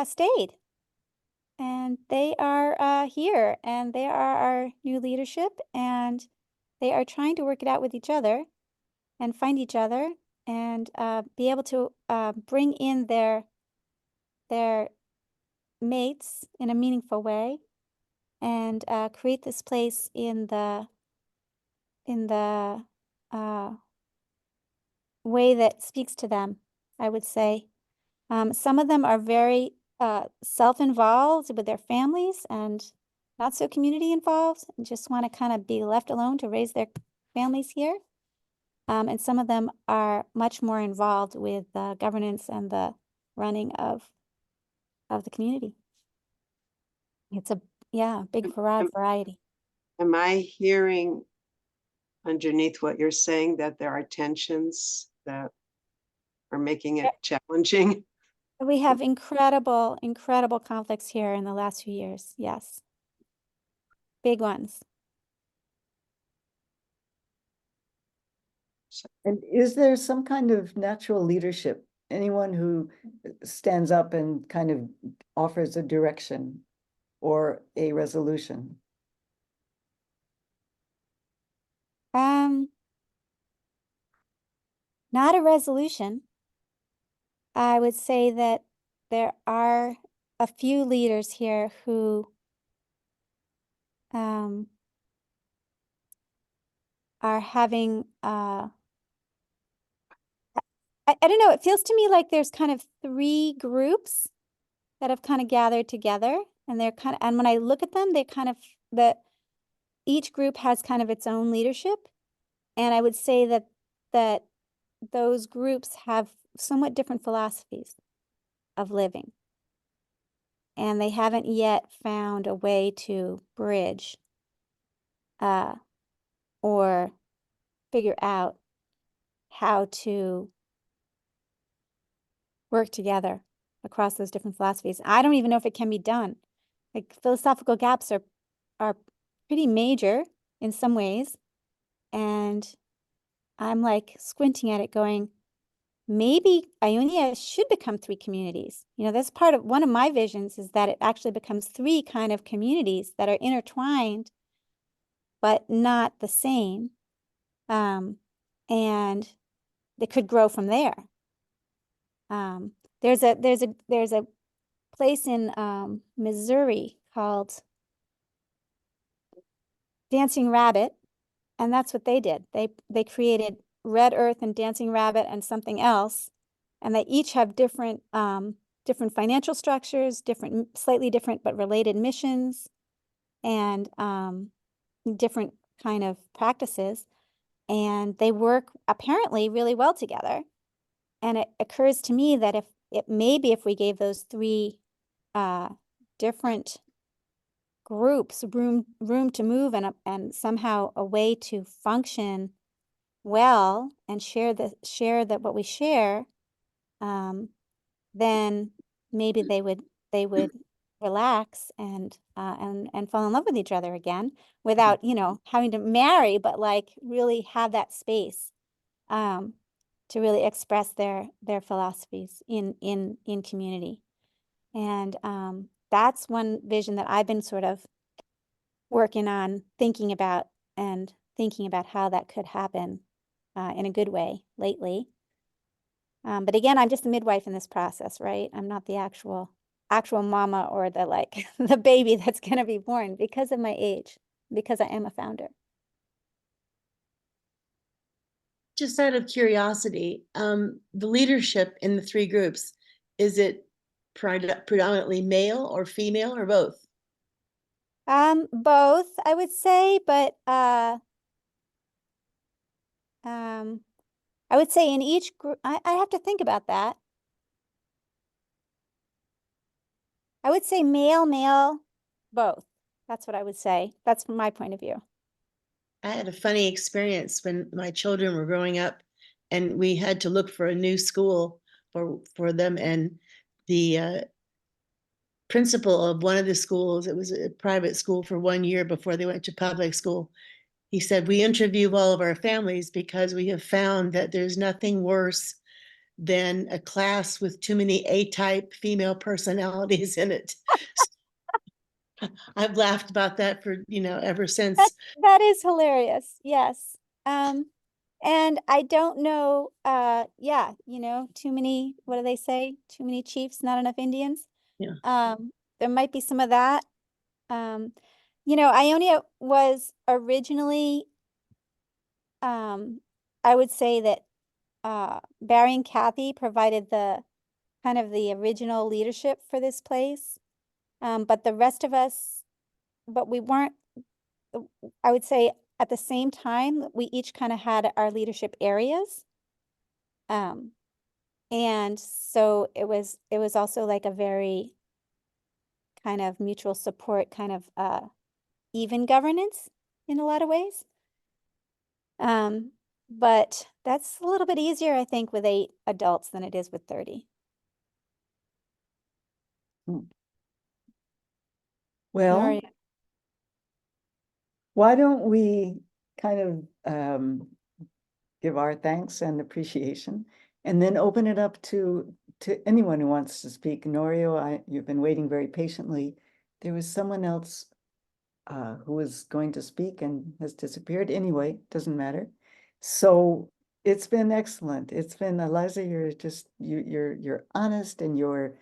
Speaker 2: stayed. And they are here, and they are our new leadership, and they are trying to work it out with each other and find each other and be able to bring in their mates in a meaningful way and create this place in the way that speaks to them, I would say. Some of them are very self-involved with their families and not so community involved and just want to kind of be left alone to raise their families here. And some of them are much more involved with the governance and the running of the community. It's a, yeah, big broad variety.
Speaker 3: Am I hearing underneath what you're saying that there are tensions that are making it challenging?
Speaker 2: We have incredible, incredible conflicts here in the last few years. Yes. Big ones.
Speaker 1: And is there some kind of natural leadership? Anyone who stands up and kind of offers a direction or a resolution?
Speaker 2: Not a resolution. I would say that there are a few leaders here who are having I don't know, it feels to me like there's kind of three groups that have kind of gathered together, and they're kind of, and when I look at them, they kind of, each group has kind of its own leadership. And I would say that those groups have somewhat different philosophies of living. And they haven't yet found a way to bridge or figure out how to work together across those different philosophies. I don't even know if it can be done. Like, philosophical gaps are pretty major in some ways. And I'm like squinting at it going, maybe Ionia should become three communities. You know, that's part of one of my visions, is that it actually becomes three kind of communities that are intertwined, but not the same. And they could grow from there. There's a place in Missouri called Dancing Rabbit, and that's what they did. They created Red Earth and Dancing Rabbit and something else, and they each have different different financial structures, slightly different but related missions, and different kind of practices, and they work apparently really well together. And it occurs to me that if we gave those three different groups room to move and somehow a way to function well and share that what we share, then maybe they would relax and fall in love with each other again without, you know, having to marry, but like really have that space to really express their philosophies in community. And that's one vision that I've been sort of working on, thinking about how that could happen in a good way lately. But again, I'm just a midwife in this process, right? I'm not the actual mama or the like the baby that's going to be born because of my age, because I am a founder.
Speaker 7: Just out of curiosity, the leadership in the three groups, is it predominantly male or female or both?
Speaker 2: Both, I would say, but I would say in each group, I have to think about that. I would say male, both. That's what I would say. That's from my point of view.
Speaker 7: I had a funny experience when my children were growing up, and we had to look for a new school for them. And the principal of one of the schools, it was a private school for 1 year before they went to public school, he said, "We interview all of our families because we have found that there's nothing worse than a class with too many A-type female personalities in it." I've laughed about that for, ever since.
Speaker 2: That is hilarious. Yes. And I don't know, yeah, too many, what do they say? Too many chiefs, not enough Indians.
Speaker 7: Yeah.
Speaker 2: There might be some of that. You know, Ionia was originally, I would say that Barry and Kathy provided the kind of the original leadership for this place. But the rest of us, but we weren't, I would say at the same time, we each kind of had our leadership areas. And so it was also like a very kind of mutual support, kind of even governance in a lot of ways. But that's a little bit easier, I think, with 8 adults than it is with 30.
Speaker 1: Well,
Speaker 2: Nor-
Speaker 1: why don't we kind of give our thanks and appreciation and then open it up to anyone who wants to speak. Norio, you've been waiting very patiently. There was someone else who was going to speak and has disappeared. Anyway, doesn't matter. So it's been excellent. It's been, Eliza, you're just, you're honest, and you're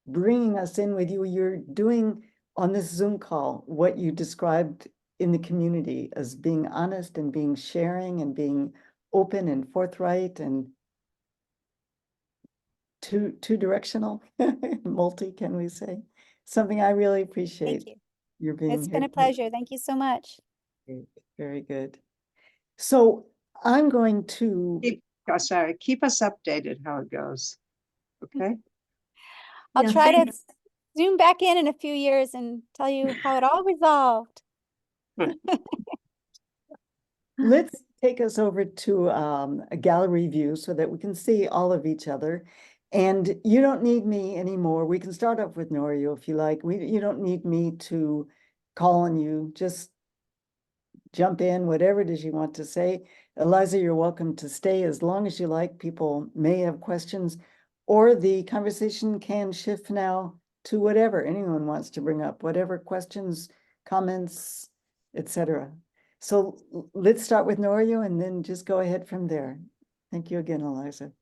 Speaker 1: bringing us in with you. You're doing on this Zoom call what you described in the community as being honest and being sharing and being open and forthright and two directional, multi, can we say? Something I really appreciate.
Speaker 2: Thank you.
Speaker 1: You're being
Speaker 2: It's been
Speaker 1: here.
Speaker 2: a pleasure. Thank you so much.
Speaker 1: Great. Very good. So I'm going to,
Speaker 3: Sorry, keep us updated how it goes. Okay?
Speaker 2: I'll
Speaker 1: Yeah,
Speaker 2: try to
Speaker 1: thanks.
Speaker 2: zoom back in a few years and tell you how it all resolved.
Speaker 1: let's take us over to a gallery view so that we can see all of each other. And you don't need me anymore. We can start off with Norio if you like. You don't need me to call on you. Just jump in, whatever it is you want to say. Eliza, you're welcome to stay as long as you like. People may have questions, or the conversation can shift now to whatever anyone wants to bring up, whatever questions, comments, etc. So let's start with Norio and then just go ahead from there. Thank you again, Eliza.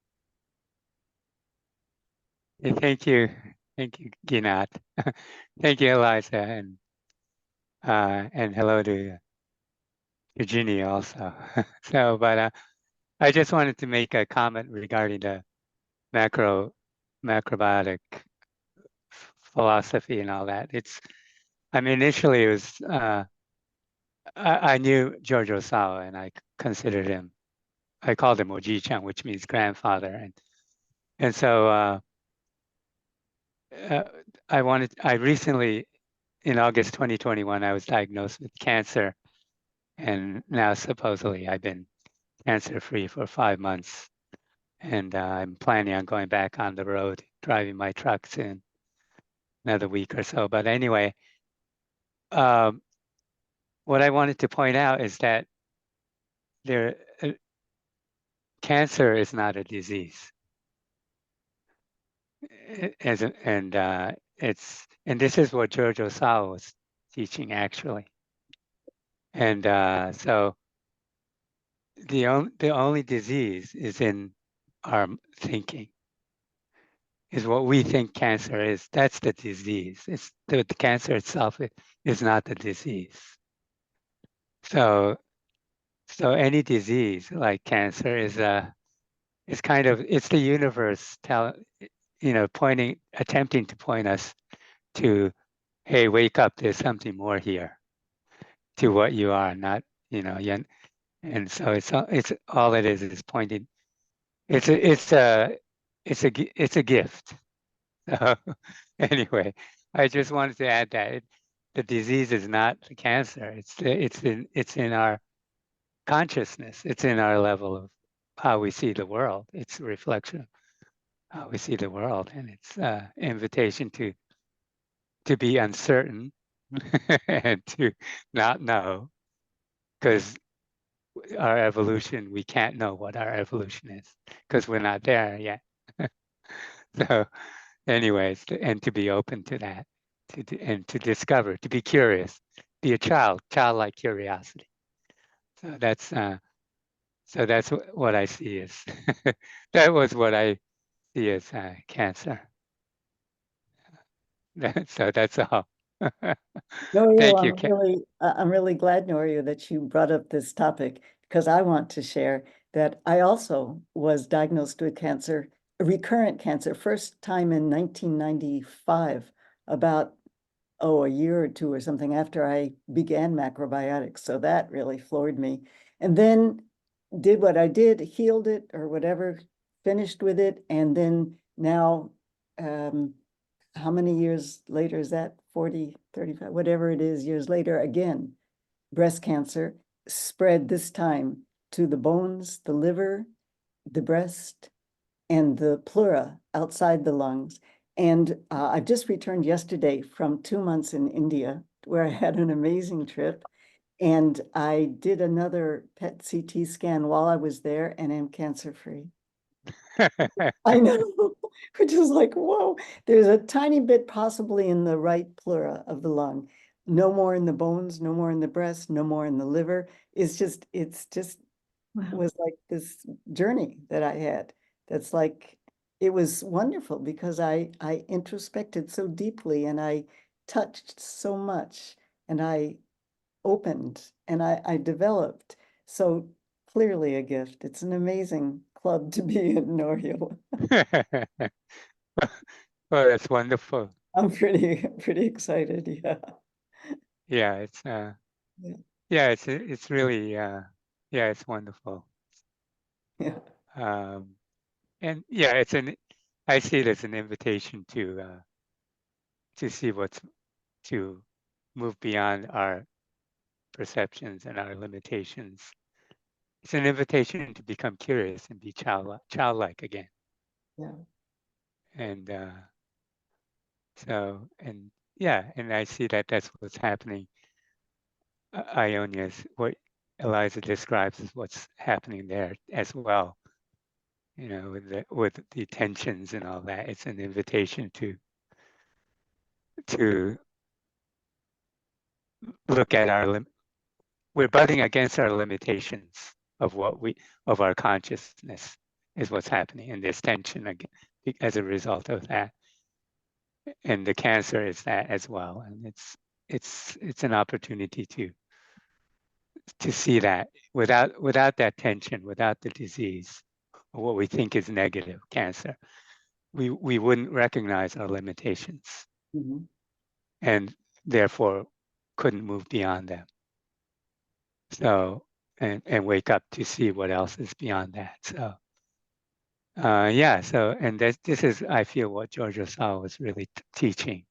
Speaker 4: Thank you. Thank you, Ginat. Thank you, Eliza, and hello to Virginia also. So, but I just wanted to make a comment regarding the macrobiotic philosophy and all that. I mean, initially it was, I knew George Osawa, and I considered him, I called him Oji-chan, which means grandfather. And so I recently, in August 2021, I was diagnosed with cancer, and now supposedly I've been cancer-free for 5 months. And I'm planning on going back on the road, driving my trucks in another week or so. But anyway, what I wanted to point out is that cancer is not a disease. And this is what George Osawa was teaching, actually. And so the only disease is in our thinking, is what we think cancer is. That's the disease. It's the cancer itself is not the disease. So any disease like cancer is kind of, it's the universe attempting to point us to, hey, wake up, there's something more here to what you are, not, and so it's all it is pointing. It's a gift. So anyway, I just wanted to add that the disease is not the cancer. It's in our consciousness. It's in our level of how we see the world. It's a reflection of how we see the world, and it's invitation to be uncertain and to not know, because our evolution, we can't know what our evolution is because we're not there yet. So anyways, and to be open to that, and to discover, to be curious, be a childlike curiosity. So that's what I see as, that was what I see as cancer. So that's all.
Speaker 1: Norio,
Speaker 4: Thank you, Ken.
Speaker 1: I'm really glad, Norio, that you brought up this topic because I want to share that I also was diagnosed with cancer, recurrent cancer, first time in 1995, about a year or two or something after I began macrobiotics. So that really floored me. And then did what I did, healed it or whatever, finished with it, and then now how many years later is that? 40, 35, whatever it is, years later, again, breast cancer spread this time to the bones, the liver, the breast, and the pleura outside the lungs. And I've just returned yesterday from 2 months in India, where I had an amazing trip. And I did another PET CT scan while I was there and am cancer-free. I know, which is like, whoa, there's a tiny bit possibly in the right pleura of the lung. No more in the bones, no more in the breast, no more in the liver. It's just was like this journey that I had. That's like, it was wonderful because I introspected so deeply and I touched so much and I opened and I developed. So clearly a gift. It's an amazing club to be in, Norio.
Speaker 4: Well, that's wonderful.
Speaker 1: I'm pretty excited. Yeah.
Speaker 4: Yeah, it's
Speaker 1: Yeah.
Speaker 4: yeah, it's really yeah, it's wonderful.
Speaker 1: Yeah.
Speaker 4: Um, and yeah, I see it as an invitation to see what's to move beyond our perceptions and our limitations. It's an invitation to become curious and be childlike again.
Speaker 1: Yeah.
Speaker 4: And so, and yeah, and I see that that's what's happening. Ionia is what Eliza describes as what's happening there as well. You know, with the tensions and all that. It's an invitation to look at we're butting against our limitations of of our consciousness is what's happening, and there's tension again as a result of that. And the cancer is that as well, and it's an opportunity to see that without that tension, without the disease, or what we think is negative cancer, we wouldn't recognize our limitations
Speaker 1: Mhm.
Speaker 4: and therefore couldn't move beyond them. So and wake up to see what else is beyond that. So yeah, so and this is I feel what Georgia Saw was really teaching.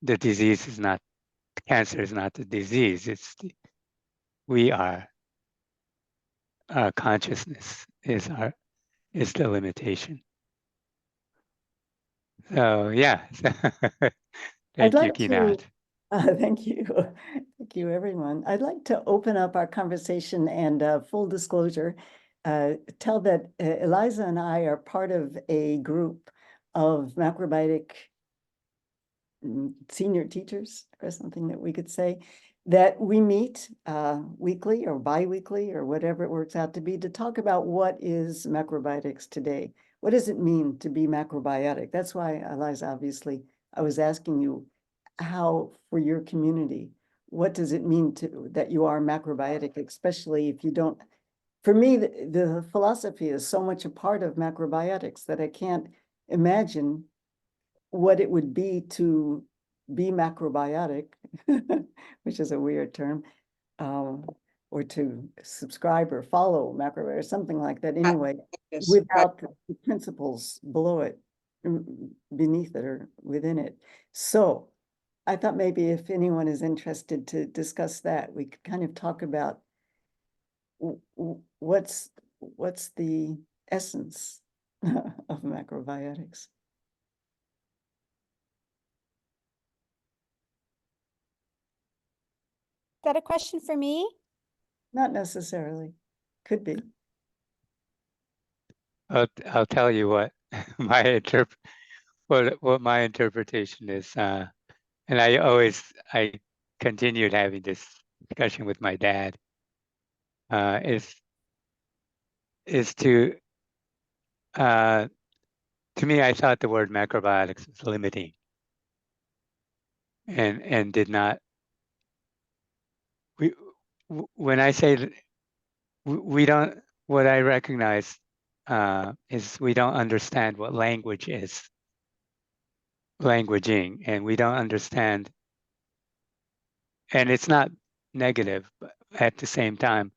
Speaker 4: The disease is not cancer is not the disease. We are our consciousness is the limitation. So yeah.
Speaker 1: I'd
Speaker 4: Thank you,
Speaker 1: like to,
Speaker 4: Kinat.
Speaker 1: thank you. Thank you, everyone. I'd like to open up our conversation and full disclosure, tell that Eliza and I are part of a group of macrobiotic senior teachers or something that we could say, that we meet weekly or bi-weekly or whatever it works out to be to talk about what is macrobiotics today. What does it mean to be macrobiotic? That's why, Eliza, obviously, I was asking you how for your community, what does it mean that you are macrobiotic, especially if you don't, for me, the philosophy is so much a part of macrobiotics that I can't imagine what it would be to be macrobiotic, which is a weird term, or to subscribe or follow macrobiotic or something like that anyway,
Speaker 3: Yes,
Speaker 1: without the principles below it, beneath it or within it. So I thought maybe if anyone is interested to discuss that, we could kind of talk about what's the essence of macrobiotics.
Speaker 2: Is that a question for me?
Speaker 1: Not necessarily. Could be.
Speaker 4: I'll tell you what what my interpretation is, and I continued having this discussion with my dad. Is to me, I thought the word macrobiotics was limiting. and did not. When I say that we don't, what I recognize is we don't understand what language is, languaging, and we don't understand, and it's not negative, but at the same time,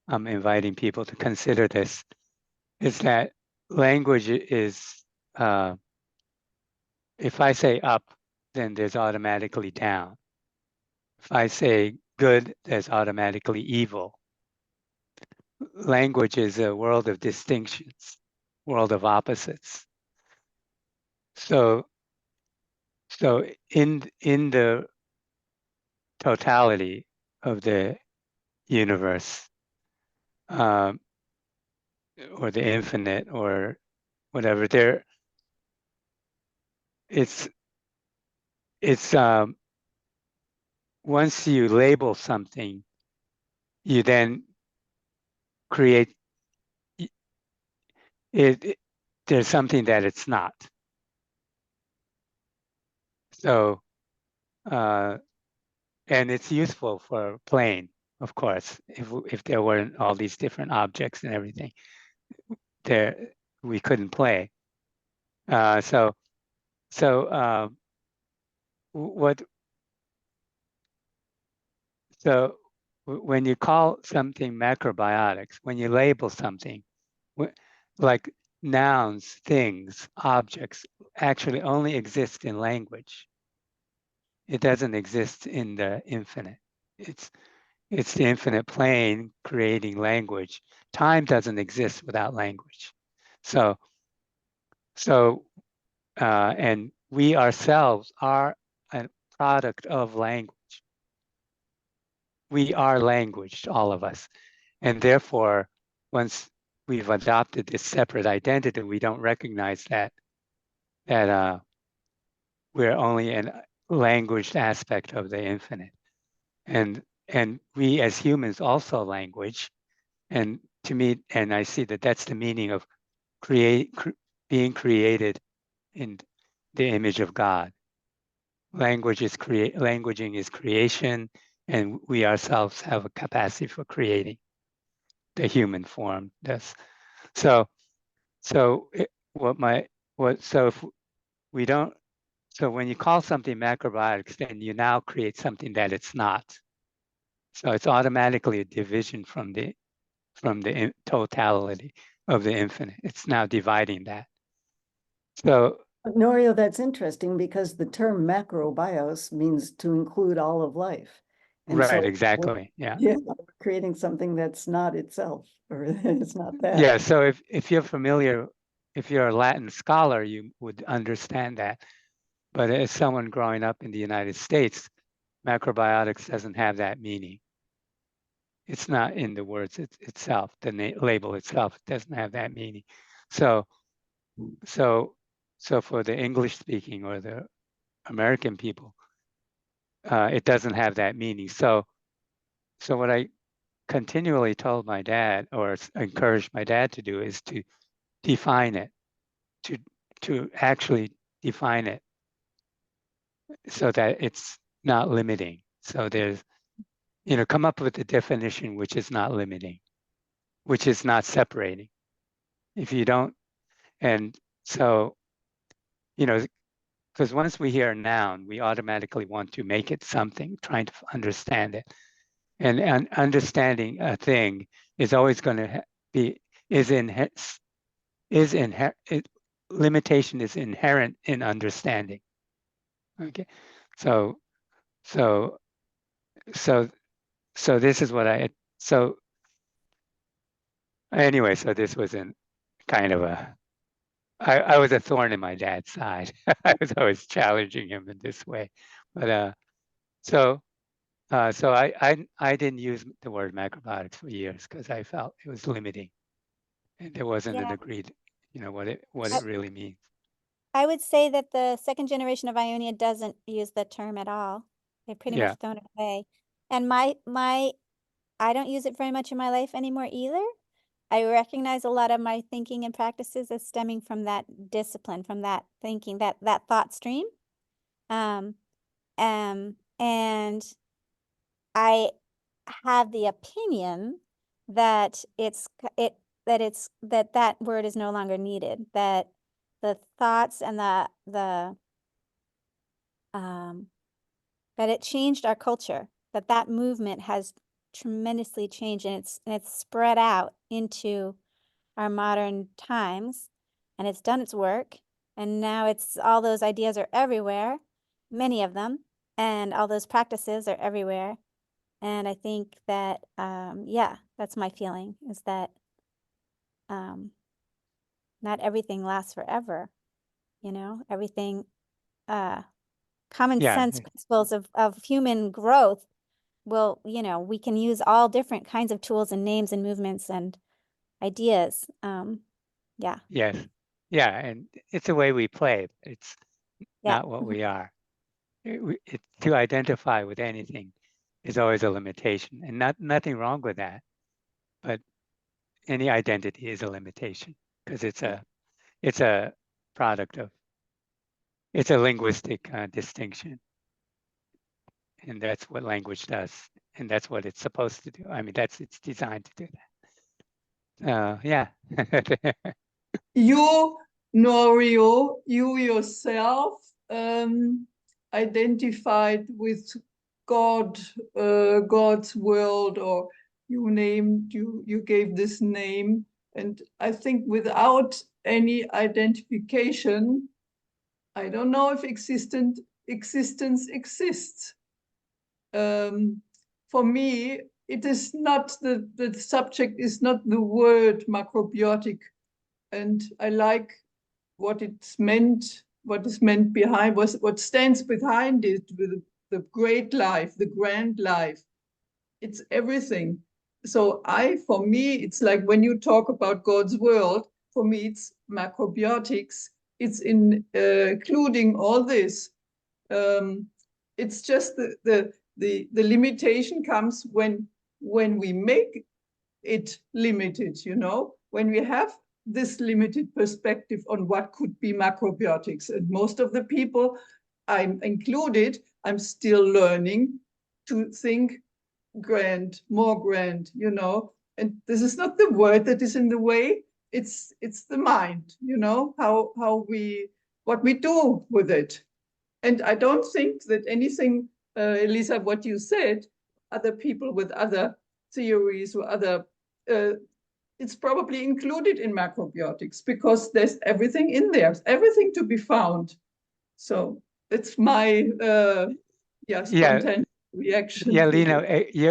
Speaker 4: I'm inviting people to consider this, is that language is, if I say up, then there's automatically down. If I say good, there's automatically evil. Language is a world of distinctions, world of opposites. So in the totality of the universe, or the infinite, or whatever, it's once you label something, you then create there's something that it's not. So and it's useful for playing, of course. If there weren't all these different objects and everything, there we couldn't play. So what? So when you call something macrobiotics, when you label something, like nouns, things, objects, actually only exist in language. It doesn't exist in the infinite. It's the infinite plane creating language. Time doesn't exist without language. So and we ourselves are a product of language. We are language, all of us. And therefore, once we've adopted this separate identity, we don't recognize that we're only a languaged aspect of the infinite. And we as humans also language. And to me, and I see that that's the meaning of being created in the image of God. Languaging is creation, and we ourselves have a capacity for creating the human form. That's so if we don't, so when you call something macrobiotics, then you now create something that it's not. So it's automatically a division from the totality of the infinite. It's now dividing that. So
Speaker 1: Norio, that's interesting because the term macrobios means to include all of life. And
Speaker 4: right,
Speaker 1: so
Speaker 4: exactly. Yeah.
Speaker 1: we're creating something that's not itself, or it's not that.
Speaker 4: Yeah. So if you're familiar, if you're a Latin scholar, you would understand that. But as someone growing up in the United States, macrobiotics doesn't have that meaning. It's not in the words itself, the label itself doesn't have that meaning. So for the English speaking or the American people, it doesn't have that meaning. So what I continually told my dad, or encouraged my dad to do, is to define it, to actually define it so that it's not limiting. So there's, come up with a definition which is not limiting, which is not separating. If you don't, and so, because once we hear a noun, we automatically want to make it something, trying to understand it. And understanding a thing is always going to be, limitation is inherent in understanding. Okay, so this is what anyway, so this was in kind of I was a thorn in my dad's side. I was always challenging him in this way, but so I didn't use the word macrobiotics for years because I felt it was limiting, and there wasn't an
Speaker 2: Yeah.
Speaker 4: agreed, what it really means.
Speaker 2: I would say that the second generation of Ionia doesn't use the term at all. They pretty
Speaker 4: Yeah.
Speaker 2: much thrown it away. And I don't use it very much in my life anymore either. I recognize a lot of my thinking and practices as stemming from that discipline, from that thinking, that thought stream. And I have the opinion that that word is no longer needed, that the thoughts and that it changed our culture, that movement has tremendously changed, and it's spread out into our modern times, and it's done its work, and now it's all those ideas are everywhere, many of them, and all those practices are everywhere. And I think that, yeah, that's my feeling, is that not everything lasts forever, everything, common
Speaker 4: Yeah,
Speaker 2: sense principles of human growth will, we can use all different kinds of tools and names and movements and ideas. Yeah,
Speaker 4: yes. Yeah, and it's the way we play. It's
Speaker 2: yeah,
Speaker 4: not what we are. To identify with anything is always a limitation, and nothing wrong with that. But any identity is a limitation because it's a product of it's a linguistic distinction, and that's what language does, and that's what it's supposed to do. I mean, it's designed to do that. Yeah.
Speaker 8: You, Norio, you yourself identified with God, God's world, or you gave this name. And I think without any identification, I don't know if existence exists. For me, it is not the subject is not the word macrobiotic, and I like what it's meant, what is meant behind, what stands behind it, with the great life, the grand life. It's everything. So for me, it's like when you talk about God's world, for me, it's macrobiotics. It's including all this. It's just the limitation comes when we make it limited, when we have this limited perspective on what could be macrobiotics. And most of the people, I'm included, I'm still learning to think more grand, and this is not the word that is in the way, it's the mind, what we do with it. And I don't think that anything, Eliza, what you said, other people with other theories or other, it's probably included in macrobiotics because there's everything in there, everything to be found. So it's my spontaneous reaction.
Speaker 4: Yeah, Lena,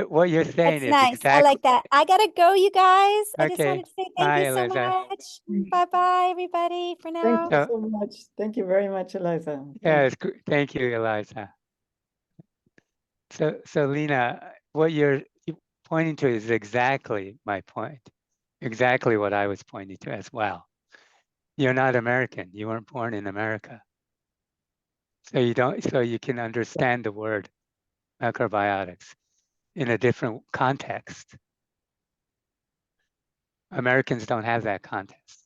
Speaker 4: what you're saying
Speaker 2: that's
Speaker 4: is
Speaker 2: nice. I
Speaker 4: exactly
Speaker 2: like that. I gotta go, you guys. I just
Speaker 4: okay.
Speaker 2: wanted to say thank
Speaker 4: Bye,
Speaker 2: you so
Speaker 4: Eliza.
Speaker 2: much. Bye-bye, everybody, for
Speaker 1: Thank
Speaker 2: now.
Speaker 1: you so much. Thank you very much, Eliza.
Speaker 4: Yeah, thank you, Eliza. So Lena, what you're pointing to is exactly my point, exactly what I was pointing to as well. You're not American. You weren't born in America. So you can understand the word macrobiotics in a different context. Americans don't have that context.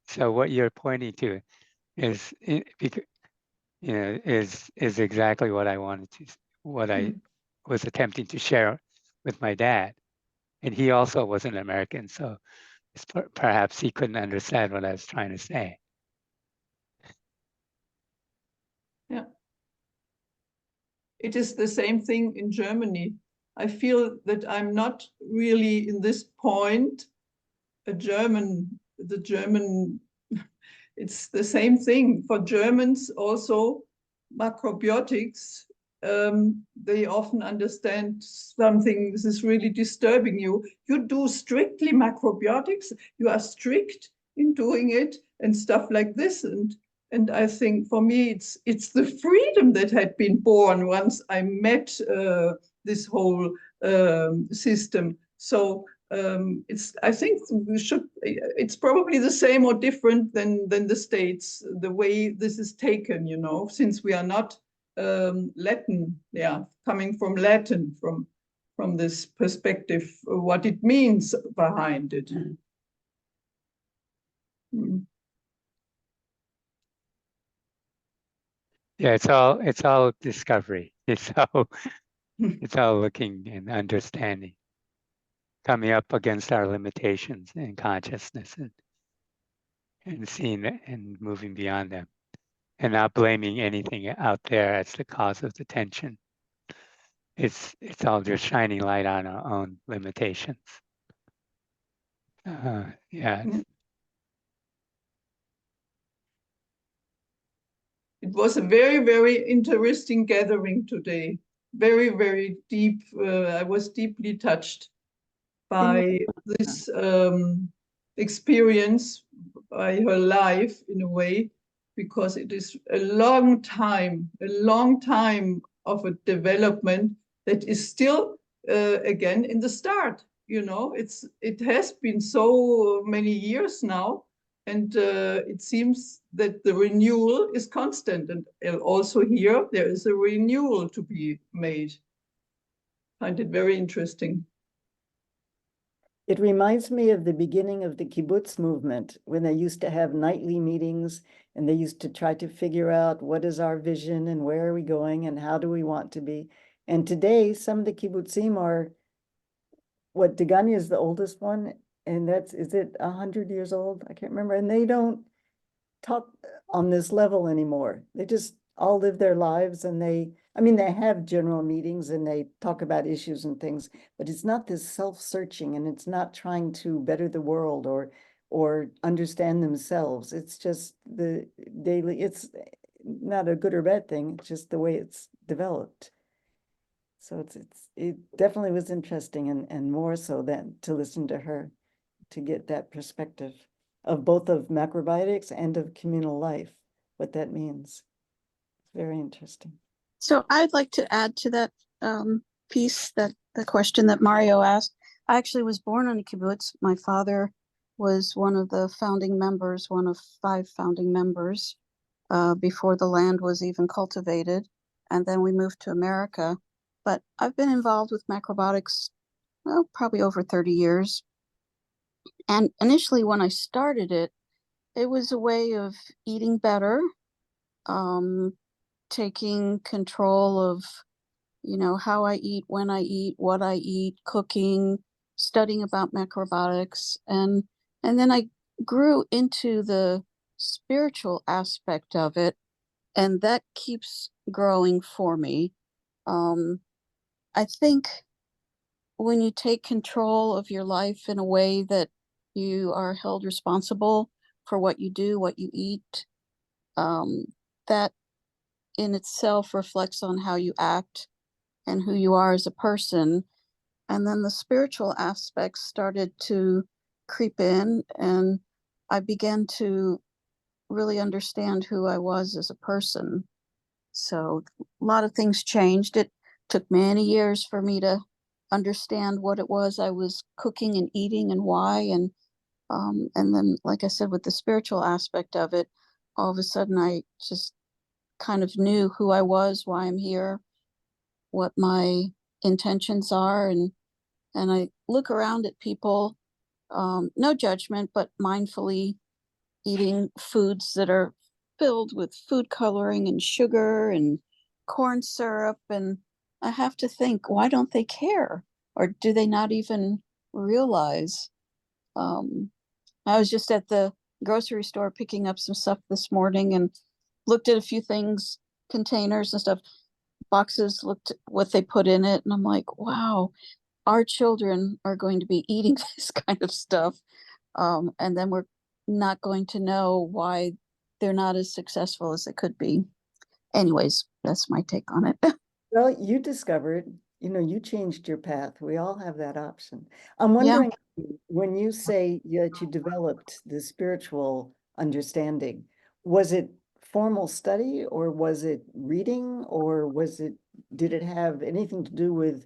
Speaker 4: So what you're pointing to is is exactly what I was attempting to share with my dad, and he also was an American, so perhaps he couldn't understand what I was trying to say.
Speaker 8: Yeah. It is the same thing in Germany. I feel that I'm not really in this point the German, it's the same thing for Germans also. Macrobiotics, they often understand something, this is really disturbing you. You do strictly macrobiotics, you are strict in doing it and stuff like this. And I think for me, it's the freedom that had been born once I met this whole system. So I think it's probably the same or different than the States, the way this is taken, since we are not Latin, coming from Latin, from this perspective, what it means behind it. Mm.
Speaker 4: Yeah, it's all discovery. It's all looking and understanding, coming up against our limitations in consciousness and seeing it and moving beyond them, and not blaming anything out there as the cause of the tension. It's all just shining light on our own limitations. Yeah,
Speaker 1: Yeah.
Speaker 8: It was a very, very interesting gathering today. Very, very deep. I was deeply touched by this experience, by her life in a way, because it is a long time of a development that is still again in the start. You know, it has been so many years now, and it seems that the renewal is constant, and also here there is a renewal to be made. I find it very interesting.
Speaker 1: It reminds me of the beginning of the kibbutz movement, when they used to have nightly meetings and they used to try to figure out what is our vision and where are we going and how do we want to be. And today, some of the kibbutzim are, what, Degania is the oldest one, and is it 100 years old? I can't remember. And they don't talk on this level anymore. They just all live their lives, and they have general meetings and they talk about issues and things, but it's not this self-searching, and it's not trying to better the world or understand themselves. It's just the daily, it's not a good or bad thing, it's just the way it's developed. So it definitely was interesting, and more so than to listen to her, to get that perspective of both of macrobiotics and of communal life, what that means. Very interesting.
Speaker 9: So I'd like to add to that piece, that the question that Mario asked. I actually was born on a kibbutz. My father was one of the founding members, one of 5 founding members before the land was even cultivated. And then we moved to America. But I've been involved with macrobiotics, well, probably over 30 years. And initially when I started it, it was a way of eating better, taking control of, how I eat, when I eat, what I eat, cooking, studying about macrobiotics. And then I grew into the spiritual aspect of it, and that keeps growing for me. I think when you take control of your life in a way that you are held responsible for what you do, what you eat, that in itself reflects on how you act and who you are as a person. And then the spiritual aspects started to creep in, and I began to really understand who I was as a person. So a lot of things changed. It took many years for me to understand what it was I was cooking and eating and why. And then, like I said, with the spiritual aspect of it, all of a sudden I just kind of knew who I was, why I'm here, what my intentions are. And I look around at people, no judgment, but mindfully eating foods that are filled with food coloring and sugar and corn syrup. And I have to think, why don't they care? Or do they not even realize? I was just at the grocery store picking up some stuff this morning and looked at a few things, containers and stuff, boxes, looked at what they put in it. And I'm like, wow, our children are going to be eating this kind of stuff. And then we're not going to know why they're not as successful as they could be. Anyways, that's my take on it.
Speaker 1: Well, you discovered, you changed your path. We all have that option. I'm wondering, when you say that you developed the spiritual understanding, was it formal study, or was it reading, or did it have anything to do with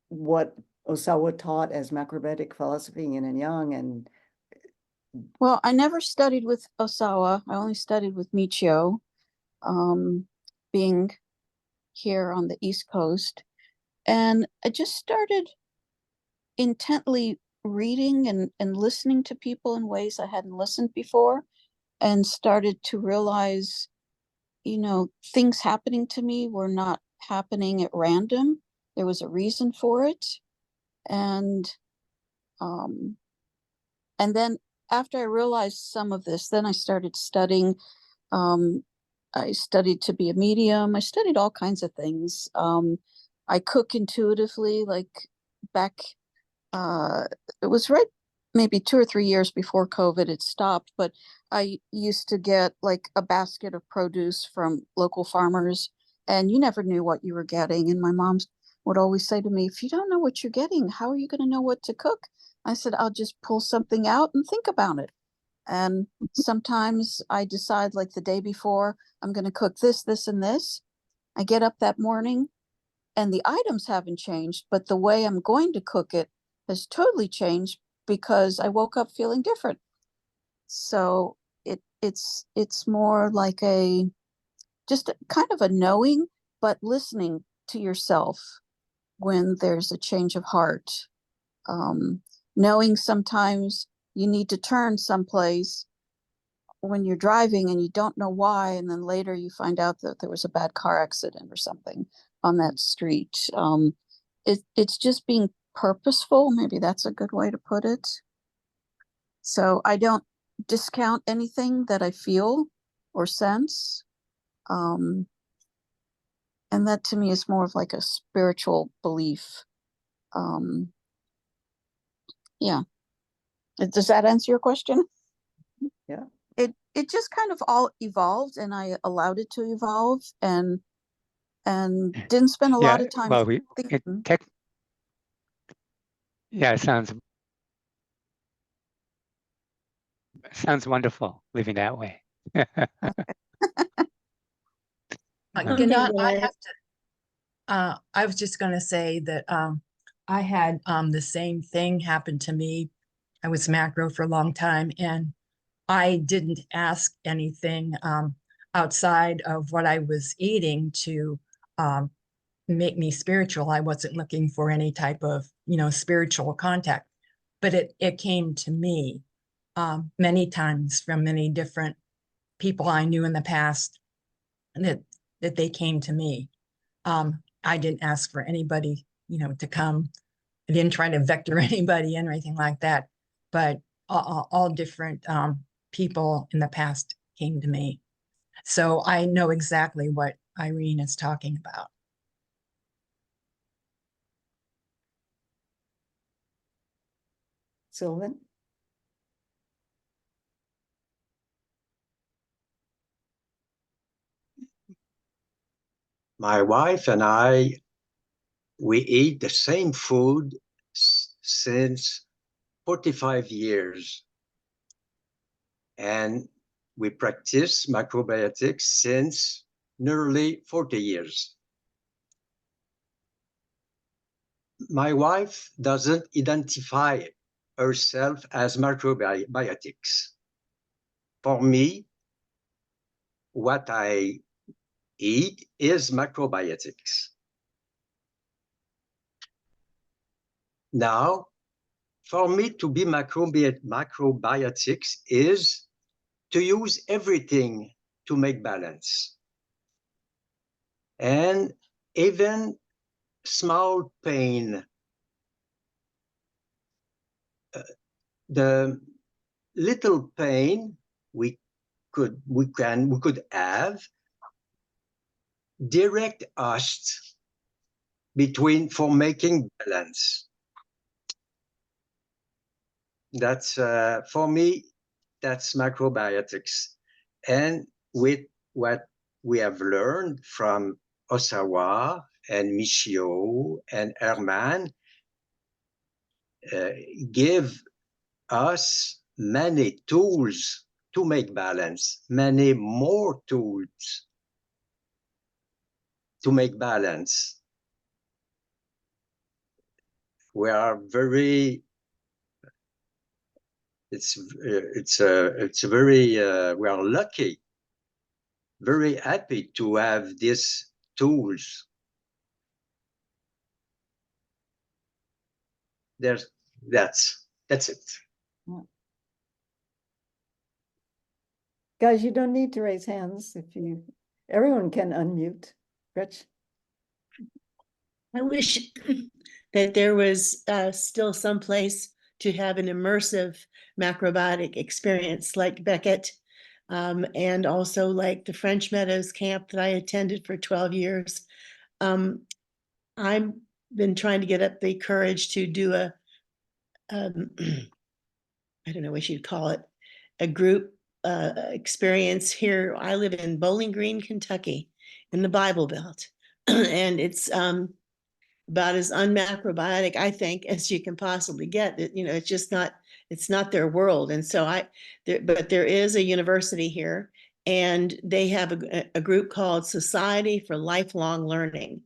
Speaker 1: what Osawa taught as macrobiotic philosophy, yin and yang? And
Speaker 9: Well, I never studied with Osawa. I only studied with Michio, being here on the East Coast. And I just started intently reading and listening to people in ways I hadn't listened before, and started to realize, things happening to me were not happening at random. There was a reason for it. And then after I realized some of this, then I started studying. I studied to be a medium. I studied all kinds of things. I cook intuitively, like back, it was right maybe 2 or 3 years before COVID had stopped, but I used to get like a basket of produce from local farmers, and you never knew what you were getting. And my mom would always say to me, if you don't know what you're getting, how are you going to know what to cook? I said, I'll just pull something out and think about it. And sometimes I decide, like the day before, I'm going to cook this, this, and this. I get up that morning and the items haven't changed, but the way I'm going to cook it has totally changed because I woke up feeling different. So it's more like just kind of a knowing, but listening to yourself when there's a change of heart. Knowing sometimes you need to turn someplace when you're driving and you don't know why, and then later you find out that there was a bad car accident or something on that street. It's just being purposeful. Maybe that's a good way to put it. So I don't discount anything that I feel or sense. And that to me is more of like a spiritual belief. Yeah. Does that answer your question?
Speaker 1: Yeah.
Speaker 9: It just kind of all evolved, and I allowed it to evolve, and didn't spend a lot
Speaker 4: Yeah,
Speaker 9: of time
Speaker 4: well,
Speaker 9: thinking.
Speaker 4: it sounds wonderful living that way.
Speaker 10: You know, I
Speaker 5: Well,
Speaker 10: have to, I was just gonna say that I had the same thing happen to me. I was macro for a long time, and I didn't ask anything outside of what I was eating to um, make me spiritual. I wasn't looking for any type of, spiritual contact, but it came to me many times from many different people I knew in the past that they came to me. I didn't ask for anybody, to come. I didn't try to vector anybody in or anything like that, but all different people in the past came to me. So I know exactly what Irene is talking about.
Speaker 1: Sylvan?
Speaker 11: My wife and I, we eat the same food since 45 years. And we practice macrobiotics since nearly 40 years. My wife doesn't identify herself as macrobiotics. For me, what I eat is macrobiotics. Now, for me to be macrobiotics is to use everything to make balance. And even small pain, the little pain we could have direct us for making balance. That's for me, that's macrobiotics. And with what we have learned from Osawa and Michio and Herman, give us many tools to make balance, many more tools to make balance. We are very, it's very, we are lucky, very happy to have these tools. That's it.
Speaker 1: Guys, you don't need to raise hands if you Everyone can unmute. Gretch?
Speaker 7: I wish that there was still some place to have an immersive macrobiotic experience like Beckett, and also like the French Meadows camp that I attended for 12 years. I've been trying to get up the courage to do a, I don't know what you'd call it, a group experience here. I live in Bowling Green, Kentucky, in the Bible Belt, and it's about as unmacrobiotic, I think, as you can possibly get. You know, it's just not, it's not their world. And so but there is a university here, and they have a group called Society for Lifelong Learning.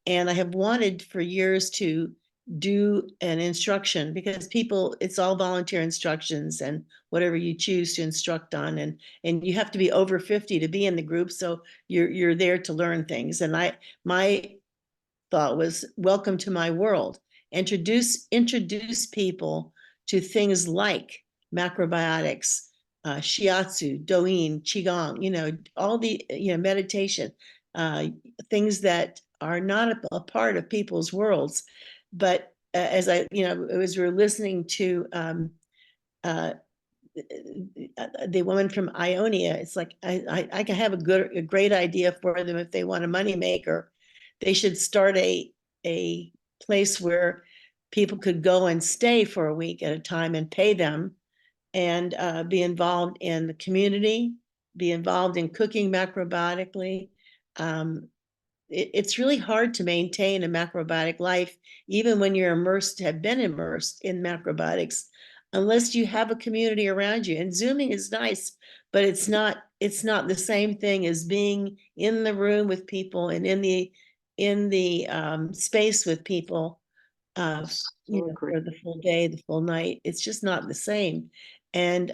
Speaker 7: And I have wanted for years to do an instruction, because people, it's all volunteer instructions and whatever you choose to instruct on. And you have to be over 50 to be in the group. So you're there to learn things. And my thought was, welcome to my world. Introduce people to things like macrobiotics, shiatsu, doin, qigong, you know, all the, you know, meditation, things that are not a part of people's worlds. But as I, you know, as we were listening to the woman from Ionia, it's like I can have a great idea for them if they want a moneymaker. They should start a place where people could go and stay for a week at a time and pay them, and be involved in the community, be involved in cooking macrobiotically. It's really hard to maintain a macrobiotic life, even when you're immersed, have been immersed in macrobiotics, unless you have a community around you. And Zooming is nice, but it's not the same thing as being in the room with people and in the space with people, you know, for the full day, the full night. It's just not the same. And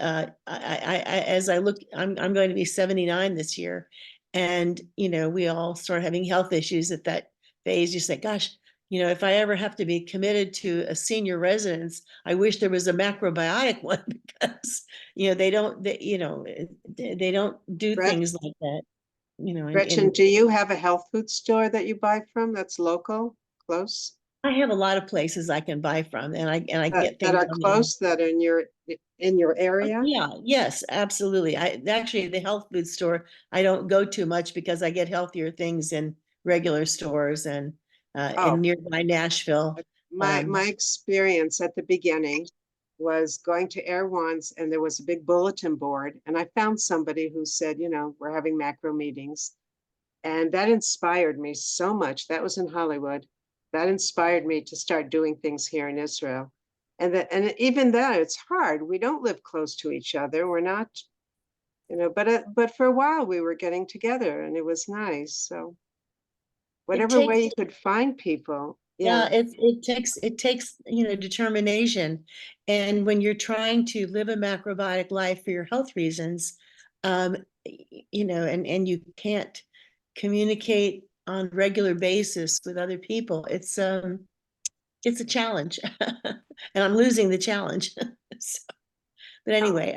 Speaker 7: as I look, I'm going to be 79 this year. And, you know, we all start having health issues at that phase. You say, gosh, you know, if I ever have to be committed to a senior residence, I wish there was a macrobiotic one, because, you know, they don't do things like that, you know.
Speaker 3: Gretchen, do you have a health food store that you buy from that's local, close?
Speaker 7: I have a lot of places I can buy from, and I get
Speaker 3: That
Speaker 7: things
Speaker 3: are
Speaker 7: on the
Speaker 3: close, that are in your area?
Speaker 7: Yeah, yes, absolutely. Actually, the health food store, I don't go to much, because I get healthier things in regular stores and
Speaker 3: Oh.
Speaker 7: in nearby Nashville.
Speaker 3: My experience at the beginning was going to Erewhon's, and there was a big bulletin board, and I found somebody who said, you know, we're having macro meetings. And that inspired me so much. That was in Hollywood. That inspired me to start doing things here in Israel. And even then, it's hard. We don't live close to each other. We're not, you know, but for a while we were getting together, and it was nice. So whatever way you could find people.
Speaker 7: Yeah, it takes, you know, determination. And when you're trying to live a macrobiotic life for your health reasons, you know, and you can't communicate on a regular basis with other people, it's a challenge. And I'm losing the challenge. So, but anyway,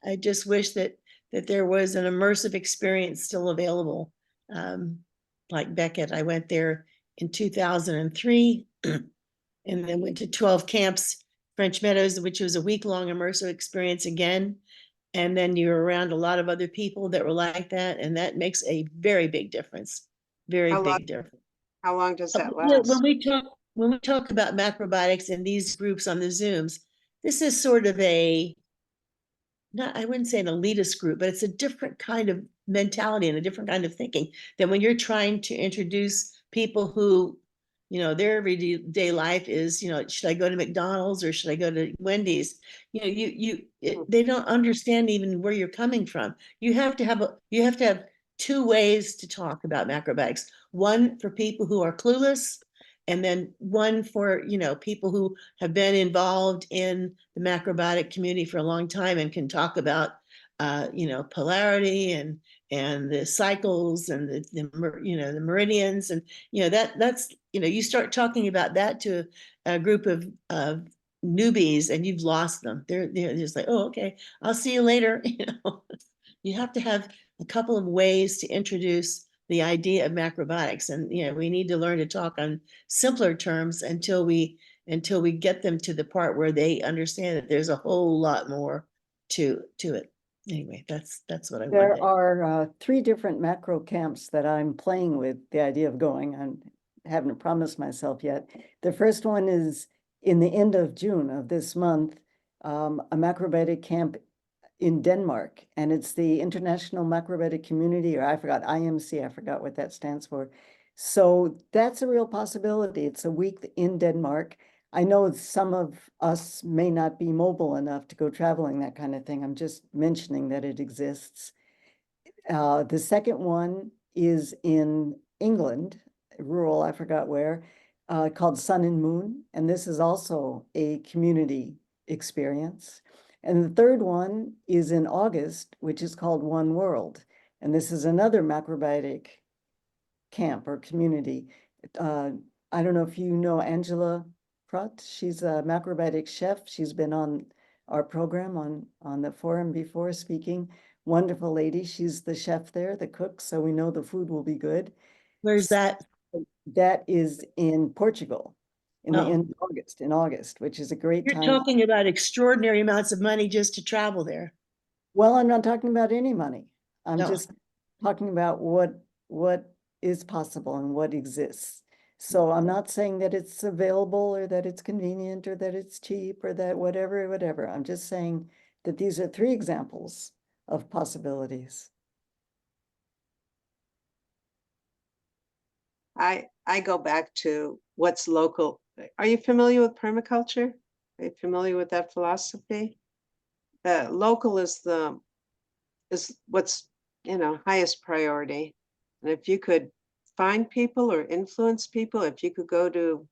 Speaker 7: I just wish that there was an immersive experience still available. Like Beckett, I went there in 2003, and then went to 12 camps, French Meadows, which was a week-long immersive experience again. And then you're around a lot of other people that were like that, and that makes a very big difference. Very big difference.
Speaker 3: How long does that
Speaker 7: You know,
Speaker 3: last?
Speaker 7: when we talk about macrobiotics in these groups on the Zooms, this is sort of I wouldn't say an elitist group, but it's a different kind of mentality and a different kind of thinking than when you're trying to introduce people who, you know, their everyday life is, you know, should I go to McDonald's or should I go to Wendy's? You know, they don't understand even where you're coming from. You have to have two ways to talk about macrobiotics. One for people who are clueless, and then one for, you know, people who have been involved in the macrobiotic community for a long time and can talk about, you know, polarity and the cycles and the you know, the meridians, and, you know, that's, you know, you start talking about that to a group of newbies and you've lost them. They're just like, oh, okay, I'll see you later. You know, you have to have a couple of ways to introduce the idea of macrobiotics. And, we need to learn to talk on simpler terms until we get them to the part where they understand that there's a whole lot more to it. Anyway, that's what I wanted.
Speaker 1: There are 3 different macro camps that I'm playing with the idea of going. I haven't promised myself yet. The first one is in the end of June of this month, a macrobiotic camp in Denmark, and it's the International Macrobiotic Community, or I forgot, IMC, I forgot what that stands for. So that's a real possibility. It's a week in Denmark. I know some of us may not be mobile enough to go traveling, that kind of thing. I'm just mentioning that it exists. The second one is in England, rural, I forgot where, called Sun and Moon. And this is also a community experience. And the third one is in August, which is called One World. And this is another macrobiotic camp or community. I don't know if you know Angela Pratt. She's a macrobiotic chef. She's been on our program on the forum before speaking. Wonderful lady. She's the chef there, the cook, so we know the food will be good.
Speaker 7: Where's that?
Speaker 1: That is in Portugal in the
Speaker 7: Oh.
Speaker 1: end of August, which is a great
Speaker 7: You're
Speaker 1: time.
Speaker 7: talking about extraordinary amounts of money just to travel there.
Speaker 1: Well, I'm not talking about any money. I'm
Speaker 7: No.
Speaker 1: just talking about what is possible and what exists. So I'm not saying that it's available or that it's convenient or that it's cheap or that whatever. I'm just saying that these are 3 examples of possibilities.
Speaker 3: I go back to what's local. Are you familiar with permaculture? Are you familiar with that philosophy? Local is what's, highest priority. And if you could find people or influence people, if you could go to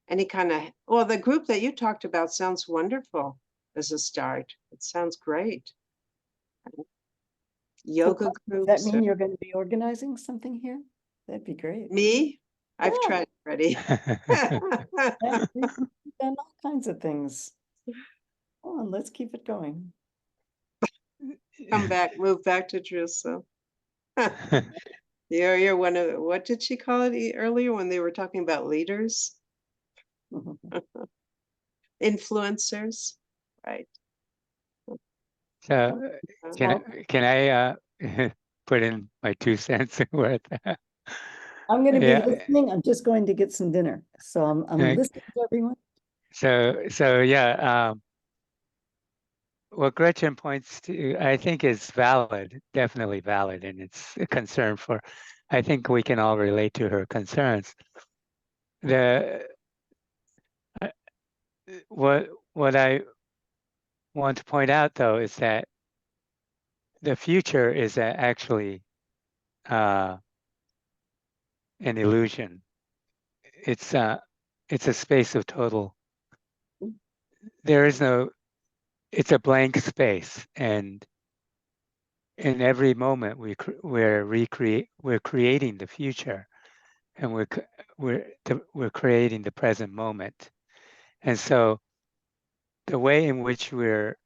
Speaker 3: any kind of, well, the group that you talked about sounds wonderful as a start. It sounds great. Yoga
Speaker 1: So
Speaker 3: groups.
Speaker 1: does that mean you're going to be organizing something here? That'd be great.
Speaker 3: Me? I've
Speaker 1: Yeah.
Speaker 3: tried already.
Speaker 1: Yeah, we've done all kinds of things. Come on, let's keep it going.
Speaker 3: Move back to Jerusalem. You're one of, what did she call it earlier when they were talking about leaders? Influencers, right?
Speaker 4: So can I put in my 2 cents worth?
Speaker 1: I'm going to be
Speaker 4: Yeah.
Speaker 1: listening. I'm just going to get some dinner. So I'm
Speaker 4: Okay.
Speaker 1: listening to everyone.
Speaker 4: So yeah, what Gretchen points to, I think, is valid, definitely valid, and it's a concern for, I think we can all relate to her concerns. What I want to point out, though, is that the future is actually an illusion. It's a space of total. There is no. It's a blank space, and in every moment we're creating the future, and we're creating the present moment. And so the way in which we're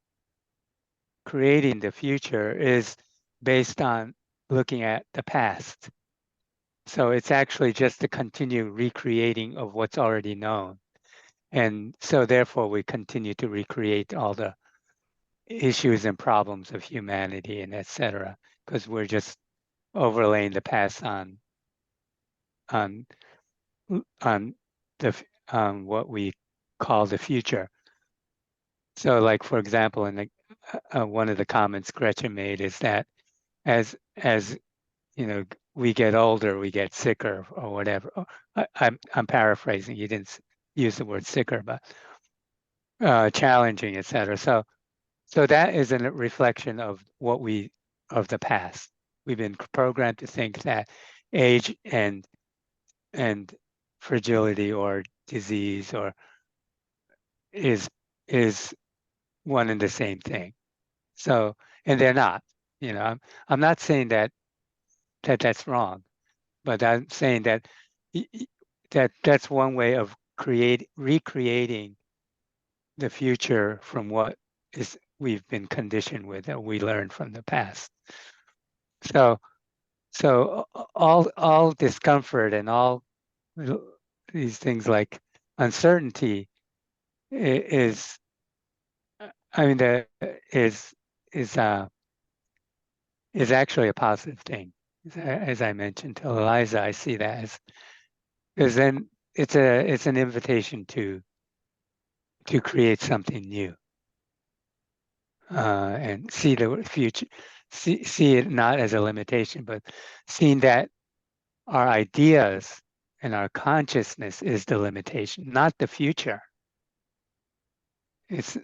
Speaker 4: creating the future is based on looking at the past. So it's actually just a continued recreating of what's already known. And so therefore we continue to recreate all the issues and problems of humanity and etc. because we're just overlaying the past on what we call the future. So, like for example, in one of the comments Gretchen made is that as we get older, we get sicker or whatever. I'm paraphrasing. You didn't use the word sicker, but challenging, etc. So that is a reflection of of the past. We've been programmed to think that age and fragility or disease or is one and the same thing. So, and they're not. I'm not saying that's wrong, but I'm saying that that's one way of recreating the future from what we've been conditioned with, that we learned from the past. So all discomfort and all these things like uncertainty is, I mean, is actually a positive thing. As I mentioned to Eliza, I see that as, because then it's an invitation to create something new, and see the future, see it not as a limitation, but seeing that our ideas and our consciousness is the limitation, not the future. It's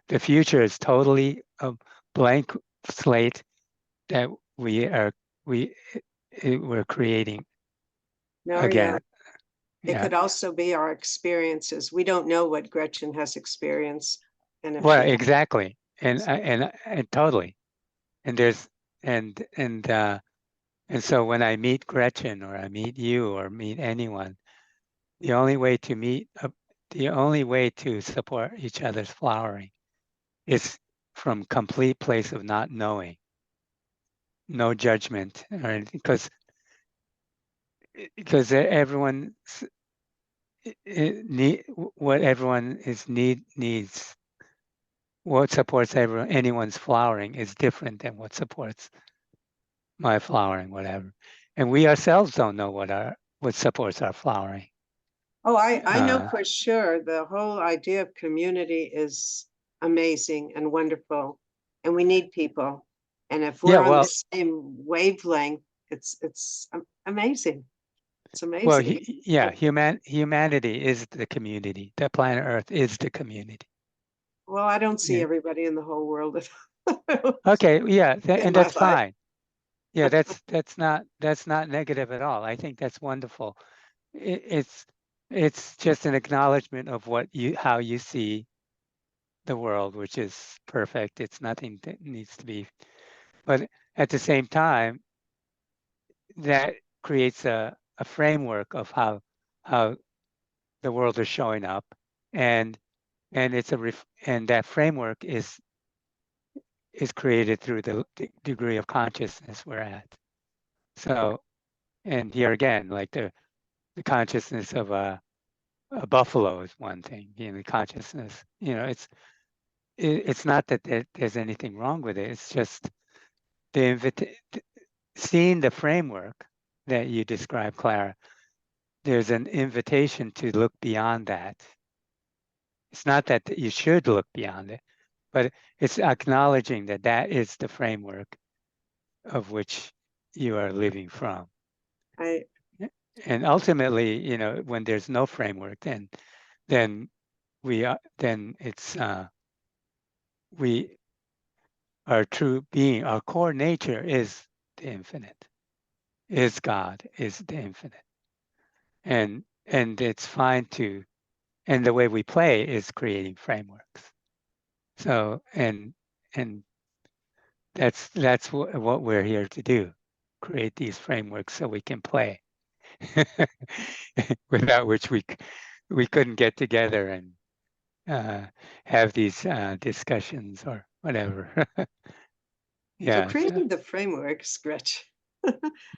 Speaker 4: the future is totally a blank slate that we're creating
Speaker 3: No,
Speaker 4: again.
Speaker 3: yeah. It could also be our experiences. We don't know what Gretchen has experienced. And if
Speaker 4: Well,
Speaker 3: we have-
Speaker 4: exactly, and totally, and there's and so when I meet Gretchen or I meet you or meet anyone, the only way to support each other's flowering is from complete place of not knowing, no judgment or anything, because everyone what everyone needs, what supports anyone's flowering is different than what supports my flowering, whatever. And we ourselves don't know what supports our flowering.
Speaker 3: Oh, I know for sure. The whole idea of community is amazing and wonderful, and we need people. And if we're on the same wavelength, it's amazing. It's
Speaker 4: Well,
Speaker 3: amazing.
Speaker 4: humanity is the community. The planet Earth is the community.
Speaker 3: Well, I don't see
Speaker 4: Yeah.
Speaker 3: everybody in the whole world.
Speaker 4: Okay, yeah, and
Speaker 3: my
Speaker 4: that's
Speaker 3: life.
Speaker 4: fine. Yeah, that's not negative at all. I think that's wonderful. It's just an acknowledgement of how you see the world, which is perfect. It's nothing that needs to be, but at the same time, that creates a framework of how the world is showing up, and it's and that framework is created through the degree of consciousness we're at. So, and here again, like the consciousness of a buffalo is one thing. The consciousness, it's not that there's anything wrong with it. It's just seeing the framework that you described, Clara. There's an invitation to look beyond that. It's not that you should look beyond it, but it's acknowledging that that is the framework of which you are living from. And ultimately, when there's no framework, then it's our true being, our core nature is the infinite, is God, is the infinite. And it's fine and the way we play is creating frameworks. So, and that's what we're here to do, create these frameworks so we can play, without which we couldn't get together and have these discussions or whatever.
Speaker 3: So creating the frameworks, Gretchen.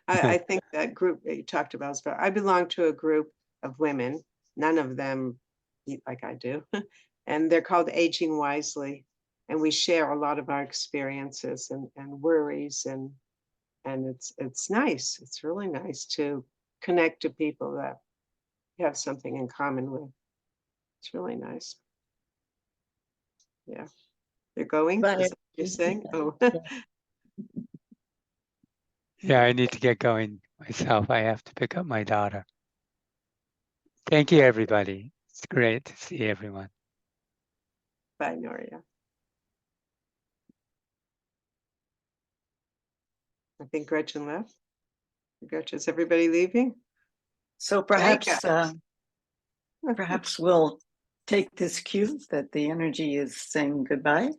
Speaker 3: I think that group that you talked about is about, I belong to a group of women, none of them eat like I do, and they're called Aging Wisely. And we share a lot of our experiences and worries, and it's nice. It's really nice to connect to people that you have something in common with. It's really nice. Yeah. They're going? Is that what you're saying? Oh.
Speaker 4: Yeah, I need to get going myself. I have to pick up my daughter. Thank you, everybody. It's great to see everyone.
Speaker 3: Bye, Noria. I think Gretchen left. Gretchen, is everybody leaving?
Speaker 1: So perhaps we'll take this cue that the energy is saying goodbye.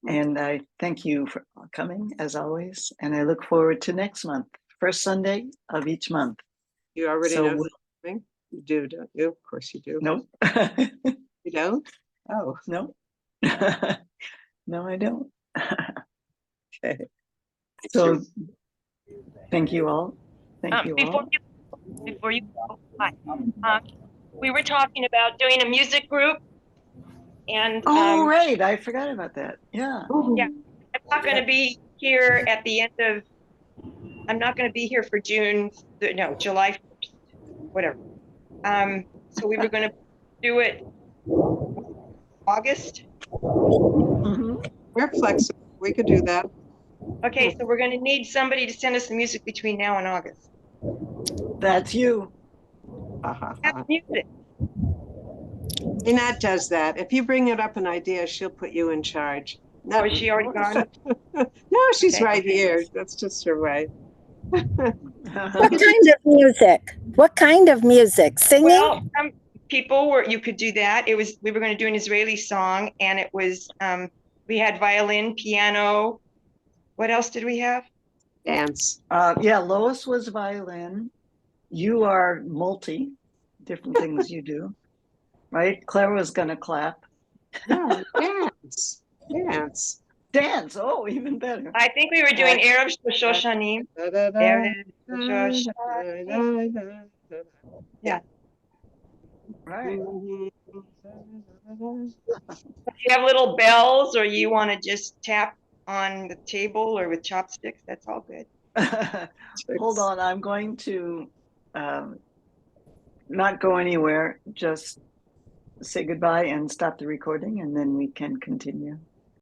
Speaker 1: And I thank you for coming as always. And I look forward to next month, first Sunday of each month.
Speaker 3: You already know something? You do, don't you? Of course you do.
Speaker 1: Nope.
Speaker 3: You don't? Oh.
Speaker 1: No. No, I don't. Okay. So, thank you all. Thank you
Speaker 12: Before
Speaker 1: all.
Speaker 12: you go, hi. We were talking about doing a music group, and
Speaker 1: Oh, right. I forgot about that. Yeah.
Speaker 12: yeah, I'm not going to be here at the end of. I'm not going to be here for July 1st, whatever. So we were going to do it August.
Speaker 1: Mhm.
Speaker 3: We're flexible. We could do that.
Speaker 12: Okay, so we're going to need somebody to send us the music between now and August.
Speaker 1: That's you.
Speaker 12: That's music.
Speaker 3: Jeanette does that. If you bring it up an idea, she'll put you in charge. No,
Speaker 12: Oh, is she already gone?
Speaker 3: no, she's
Speaker 12: Okay.
Speaker 3: right here. That's just her way.
Speaker 13: What kind of music? What kind of music? Singing?
Speaker 12: Well, some people were. You could do that. We were going to do an Israeli song, and it was. We had violin, piano. What else did we have?
Speaker 3: Dance.
Speaker 1: Yeah, Lois was violin. You are multi, different things you do, right? Claire was gonna clap.
Speaker 3: No, dance. Dance.
Speaker 1: Dance. Oh, even better.
Speaker 12: I think we were doing Erev Shoshanim. Erev Shoshanim. Yeah.
Speaker 1: Right.
Speaker 12: Do you have little bells, or you want to just tap on the table or with chopsticks? That's all good.
Speaker 1: Hold on, I'm going to not go anywhere, just say goodbye and stop the recording, and then we can continue.